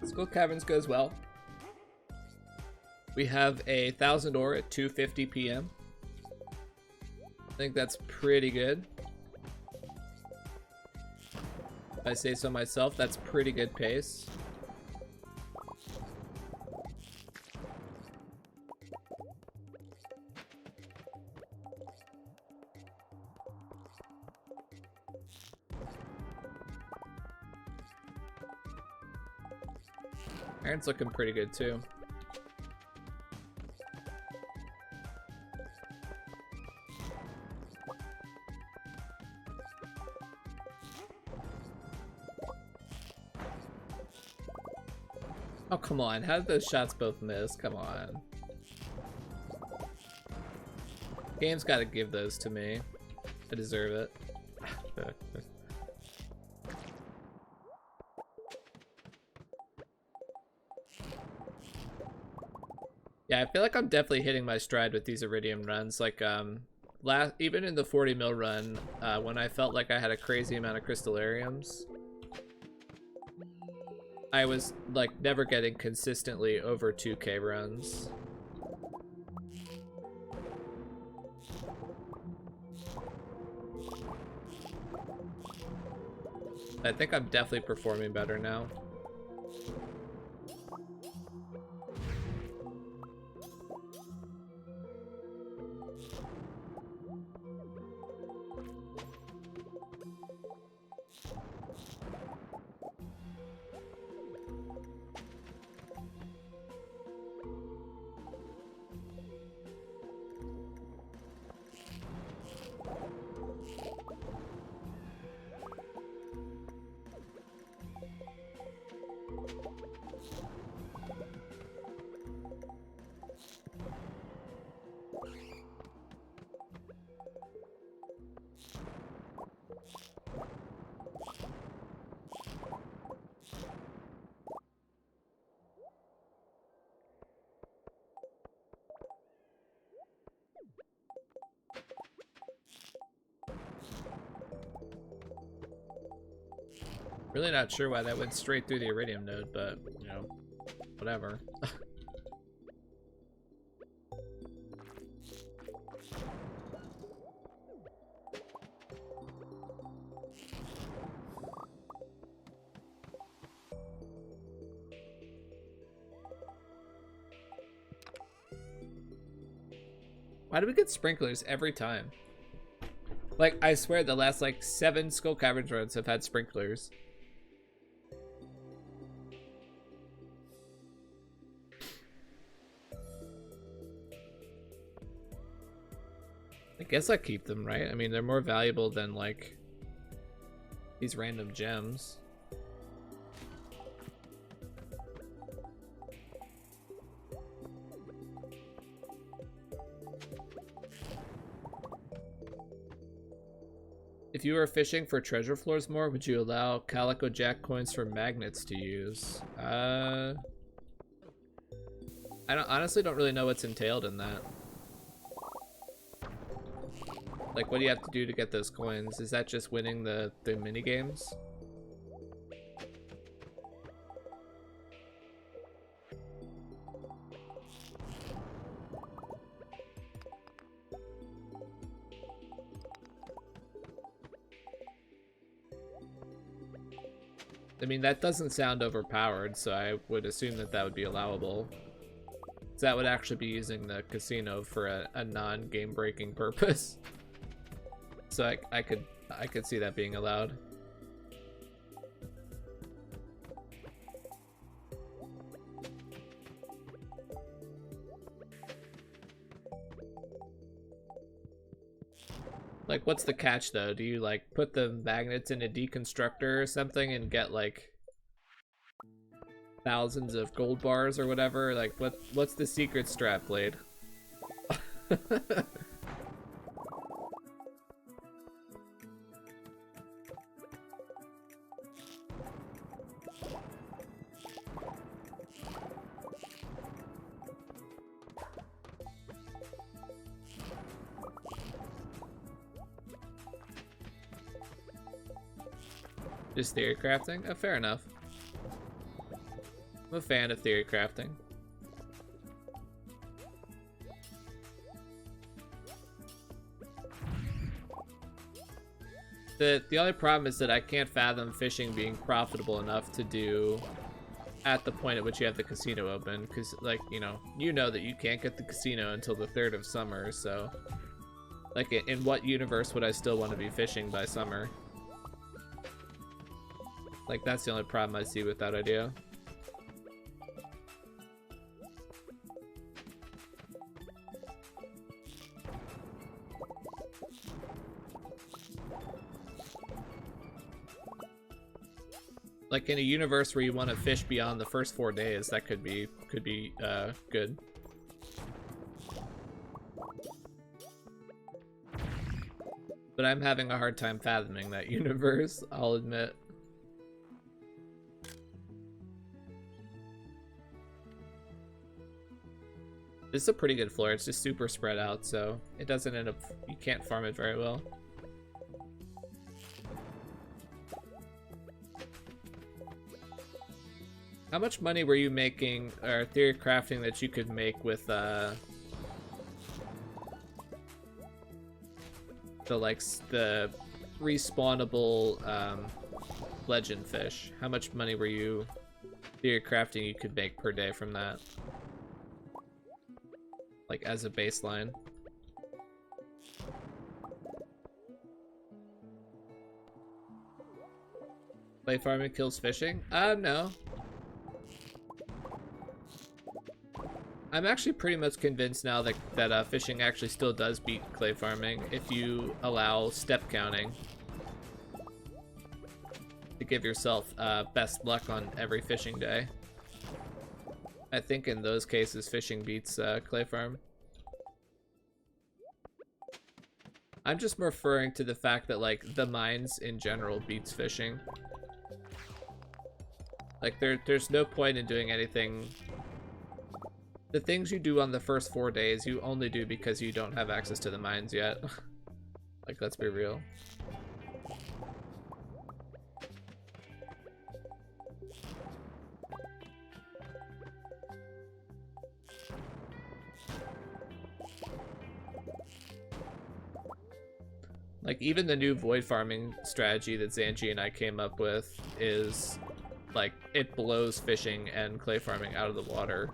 Skull Caverns goes well. We have 1,000 ore at 2:50 p.m. I think that's pretty good. If I say so myself, that's pretty good pace. Iron's looking pretty good too. Oh, come on. How did those shots both miss? Come on. Game's gotta give those to me. I deserve it. Yeah, I feel like I'm definitely hitting my stride with these Iridium runs. Like, even in the 40 mil run, when I felt like I had a crazy amount of crystallariums, I was like never getting consistently over 2k runs. I think I'm definitely performing better now. Really not sure why that went straight through the Iridium node, but, you know, whatever. Why do we get sprinklers every time? Like, I swear the last, like, 7 Skull Caverns runs have had sprinklers. I guess I keep them, right? I mean, they're more valuable than, like, these random gems. If you were fishing for treasure floors more, would you allow Calico Jack coins for magnets to use? I honestly don't really know what's entailed in that. Like, what do you have to do to get those coins? Is that just winning the mini games? I mean, that doesn't sound overpowered, so I would assume that that would be allowable. So that would actually be using the casino for a non-game breaking purpose. So I could see that being allowed. Like, what's the catch though? Do you like put the magnets in a deconstructor or something and get like thousands of gold bars or whatever? Like, what's the secret strat, Blade? Just theory crafting? Oh, fair enough. I'm a fan of theory crafting. The only problem is that I can't fathom fishing being profitable enough to do at the point at which you have the casino open, because, like, you know that you can't get the casino until the 3rd of summer, so like, in what universe would I still want to be fishing by summer? Like, that's the only problem I see with that idea. Like, in a universe where you want to fish beyond the first 4 days, that could be good. But I'm having a hard time fathoming that universe, I'll admit. This is a pretty good floor. It's just super spread out, so it doesn't end up... You can't farm it very well. How much money were you making, or theory crafting, that you could make with the the respawnable legend fish? How much money were you theory crafting you could make per day from that? Like as a baseline. Clay farming kills fishing? No. I'm actually pretty much convinced now that fishing actually still does beat clay farming if you allow step counting to give yourself best luck on every fishing day. I think in those cases fishing beats clay farm. I'm just referring to the fact that like the mines in general beats fishing. Like there's no point in doing anything. The things you do on the first 4 days, you only do because you don't have access to the mines yet. Like, let's be real. Like, even the new void farming strategy that Zanji and I came up with is, like, it blows fishing and clay farming out of the water.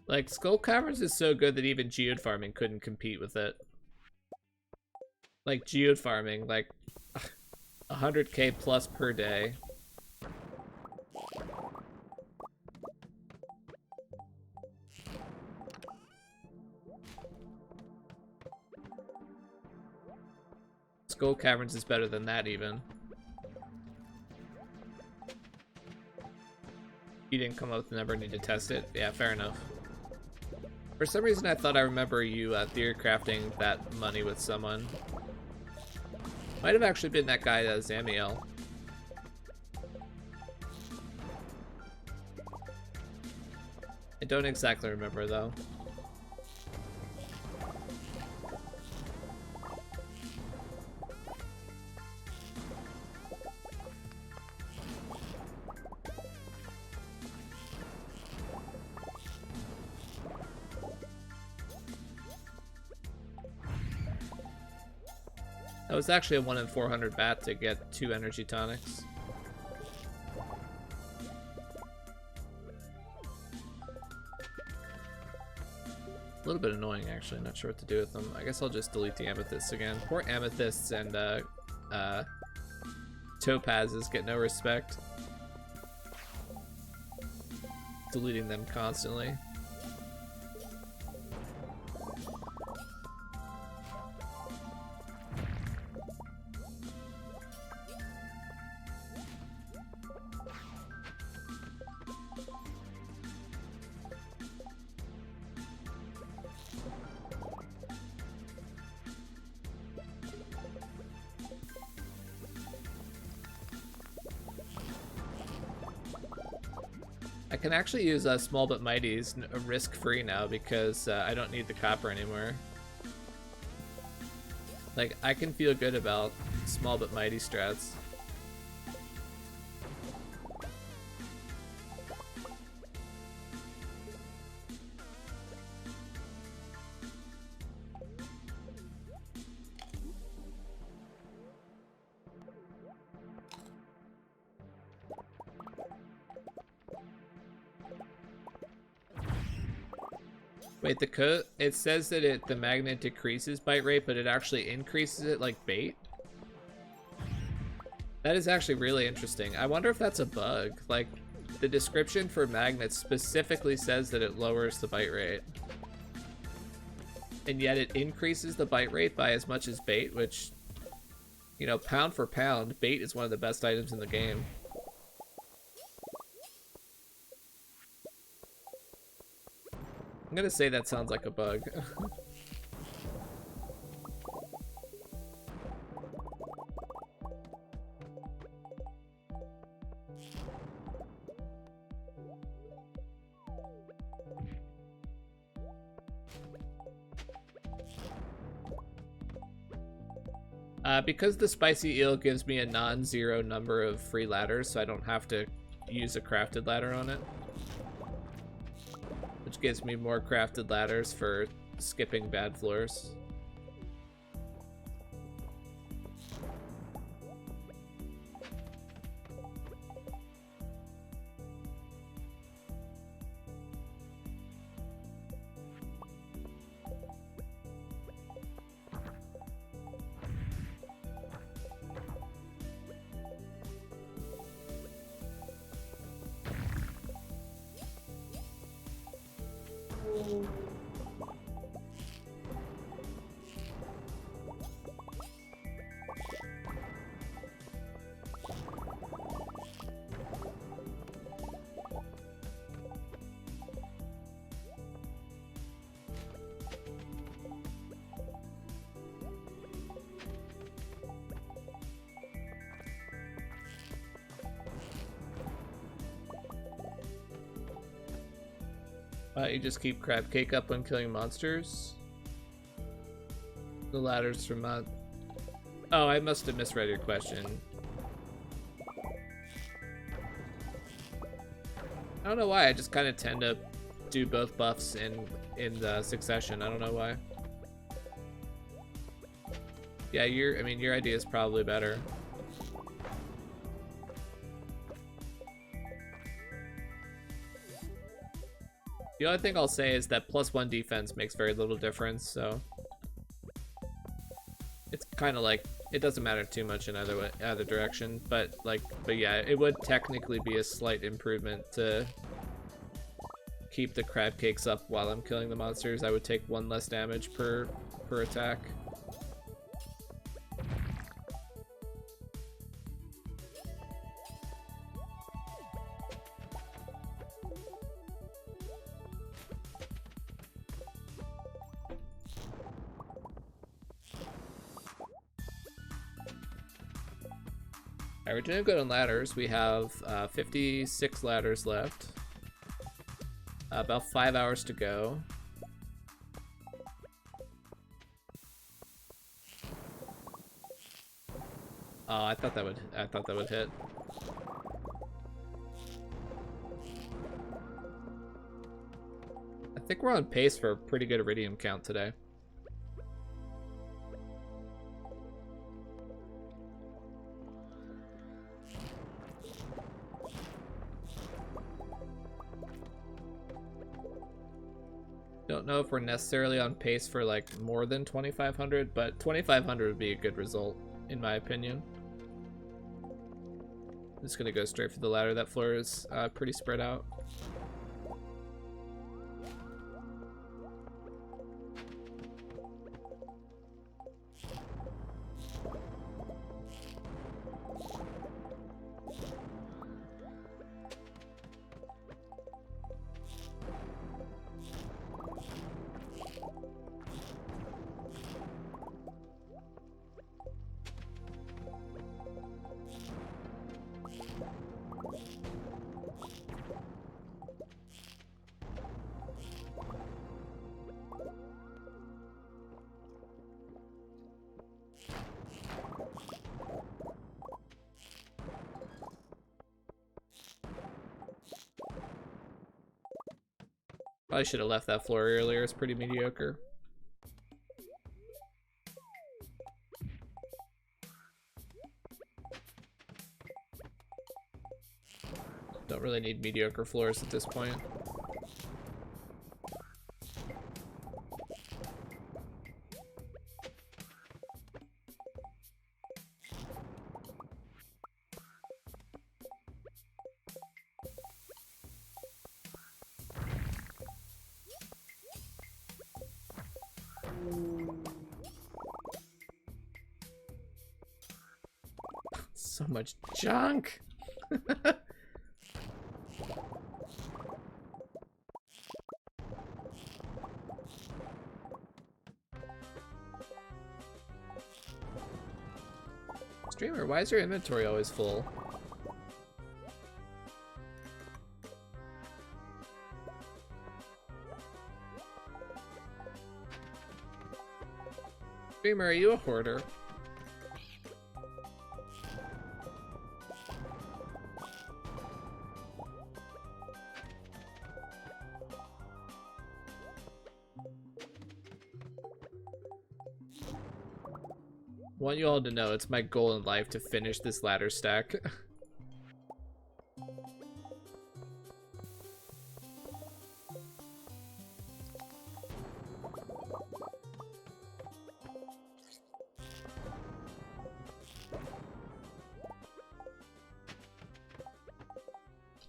Like, Skull Caverns is so good that even geode farming couldn't compete with it. Like, geode farming, like, 100k plus per day. Skull Caverns is better than that, even. You didn't come up with the number, need to test it? Yeah, fair enough. For some reason, I thought I remember you theory crafting that money with someone. Might have actually been that guy, Zamiel. I don't exactly remember, though. That was actually a 1 in 400 bat to get 2 energy tonics. A little bit annoying, actually. Not sure what to do with them. I guess I'll just delete the amethysts again. Poor amethysts and topazes get no respect. Deleting them constantly. I can actually use small but mighties risk-free now because I don't need the copper anymore. Like, I can feel good about small but mighty strats. Wait, the code, it says that the magnet decreases bite rate, but it actually increases it like bait? That is actually really interesting. I wonder if that's a bug. Like, the description for magnets specifically says that it lowers the bite rate. And yet it increases the bite rate by as much as bait, which, you know, pound for pound, bait is one of the best items in the game. I'm gonna say that sounds like a bug. Because the spicy eel gives me a non-zero number of free ladders, so I don't have to use a crafted ladder on it. Which gives me more crafted ladders for skipping bad floors. You just keep crab cake up when killing monsters. The ladders from Oh, I must have misread your question. I don't know why. I just kind of tend to do both buffs in the succession. I don't know why. Yeah, I mean, your idea is probably better. The only thing I'll say is that +1 defense makes very little difference, so it's kind of like it doesn't matter too much in either direction. But yeah, it would technically be a slight improvement to keep the crab cakes up while I'm killing the monsters. I would take 1 less damage per attack. We're doing good on ladders. We have 56 ladders left. About 5 hours to go. Oh, I thought that would hit. I think we're on pace for a pretty good iridium count today. Don't know if we're necessarily on pace for like more than 2,500, but 2,500 would be a good result, in my opinion. I'm just gonna go straight for the ladder. That floor is pretty spread out. Probably should have left that floor earlier. It's pretty mediocre. Don't really need mediocre floors at this point. So much junk. Streamer, why is your inventory always full? Streamer, are you a hoarder? I want you all to know it's my goal in life to finish this ladder stack.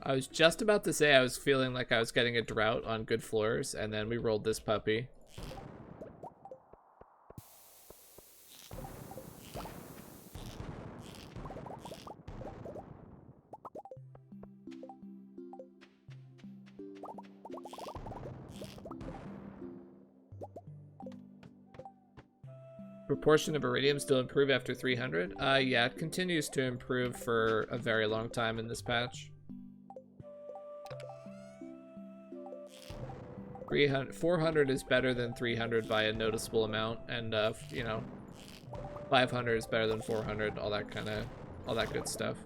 I was just about to say I was feeling like I was getting a drought on good floors, and then we rolled this puppy. Proportion of iridium still improve after 300? Yeah, it continues to improve for a very long time in this patch. 400 is better than 300 by a noticeable amount, and you know, 500 is better than 400, all that good stuff.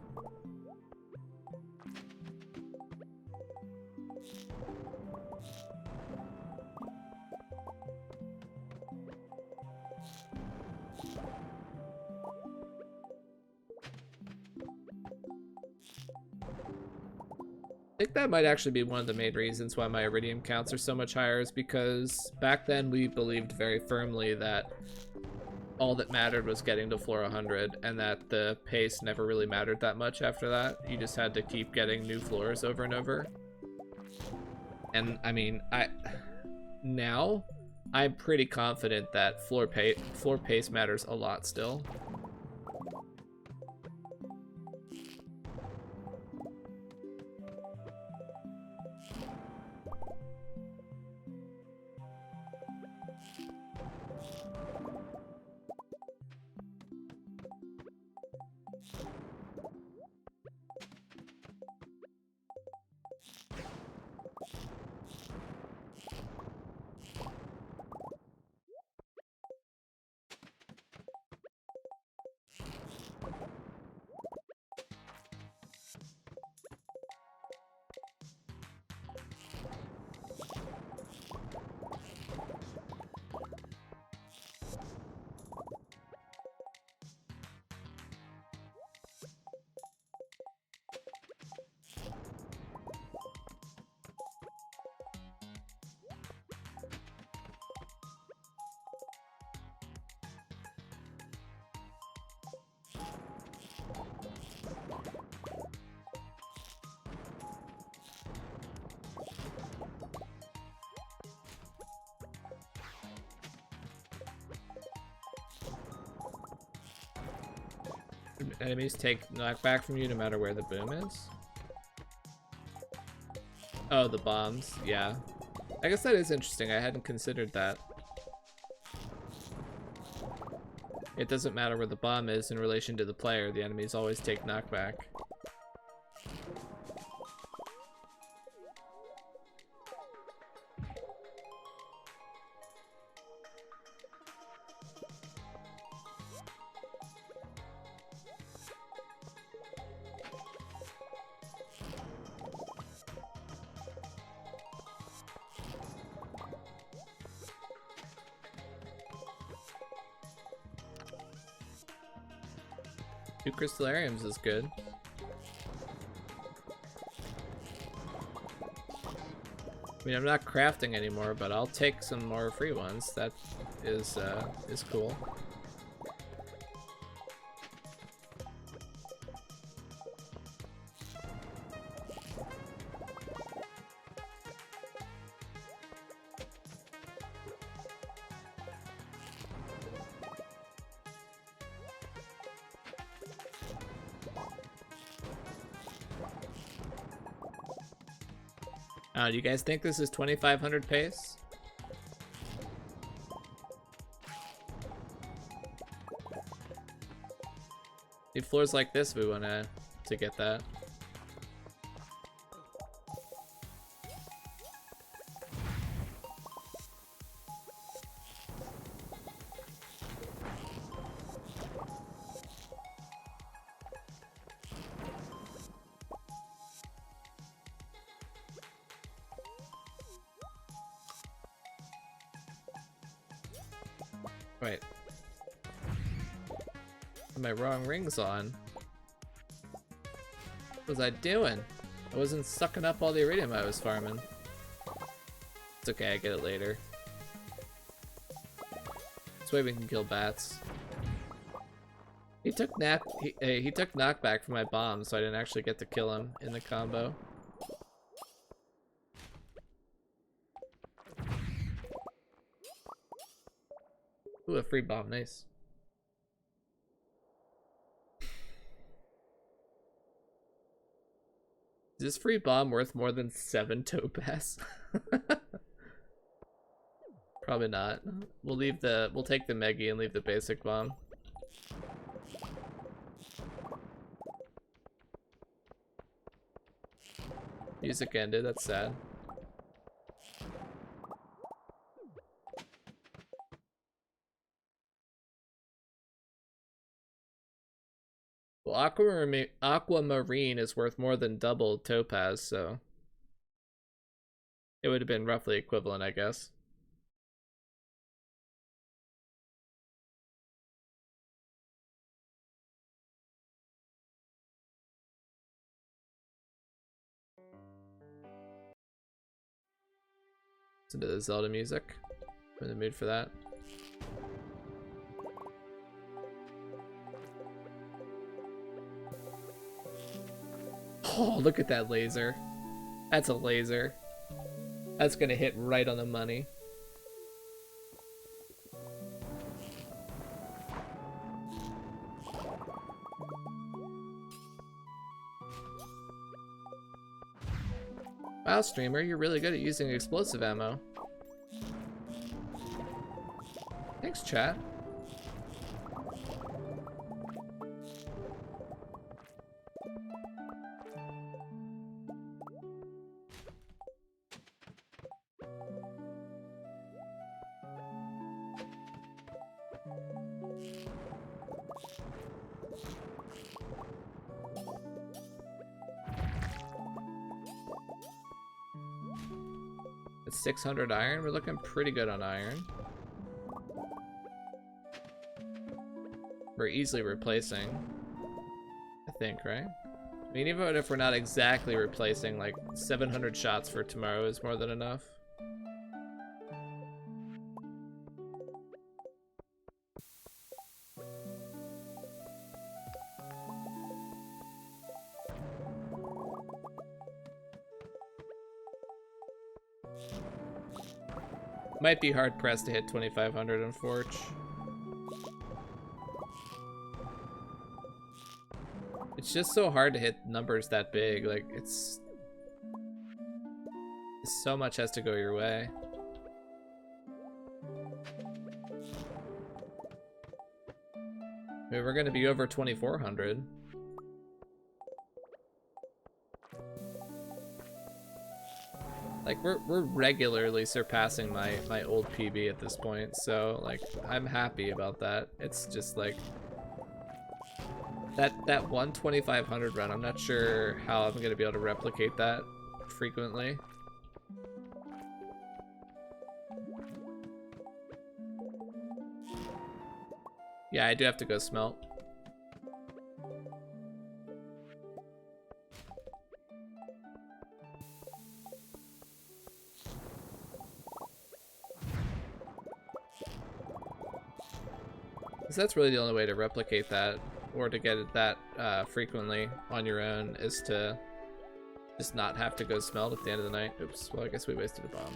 I think that might actually be one of the main reasons why my iridium counts are so much higher, is because back then we believed very firmly that all that mattered was getting to floor 100, and that the pace never really mattered that much after that. You just had to keep getting new floors over and over. And I mean, now I'm pretty confident that floor pace matters a lot still. Enemies take knockback from you no matter where the boom is? Oh, the bombs, yeah. I guess that is interesting, I hadn't considered that. It doesn't matter where the bomb is in relation to the player, the enemies always take knockback. Two crystallariums is good. I mean, I'm not crafting anymore, but I'll take some more free ones. That is cool. Do you guys think this is 2,500 pace? Need floors like this if we want to get that. Wait. My wrong rings on. What was I doing? I wasn't sucking up all the iridium I was farming. It's okay, I get it later. This way we can kill bats. He took knockback from my bomb, so I didn't actually get to kill him in the combo. Ooh, a free bomb, nice. Is this free bomb worth more than 7 topaz? Probably not. We'll take the Meggy and leave the basic bomb. Music ended, that's sad. Well, aquamarine is worth more than double topaz, so it would have been roughly equivalent, I guess. Listen to the Zelda music. I'm in the mood for that. Oh, look at that laser. That's a laser. That's gonna hit right on the money. Wow, streamer, you're really good at using explosive ammo. Thanks, chat. It's 600 iron. We're looking pretty good on iron. We're easily replacing, I think, right? I mean, even if we're not exactly replacing, like 700 shots for tomorrow is more than enough. Might be hard pressed to hit 2,500 in Forge. It's just so hard to hit numbers that big. Like, it's so much has to go your way. I mean, we're gonna be over 2,400. Like, we're regularly surpassing my old PB at this point, so like I'm happy about that. It's just like that one 2,500 run, I'm not sure how I'm gonna be able to replicate that frequently. Yeah, I do have to go smelt. So that's really the only way to replicate that, or to get it that frequently on your own, is to just not have to go smelt at the end of the night. Oops, well I guess we wasted a bomb.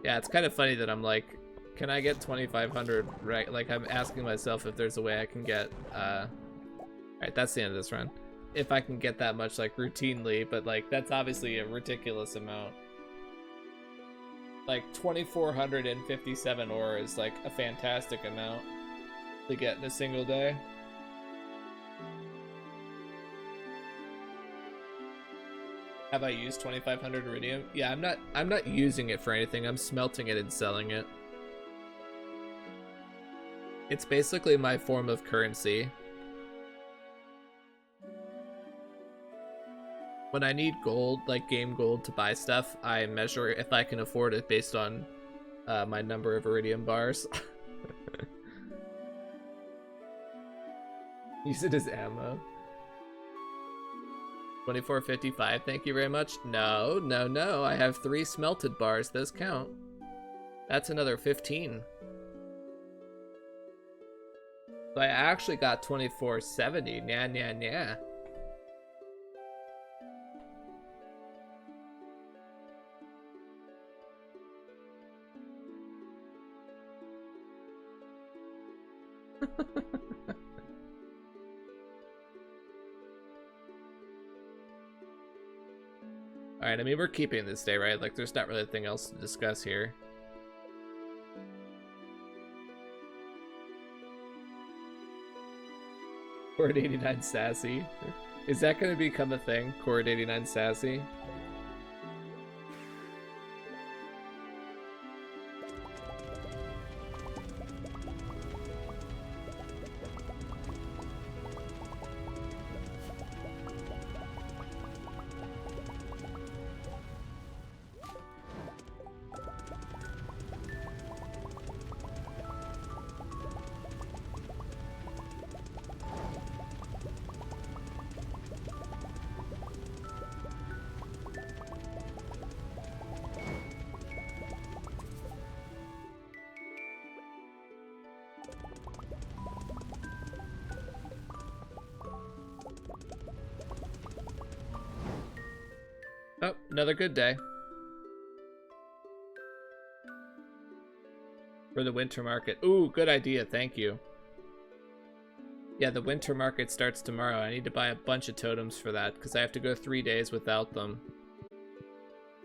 Yeah, it's kind of funny that I'm like, can I get 2,500 right? Like, I'm asking myself if there's a way I can get, alright, that's the end of this run. If I can get that much, like, routinely, but, like, that's obviously a ridiculous amount. Like, 2,457 ore is, like, a fantastic amount to get in a single day. Have I used 2,500 iridium? Yeah, I'm not using it for anything. I'm smelting it and selling it. It's basically my form of currency. When I need gold, like game gold to buy stuff, I measure if I can afford it based on my number of iridium bars. Use it as ammo. 2455, thank you very much. No, no, no, I have 3 smelted bars, those count. That's another 15. So I actually got 2470, nya nya nya. Alright, I mean, we're keeping this day, right? Like, there's not really anything else to discuss here. Chord 89 Sassy. Is that going to become a thing? Chord 89 Sassy? Oh, another good day. For the winter market. Ooh, good idea, thank you. Yeah, the winter market starts tomorrow. I need to buy a bunch of totems for that, because I have to go 3 days without them.